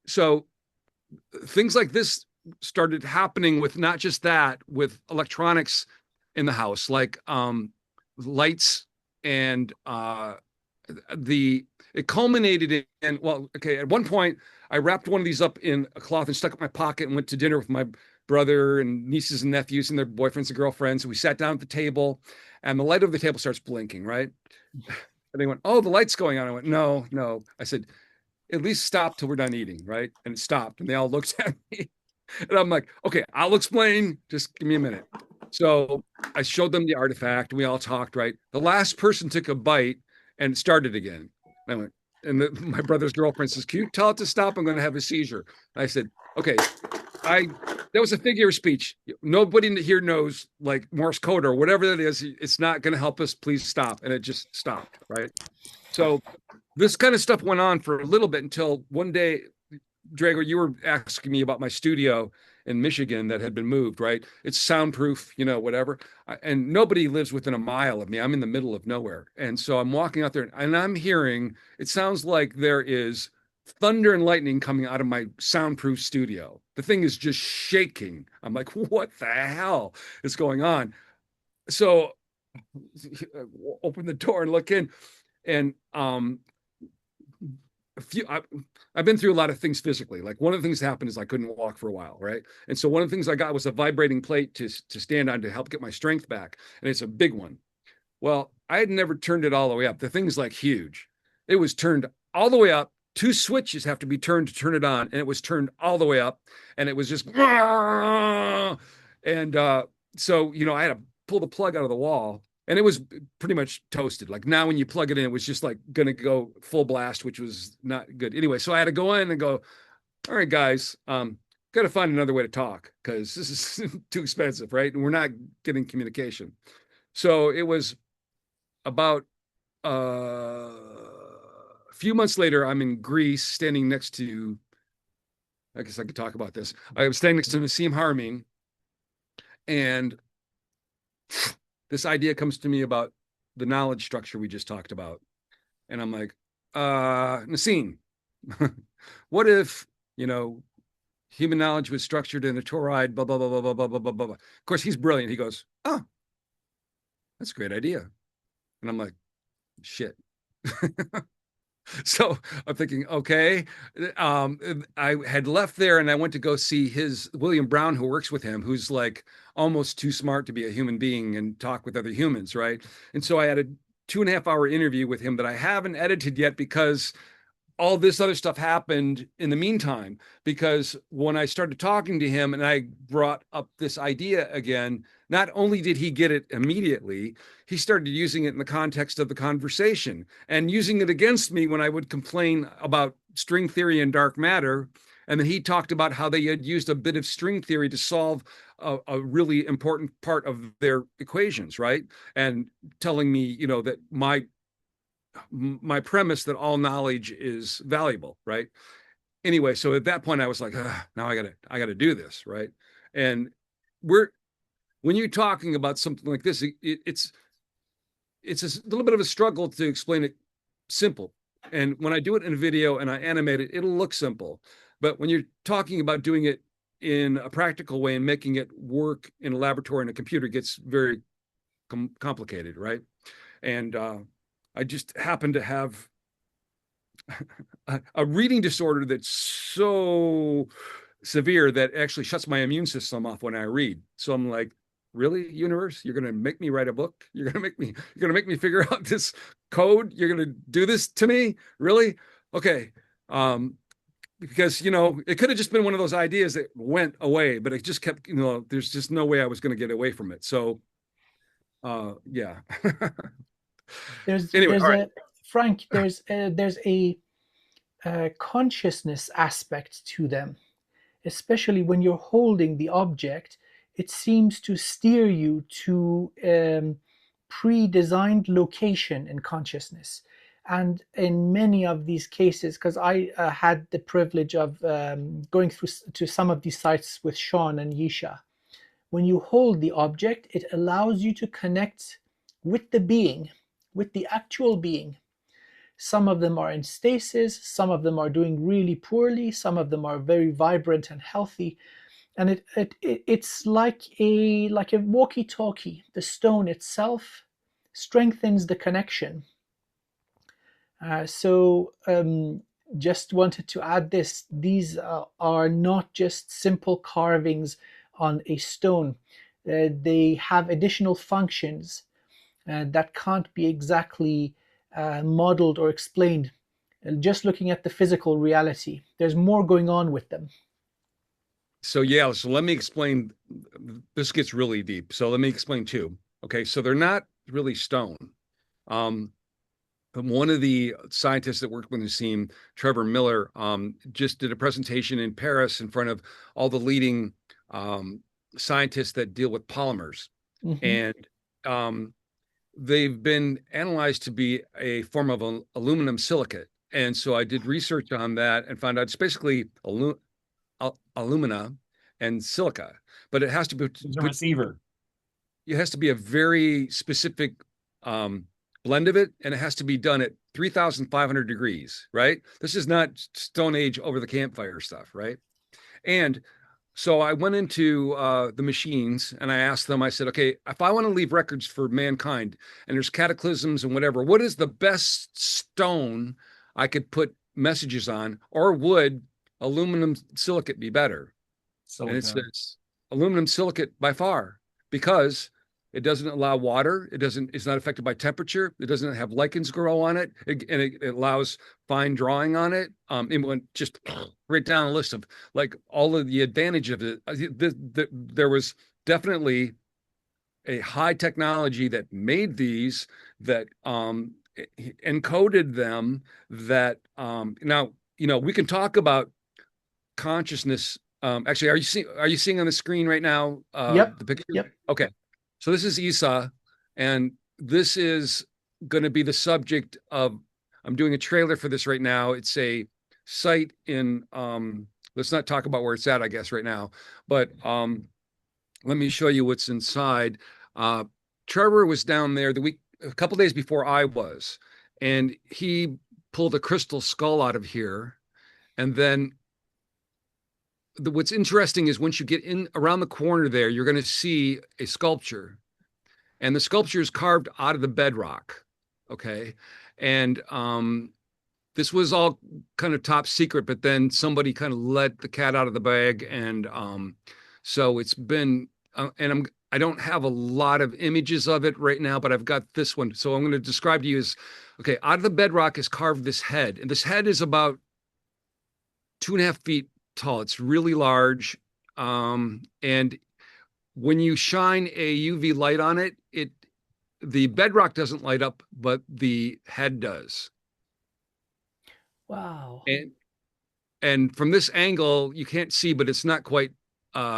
So things like this started happening with not just that, with electronics in the house, like lights and the it culminated in, well, okay, at one point I wrapped one of these up in a cloth and stuck it in my pocket and went to dinner with my brother and nieces and nephews and their boyfriends and girlfriends. And we sat down at the table and the light of the table starts blinking, right? And they went, "Oh, the light's going on." I went, "No, no." I said, "At least stop till we're done eating," right? And it stopped. And they all looked at me. And I'm like, "Okay, I'll explain. Just give me a minute." So I showed them the artifact. We all talked, right? The last person took a bite and started again. I went, and my brother's girlfriend says, "Can you tell it to stop? I'm going to have a seizure." And I said, "Okay." I That was a figure of speech. Nobody here knows like Morse code or whatever that is. It's not going to help us. Please stop. And it just stopped, right? So this kind of stuff went on for a little bit until one day, Drago, you were asking me about my studio in Michigan that had been moved, right? It's soundproof, whatever. And nobody lives within a mile of me. I'm in the middle of nowhere. And so I'm walking out there and I'm hearing, it sounds like there is thunder and lightning coming out of my soundproof studio. The thing is just shaking. I'm like, what the hell is going on? So open the door and look in. And I've been through a lot of things physically. Like one of the things that happened is I couldn't walk for a while, right? And so one of the things I got was a vibrating plate to stand on to help get my strength back, and it's a big one. Well, I had never turned it all the way up. The thing's like huge. It was turned all the way up. Two switches have to be turned to turn it on, and it was turned all the way up, and it was just and so I had to pull the plug out of the wall, and it was pretty much toasted. Like now, when you plug it in, it was just like gonna go full blast, which was not good. Anyway, so I had to go in and go, all right, guys, got to find another way to talk because this is too expensive, right? And we're not getting communication. So it was about a few months later, I'm in Greece, standing next to. I guess I could talk about this. I was standing next to Nassim Haramein, and this idea comes to me about the knowledge structure we just talked about. And I'm like, Nassim, what if, human knowledge was structured in a Torahide, blah, blah, blah, blah, blah, blah, blah, blah, blah. Of course, he's brilliant. He goes, oh, that's a great idea. And I'm like, shit. So I'm thinking, okay. I had left there and I went to go see William Brown, who works with him, who's like almost too smart to be a human being and talk with other humans, right? And so I had a 2.5 hour interview with him that I haven't edited yet because all this other stuff happened in the meantime. Because when I started talking to him and I brought up this idea again, not only did he get it immediately, he started using it in the context of the conversation and using it against me when I would complain about string theory and dark matter. And then he talked about how they had used a bit of string theory to solve a really important part of their equations, right? And telling me, that my premise that all knowledge is valuable, right? Anyway, so at that point I was like, now I gotta do this, right? And when you're talking about something like this, it's a little bit of a struggle to explain it simple. And when I do it in a video and I animate it, it'll look simple. But when you're talking about doing it in a practical way and making it work in a laboratory and a computer, it gets very complicated, right? And I just happen to have a reading disorder that's so severe that actually shuts my immune system off when I read. So I'm like, really, universe, you're going to make me write a book? You're going to make me figure out this code? You're going to do this to me? Really? Okay. Because, it could have just been one of those ideas that went away, but it just kept, there's just no way I was going to get away from it. So, yeah. Anyway, there's all right. Frank, there's a consciousness aspect to them, especially when you're holding the object. It seems to steer you to pre-designed location in consciousness. And in many of these cases, because I had the privilege of going through to some of these sites with Sean and Yisha, when you hold the object, it allows you to connect with the being, with the actual being. Some of them are in stasis, some of them are doing really poorly, some of them are very vibrant and healthy. And it's like a walkie-talkie. The stone itself strengthens the connection. Just wanted to add this. These are not just simple carvings on a stone. They have additional functions that can't be exactly modeled or explained. Just looking at the physical reality, there's more going on with them. So yeah, so let me explain. This gets really deep. So let me explain two. Okay, so they're not really stone. Um, but one of the scientists that worked with the team, Trevor Miller, just did a presentation in Paris in front of all the leading scientists that deal with polymers, Hmm. and um, they've been analyzed to be a form of aluminum silicate. And so I did research on that and found out it's basically alumina and silica, but it has to be There's a put. receiver. It has to be a very specific um, blend of it, and it has to be done at 3,500 degrees. Right? This is not Stone Age over the campfire stuff, right? And so I went into the machines and I asked them. I said, "Okay, if I want to leave records for mankind, and there's cataclysms and whatever, what is the best stone I could put messages on, or would aluminum silicate be better?" And it Silica. says aluminum silicate by far, because it doesn't allow water. It's not affected by temperature. It doesn't have lichens grow on it. And it allows fine drawing on it. It went just right down a list of like all of the advantage of it. There was definitely a high technology that made these, that encoded them, that now, we can talk about consciousness. Actually, are you seeing on the screen right now Yep. the picture? Yep. Okay. So this is Esau, and this is going to be the subject of. I'm doing a trailer for this right now. It's a site in. Let's not talk about where it's at, I guess, right now. But let me show you what's inside. Uh, Trevor was down there a couple days before I was, and he pulled a crystal skull out of here, and then what's interesting is once you get in around the corner there, you're going to see a sculpture, and the sculpture is carved out of the bedrock. Okay. And this was all kind of top secret, but then somebody kind of let the cat out of the bag. And so it's been, I don't have a lot of images of it right now, but I've got this one. So I'm going to describe to you as, okay, out of the bedrock is carved this head. And this head is about 2.5 feet tall. It's really large. And when you shine a UV light on it, the bedrock doesn't light up, but the head does. Wow. And from this angle, you can't see, but it's not quite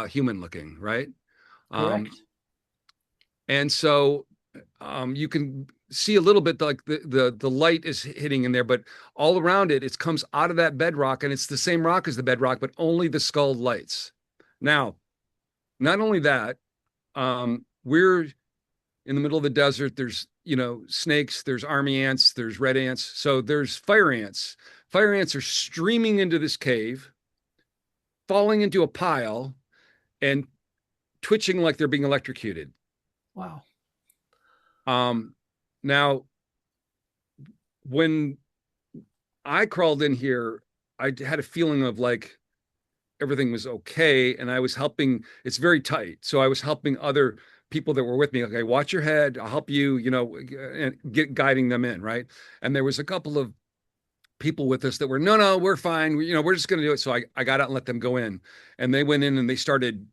human looking, right? Um, Correct. and so you can see a little bit like the light is hitting in there, but all around it, it comes out of that bedrock, and it's the same rock as the bedrock, but only the skull lights. Now, not only that, we're in the middle of the desert. There's snakes, there's army ants, there's red ants, so there's fire ants. Fire ants are streaming into this cave, falling into a pile, and twitching like they're being electrocuted. Wow. Now, when I crawled in here, I had a feeling of like everything was okay, and I was helping. It's very tight, so I was helping other people that were with me. Okay, watch your head. I'll help you. And guiding them in, right. And there was a couple of people with us that were, no, we're fine. We're just going to do it. So I got out and let them go in, and they went in and they started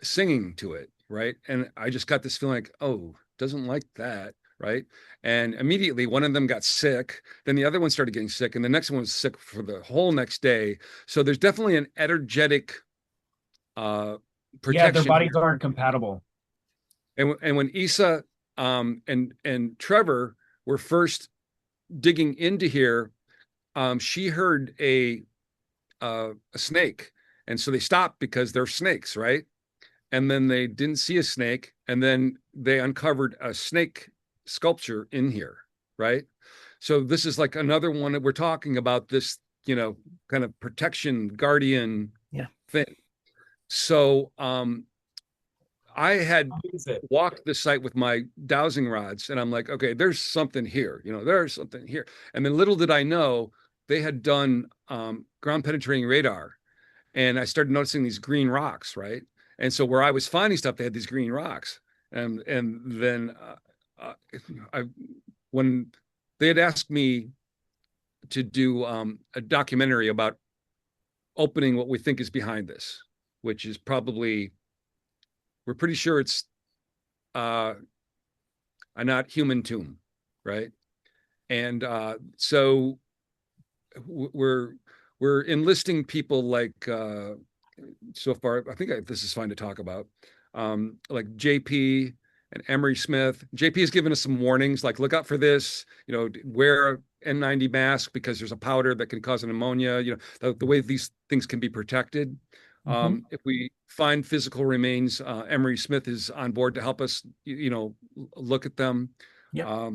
singing to it, right. And I just got this feeling like, oh, doesn't like that, right. And immediately one of them got sick, then the other one started getting sick, and the next one was sick for the whole next day. So there's definitely an energetic uh Yeah, their protection bodies here. aren't compatible. And when Isa and Trevor were first digging into here, she heard a snake, and so they stopped because they're snakes, right? And then they didn't see a snake, and then they uncovered a snake sculpture in here, right? So this is like another one that we're talking about, this kind of protection guardian Yeah. thing. So I had How big is it? walked the site with my dowsing rods, and I'm like, okay, there's something here, there's something here. And then little did I know, they had done ground penetrating radar, and I started noticing these green rocks, right? And so where I was finding stuff, they had these green rocks, and then I when they had asked me to do a documentary about opening what we think is behind this, which is probably, we're pretty sure it's a not human tomb, right? And so we're enlisting people like so far. I think this is fine to talk about, like JP and Emery Smith. JP has given us some warnings, like look out for this. Wear a N90 mask because there's a powder that can cause an pneumonia. The way these things can be protected. Mhm. If we find physical remains, Emery Smith is on board to help us, look at them. Yep.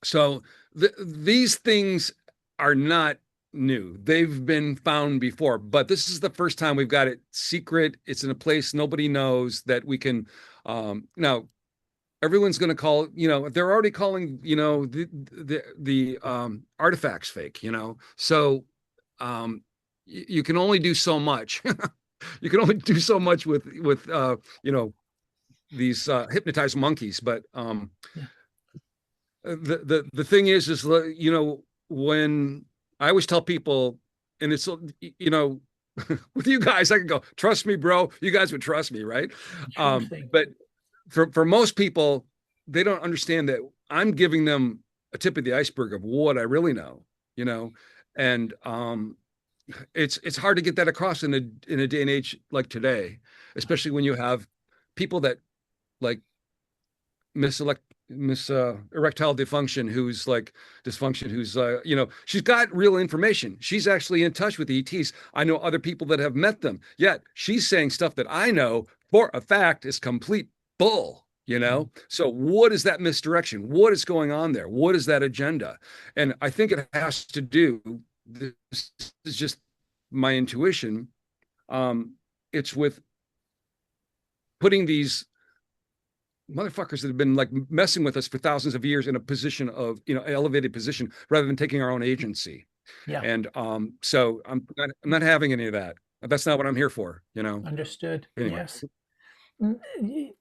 So these things are not new. They've been found before, but this is the first time we've got it secret. It's in a place nobody knows that we can. Now, everyone's going to call. They're already calling. The artifacts fake. So you can only do so much. You can only do so much with these hypnotized monkeys, but Yeah. the thing is when I always tell people, and it's with you guys, I can go, trust me, bro. You guys would trust me, right? Sure thing. But for most people, they don't understand that I'm giving them a tip of the iceberg of what I really know, and it's hard to get that across in a day and age like today, especially when you have people that like Miss erectile dysfunction, who's like dysfunction, who's she's got real information. She's actually in touch with ETs. I know other people that have met them. Yet she's saying stuff that I know for a fact is complete bull. So what is that misdirection? What is going on there? What is that agenda? And I think it has to do. This is just my intuition. It's with putting these motherfuckers that have been like messing with us for thousands of years in a position of, elevated position rather than taking our own agency. Yeah. And so I'm not having any of that. That's not what I'm here for, Understood. Anyway. Yes.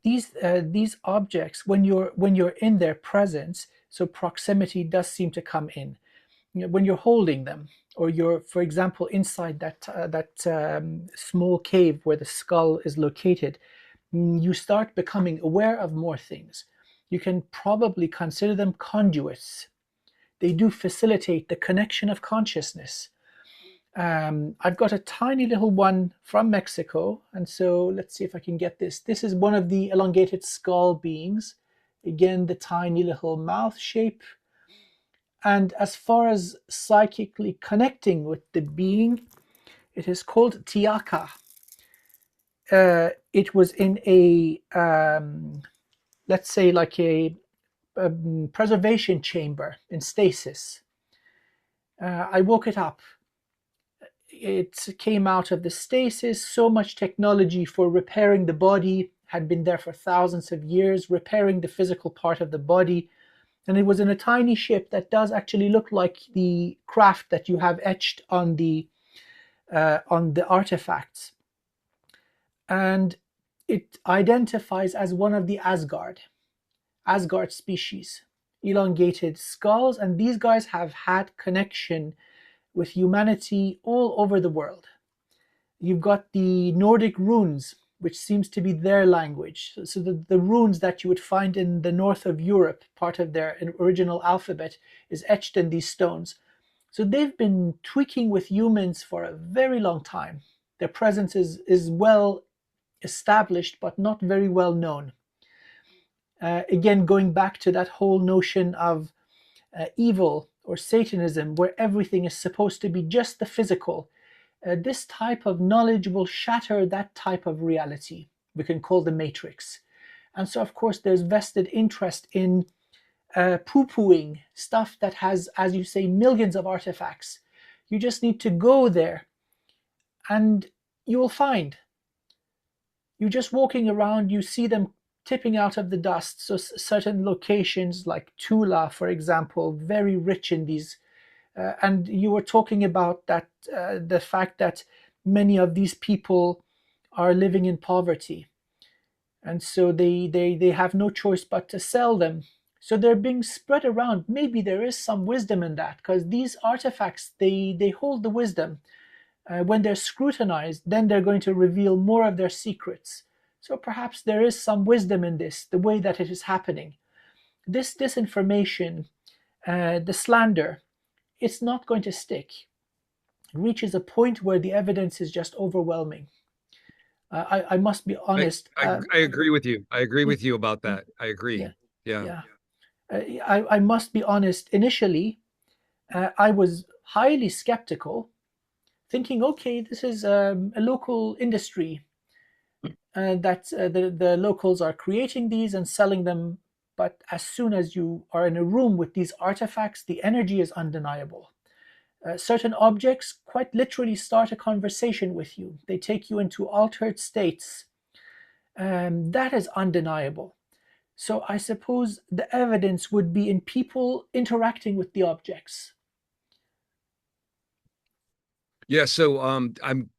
These objects, when you're in their presence, so proximity does seem to come in. When you're holding them, or you're, for example, inside that small cave where the skull is located, you start becoming aware of more things. You can probably consider them conduits. They do facilitate the connection of consciousness. I've got a tiny little one from Mexico, and so let's see if I can get this. This is one of the elongated skull beings. Again, the tiny little mouth shape. And as far as psychically connecting with the being, it is called Tiaka. It was in a, let's say, like a preservation chamber in stasis. I woke it up. It came out of the stasis. So much technology for repairing the body had been there for thousands of years, repairing the physical part of the body. And it was in a tiny ship that does actually look like the craft that you have etched on the artifacts. And it identifies as one of the Asgard species, elongated skulls, and these guys have had connection with humanity all over the world. You've got the Nordic runes, which seems to be their language. So the runes that you would find in the north of Europe, part of their original alphabet, is etched in these stones. So they've been tweaking with humans for a very long time. Their presence is well established, but not very well known. Again, going back to that whole notion of evil or Satanism, where everything is supposed to be just the physical. This type of knowledge will shatter that type of reality. We can call the matrix. And so, of course, there's vested interest in poo-pooing stuff that has, as you say, millions of artifacts. You just need to go there and you will find. You're just walking around, you see them tipping out of the dust. So certain locations like Tula, for example, very rich in these. And you were talking about that the fact that many of these people are living in poverty. And so they have no choice but to sell them. So they're being spread around. Maybe there is some wisdom in that, because these artifacts, they hold the wisdom. When they're scrutinized, then they're going to reveal more of their secrets. So perhaps there is some wisdom in this, the way that it is happening. This disinformation, the slander, it's not going to stick. It reaches a point where the evidence is just overwhelming. I must be honest. I agree with you. I agree Yeah, with you about that. I agree. yeah, Yeah. yeah. I must be honest. Initially, I was highly skeptical, thinking, okay, this is a local industry that the locals are creating these and selling them. But as soon as you are in a room with these artifacts, the energy is undeniable. Certain objects quite literally start a conversation with you. They take you into altered states. That is undeniable. So I suppose the evidence would be in people interacting with the objects. Yeah, so I'm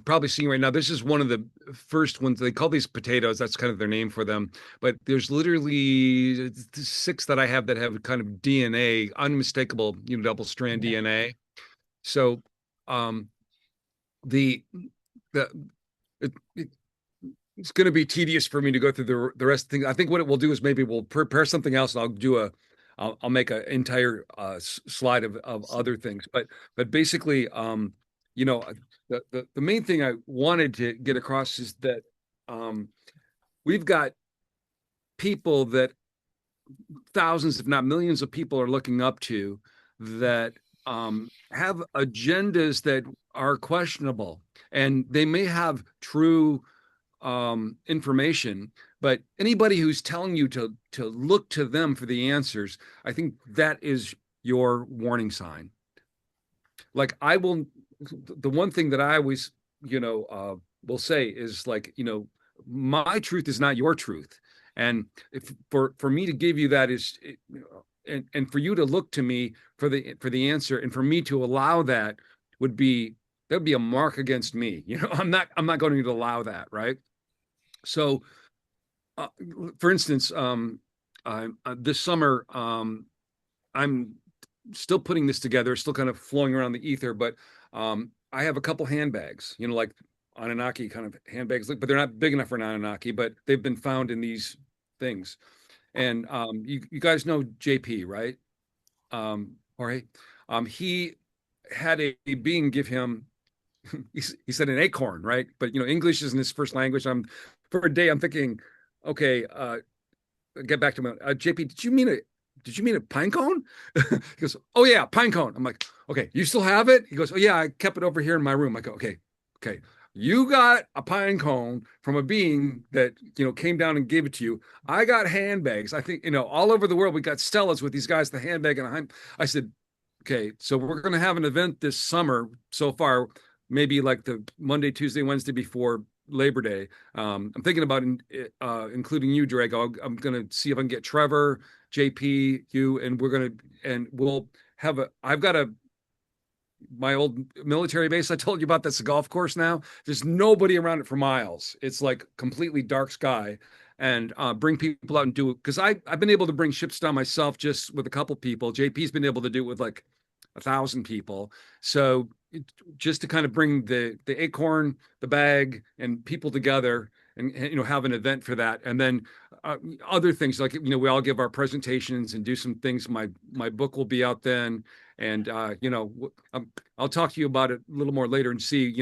probably seeing right now. This is one of the first ones. They call these potatoes. That's kind of their name for them. But there's literally six that I have that have kind of DNA, unmistakable, double strand Yeah. DNA. So um, the the it, it's going to be tedious for me to go through the rest of the things. I think what it will do is maybe we'll prepare something else, and I'll make an entire slide of other things. But basically, you know, the main thing I wanted to get across is that um, we've got people that thousands, if not millions, of people are looking up to that have agendas that are questionable, and they may have true information, but anybody who's telling you to look to them for the answers, I think that is your warning sign. Like the one thing that I always, will say is like, my truth is not your truth, and if for me to give you that is, and for you to look to me for the answer, and for me to allow that would be a mark against me. I'm not going to allow that, right? So, uh, for instance, this summer, I'm still putting this together, still kind of flowing around the ether, but I have a couple handbags, like Anunnaki kind of handbags, but they're not big enough for an Anunnaki, but they've been found in these things. And you guys know JP, right? Jorge. He had a being give him, he said an acorn, right? But English isn't his first language. For a day, I'm thinking, okay, get back to me. JP, did you mean a pine cone? He goes, oh yeah, pine cone. I'm like, okay, you still have it? He goes, oh yeah, I kept it over here in my room. I go, okay. You got a pine cone from a being that came down and gave it to you. I got handbags. I think all over the world we got Stellas with these guys, the handbag, and I said, okay, so we're going to have an event this summer. So far, maybe like the Monday, Tuesday, Wednesday before Labor Day. I'm thinking about including you, Drago. I'm going to see if I can get Trevor, JP, you, and we'll have I've got my old military base I told you about. That's a golf course now. There's nobody around it for miles. It's like completely dark sky. And bring people out and do it, because I've been able to bring ships down myself just with a couple people. JP's been able to do it with like 1,000 people. So just to kind of bring the acorn, the bag, and people together, and have an event for that, and then other things like we all give our presentations and do some things. My book will be out then, and I'll talk to you about it a little more later and see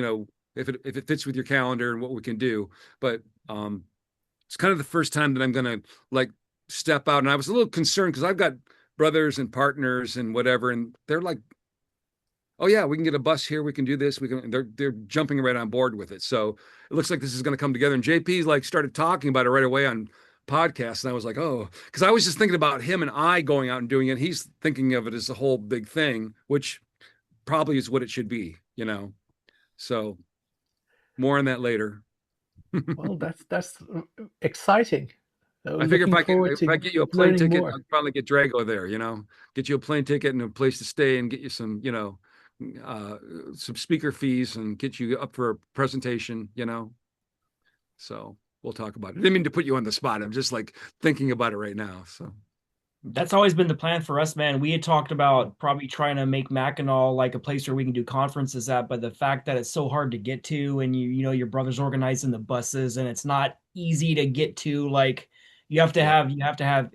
if it fits with your calendar and what we can do. But it's kind of the first time that I'm gonna like step out, and I was a little concerned because I've got brothers and partners and whatever, and they're like, oh yeah, we can get a bus here, we can do this, we can. They're jumping right on board with it. So it looks like this is going to come together. And JP like started talking about it right away on podcasts, and I was like, oh, because I was just thinking about him and I going out and doing it. He's thinking of it as a whole big thing, which probably is what it should be. So more on that later. Well, that's exciting. I figure Looking forward if I to get you a plane learning ticket, more. I'll probably get Drago there. Get you a plane ticket and a place to stay and get you uh, some speaker fees and get you up for a presentation. So we'll talk about it. I didn't mean to put you on the spot. I'm just like thinking about it right now. So That's always been the plan for us, man. We had talked about probably trying to make Mackinac like a place where we can do conferences at, but the fact that it's so hard to get to, and your brother's organizing the buses, and it's not easy to get to, like Yeah. you have to have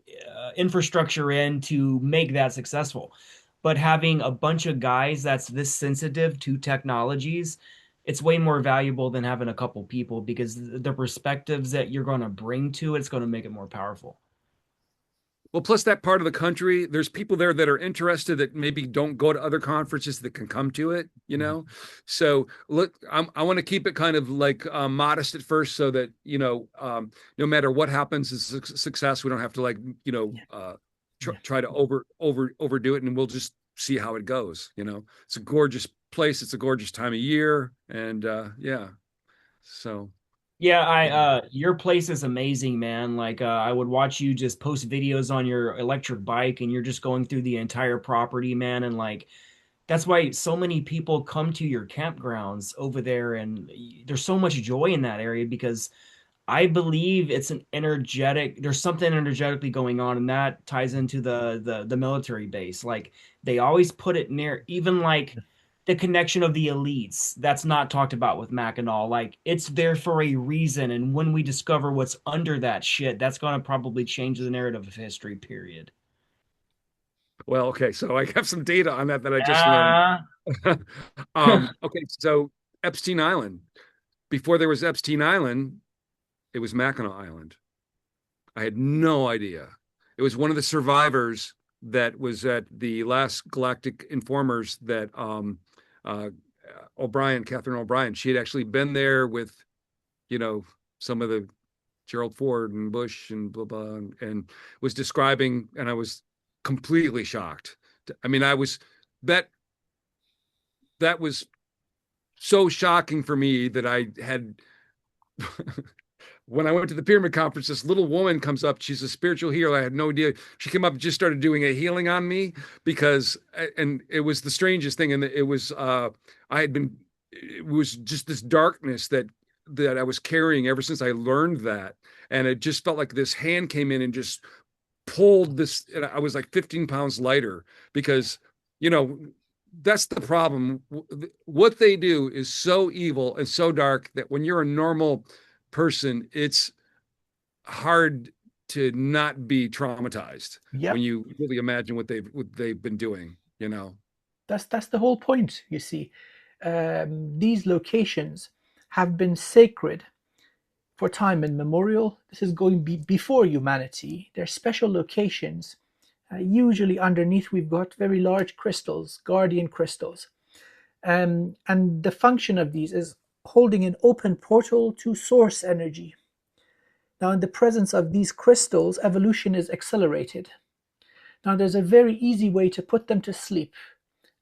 infrastructure in to make that successful. But having a bunch of guys that's this sensitive to technologies, it's way more valuable than having a couple people because the perspectives that you're going to bring to it's going to make it more powerful. Well, plus that part of the country, there's people there that are interested that maybe don't go to other conferences that can come to it, you know? So look, I want to keep it kind of like modest at first so that, no matter what happens is success, we don't have to like, Yeah, yeah. try to overdo it, and we'll just see how it goes, It's a gorgeous place. It's a gorgeous time of year. And yeah, so Yeah, I yeah. your place is amazing, man. Like I would watch you just post videos on your electric bike and you're just going through the entire property, man, and like that's why so many people come to your campgrounds over there and there's so much joy in that area because I believe it's an energetic, there's something energetically going on, and that ties into the military base. Like they always put it near, even like the connection of the elites. That's not talked about with Mackinac. Like it's there for a reason, and when we discover what's under that shit, that's gonna probably change the narrative of history, period. Well, okay. So I have some data on that I just learned. Ah, Okay, so Epstein Island. Before there was Epstein Island, it was Mackinac Island. I had no idea. It was one of the survivors that was at the last Galactic Informers that uh, Catherine O'Brien, she had actually been there with, you know, some of the Gerald Ford and Bush and blah blah, and was describing, and I was completely shocked. I mean, I was that that was so shocking for me that I had when I went to the pyramid conference, this little woman comes up. She's a spiritual healer. I had no idea. She came up and just started doing a healing on me because, and it was the strangest thing. And it was, I had been, it was just this darkness that I was carrying ever since I learned that. And it just felt like this hand came in and just pulled this. And I was like 15 pounds lighter because, you know, that's the problem. What they do is so evil and so dark that when you're a normal person, it's hard to not be traumatized when Yep. you really imagine what they've been doing, That's the whole point, you see. These locations have been sacred for time immemorial. This is going before humanity. They're special locations. Usually underneath, we've got very large crystals, guardian crystals. And the function of these is holding an open portal to source energy. Now, in the presence of these crystals, evolution is accelerated. Now, there's a very easy way to put them to sleep,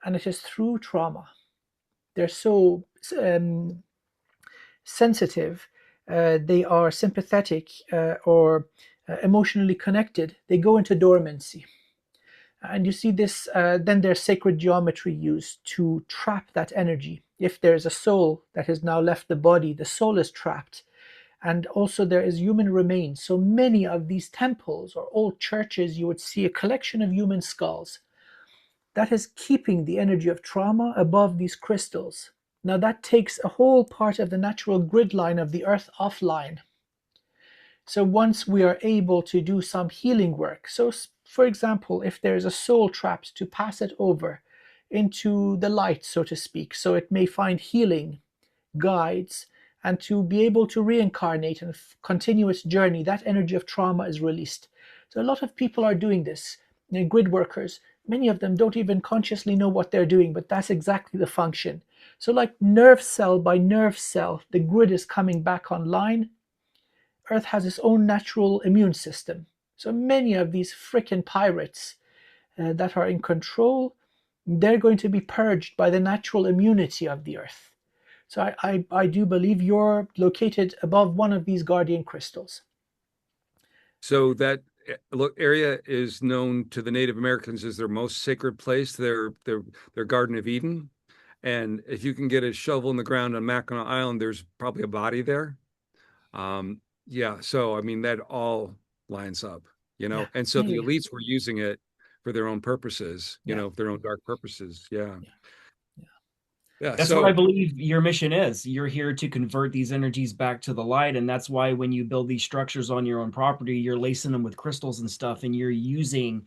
and it is through trauma. They're so um, sensitive, they are sympathetic or emotionally connected, they go into dormancy. And you see this, then there's sacred geometry used to trap that energy. If there's a soul that has now left the body, the soul is trapped. And also there is human remains. So many of these temples or old churches, you would see a collection of human skulls. That is keeping the energy of trauma above these crystals. Now that takes a whole part of the natural grid line of the earth offline. So once we are able to do some healing work, so for example, if there is a soul trapped, to pass it over into the light, so to speak, so it may find healing guides and to be able to reincarnate and continue its journey, that energy of trauma is released. So a lot of people are doing this. Grid workers, many of them don't even consciously know what they're doing, but that's exactly the function. So like nerve cell by nerve cell, the grid is coming back online. Earth has its own natural immune system. So many of these frickin' pirates that are in control, they're going to be purged by the natural immunity of the Earth. So I do believe you're located above one of these guardian crystals. So that area is known to the Native Americans as their most sacred place, their Garden of Eden. And if you can get a shovel in the ground on Mackinac Island, there's probably a body there. Yeah, so I mean that all lines up. Yeah. and so Yeah. the Yeah. elites were using it for their own purposes, Yeah. their own dark purposes. Yeah. Yeah. Yeah. Yeah. That's what I So believe your mission is. You're here to convert these energies back to the light. And that's why when you build these structures on your own property, you're lacing them with crystals and stuff, and you're using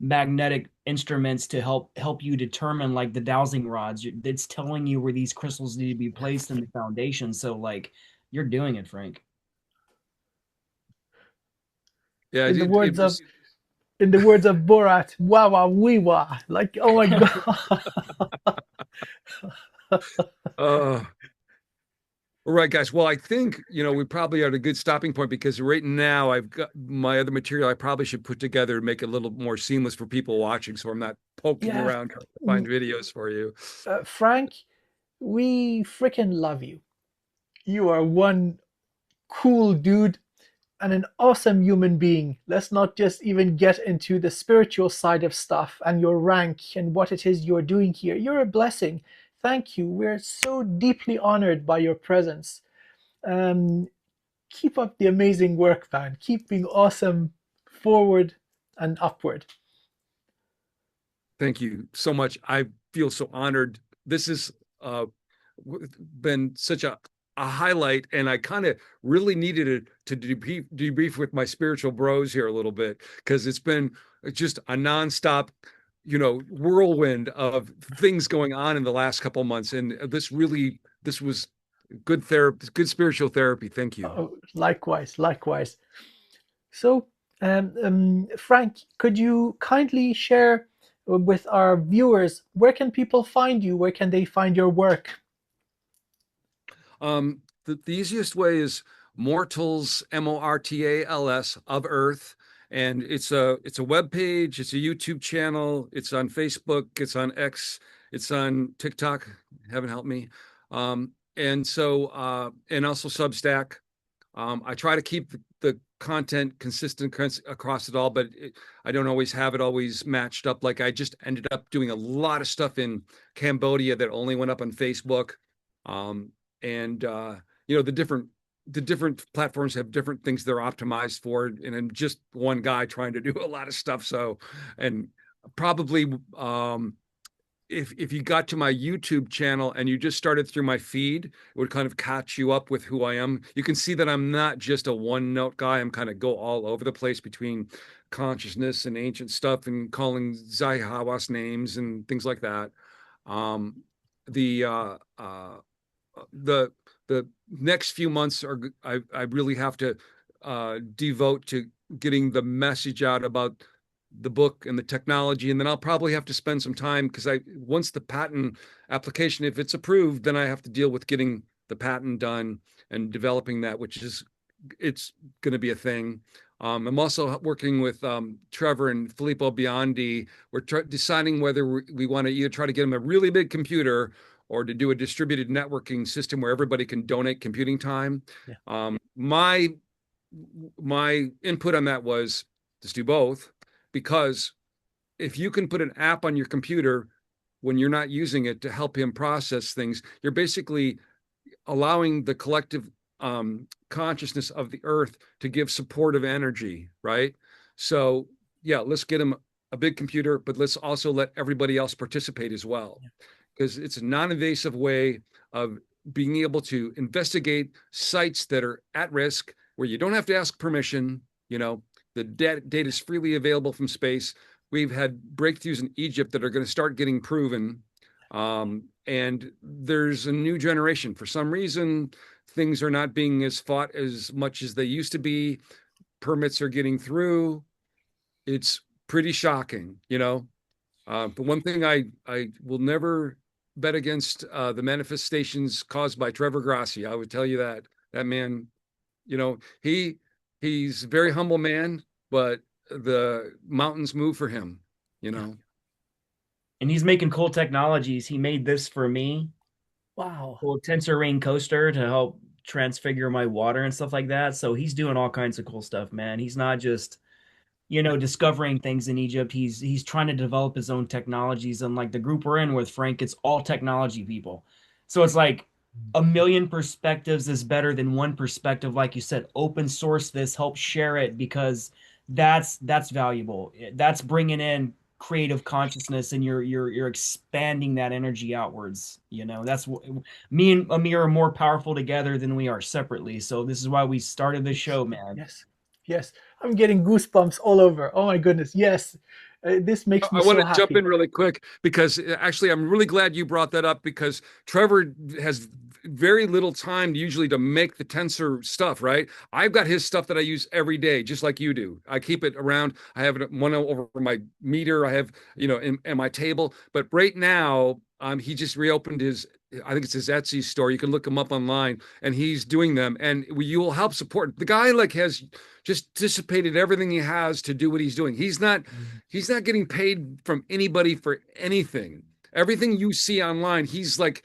magnetic instruments to help you determine like the dowsing rods. It's telling you where these crystals need to be placed in the foundation. So like you're doing it, Frank. yeah, In the it words of was in the words of Borat, wah wah wee wah. Like, oh my god. uh all right, guys. Well, I think, we probably are at a good stopping point because right now I've got my other material I probably should put together and make it a little more seamless for people watching. So I'm not poking Yeah. around trying to find videos for you. Frank, we freaking love you. You are one cool dude and an awesome human being. Let's not just even get into the spiritual side of stuff and your rank and what it is you're doing here. You're a blessing. Thank you. We're so deeply honored by your presence. Um, Keep up the amazing work, man. Keep being awesome forward and upward. Thank you so much. I feel so honored. This has uh, been such a highlight, and I kind of really needed it to debrief with my spiritual bros here a little bit because it's been just a nonstop, whirlwind of things going on in the last couple of months, and this was good therapy, good spiritual therapy. Thank you. Oh, likewise, likewise. So, Frank, could you kindly share with our viewers where can people find you? Where can they find your work? The easiest way is Mortals, Mortals of Earth, and it's a web page, it's a YouTube channel, it's on Facebook, it's on X, it's on TikTok. Heaven help me. And also Substack. I try to keep the content consistent across it all, but I don't always have it always matched up. Like I just ended up doing a lot of stuff in Cambodia that only went up on Facebook. Um, and the different platforms have different things they're optimized for, and I'm just one guy trying to do a lot of stuff. So, and probably if you got to my YouTube channel and you just started through my feed, it would kind of catch you up with who I am. You can see that I'm not just a one note guy. I'm kind of go all over the place between consciousness and ancient stuff and calling Zai Hawass names and things like that. Um, the uh, uh, the the next few months I really have to devote to getting the message out about the book and the technology, and then I'll probably have to spend some time because I once the patent application, if it's approved, then I have to deal with getting the patent done and developing that, which is it's going to be a thing. I'm also working with Trevor and Filippo Biondi. We're deciding whether we want to either try to get them a really big computer or to do a distributed networking system where everybody can donate computing time. Yeah. My input on that was let's do both, because if you can put an app on your computer when you're not using it to help him process things, you're basically allowing the collective consciousness of the earth to give supportive energy, right? So, yeah, let's get him a big computer, but let's also let everybody else participate as well, because it's a non-invasive way of being able to investigate sites that are at risk where you don't have to ask permission. The data is freely available from space. We've had breakthroughs in Egypt that are going to start getting proven. And there's a new generation. For some reason, things are not being as fought as much as they used to be. Permits are getting through. It's pretty shocking. But one thing I will never bet against the manifestations caused by Trevor Grassi. I would tell you that man, you know, he he's a very humble man, but the mountains move for him, you know. And he's making cool technologies. He made this for me, Wow. cool tensor ring coaster to help transfigure my water and stuff like that. So he's doing all kinds of cool stuff, man. He's not just, discovering things in Egypt. He's trying to develop his own technologies. And like the group we're in with Frank, it's all technology people. So it's like a million perspectives is better than one perspective. Like you said, open source this, help share it because that's valuable. That's bringing in creative consciousness, and you're expanding that energy outwards. You know, that's what me and Amir are more powerful together than we are separately. So this is why we started this Yes, show, man. yes, yes. I'm getting goosebumps all over. Oh my goodness. Yes. This makes me I want so to jump in happy. really quick because actually I'm really glad you brought that up because Trevor has very little time usually to make the tensor stuff, right? I've got his stuff that I use every day, just like you do. I keep it around. I have it one over my meter. I have, in my table. But right now, he just reopened his, I think it's his Etsy store. You can look him up online, and he's doing them. And you will help support the guy. Like has just dissipated everything he has to do what he's doing. He's not getting paid from anybody for anything. Everything you see online, he's like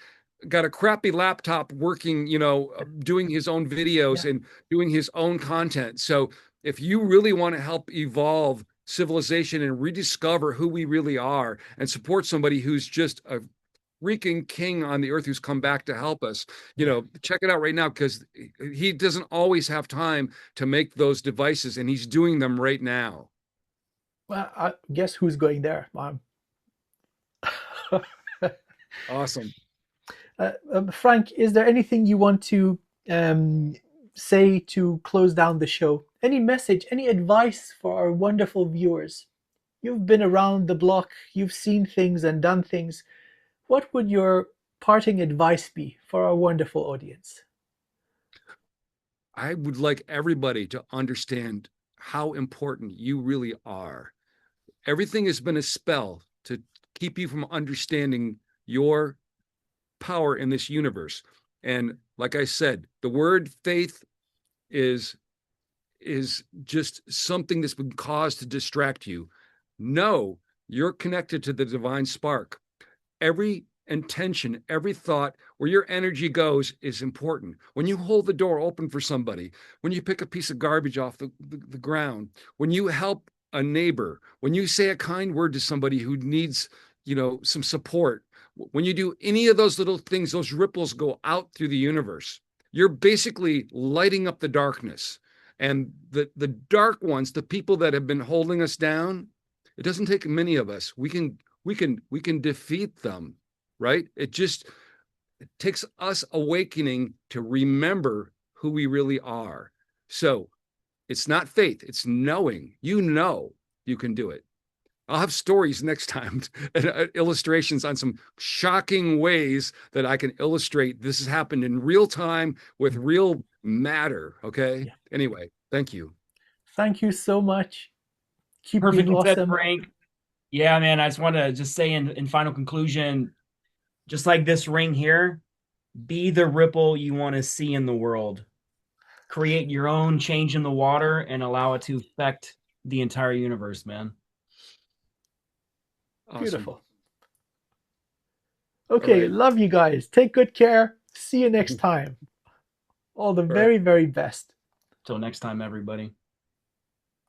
got a crappy laptop working, doing his own Yeah. videos and doing his own content. So if you really want to help evolve civilization and rediscover who we really are and support somebody who's just a freaking king on the earth who's come back to help us, Yeah. check it out right now because he doesn't always have time to make those devices and he's doing them right now. Well, guess who's going there? Awesome. Frank, is there anything you want to um, say to close down the show? Any message, any advice for our wonderful viewers? You've been around the block, you've seen things and done things. What would your parting advice be for our wonderful audience? I would like everybody to understand how important you really are. Everything has been a spell to keep you from understanding your power in this universe. And like I said, the word faith is just something that's been caused to distract you. No, you're connected to the divine spark. Every intention, every thought, where your energy goes is important. When you hold the door open for somebody, when you pick a piece of garbage off the ground, when you help a neighbor, when you say a kind word to somebody who needs, some support, when you do any of those little things, those ripples go out through the universe. You're basically lighting up the darkness. And the dark ones, the people that have been holding us down, it doesn't take many of us. We can defeat them, right? It takes us awakening to remember who we really are. So it's not faith, it's knowing. You can do it. I'll have stories next time and illustrations on some shocking ways that I can illustrate this has happened in real time with real matter. Okay. Yeah. Anyway, thank you. Thank you so much. Keep being Perfectly said, awesome. Frank. Yeah, man. I just want to just say in final conclusion, just like this ring here, be the ripple you want to see in the world. Create your own change in the water and allow it to affect the entire universe, man. Awesome. Beautiful. All Okay, right. love you guys. Take good care. See you next time. All the All right. very, very best. Till next time, everybody.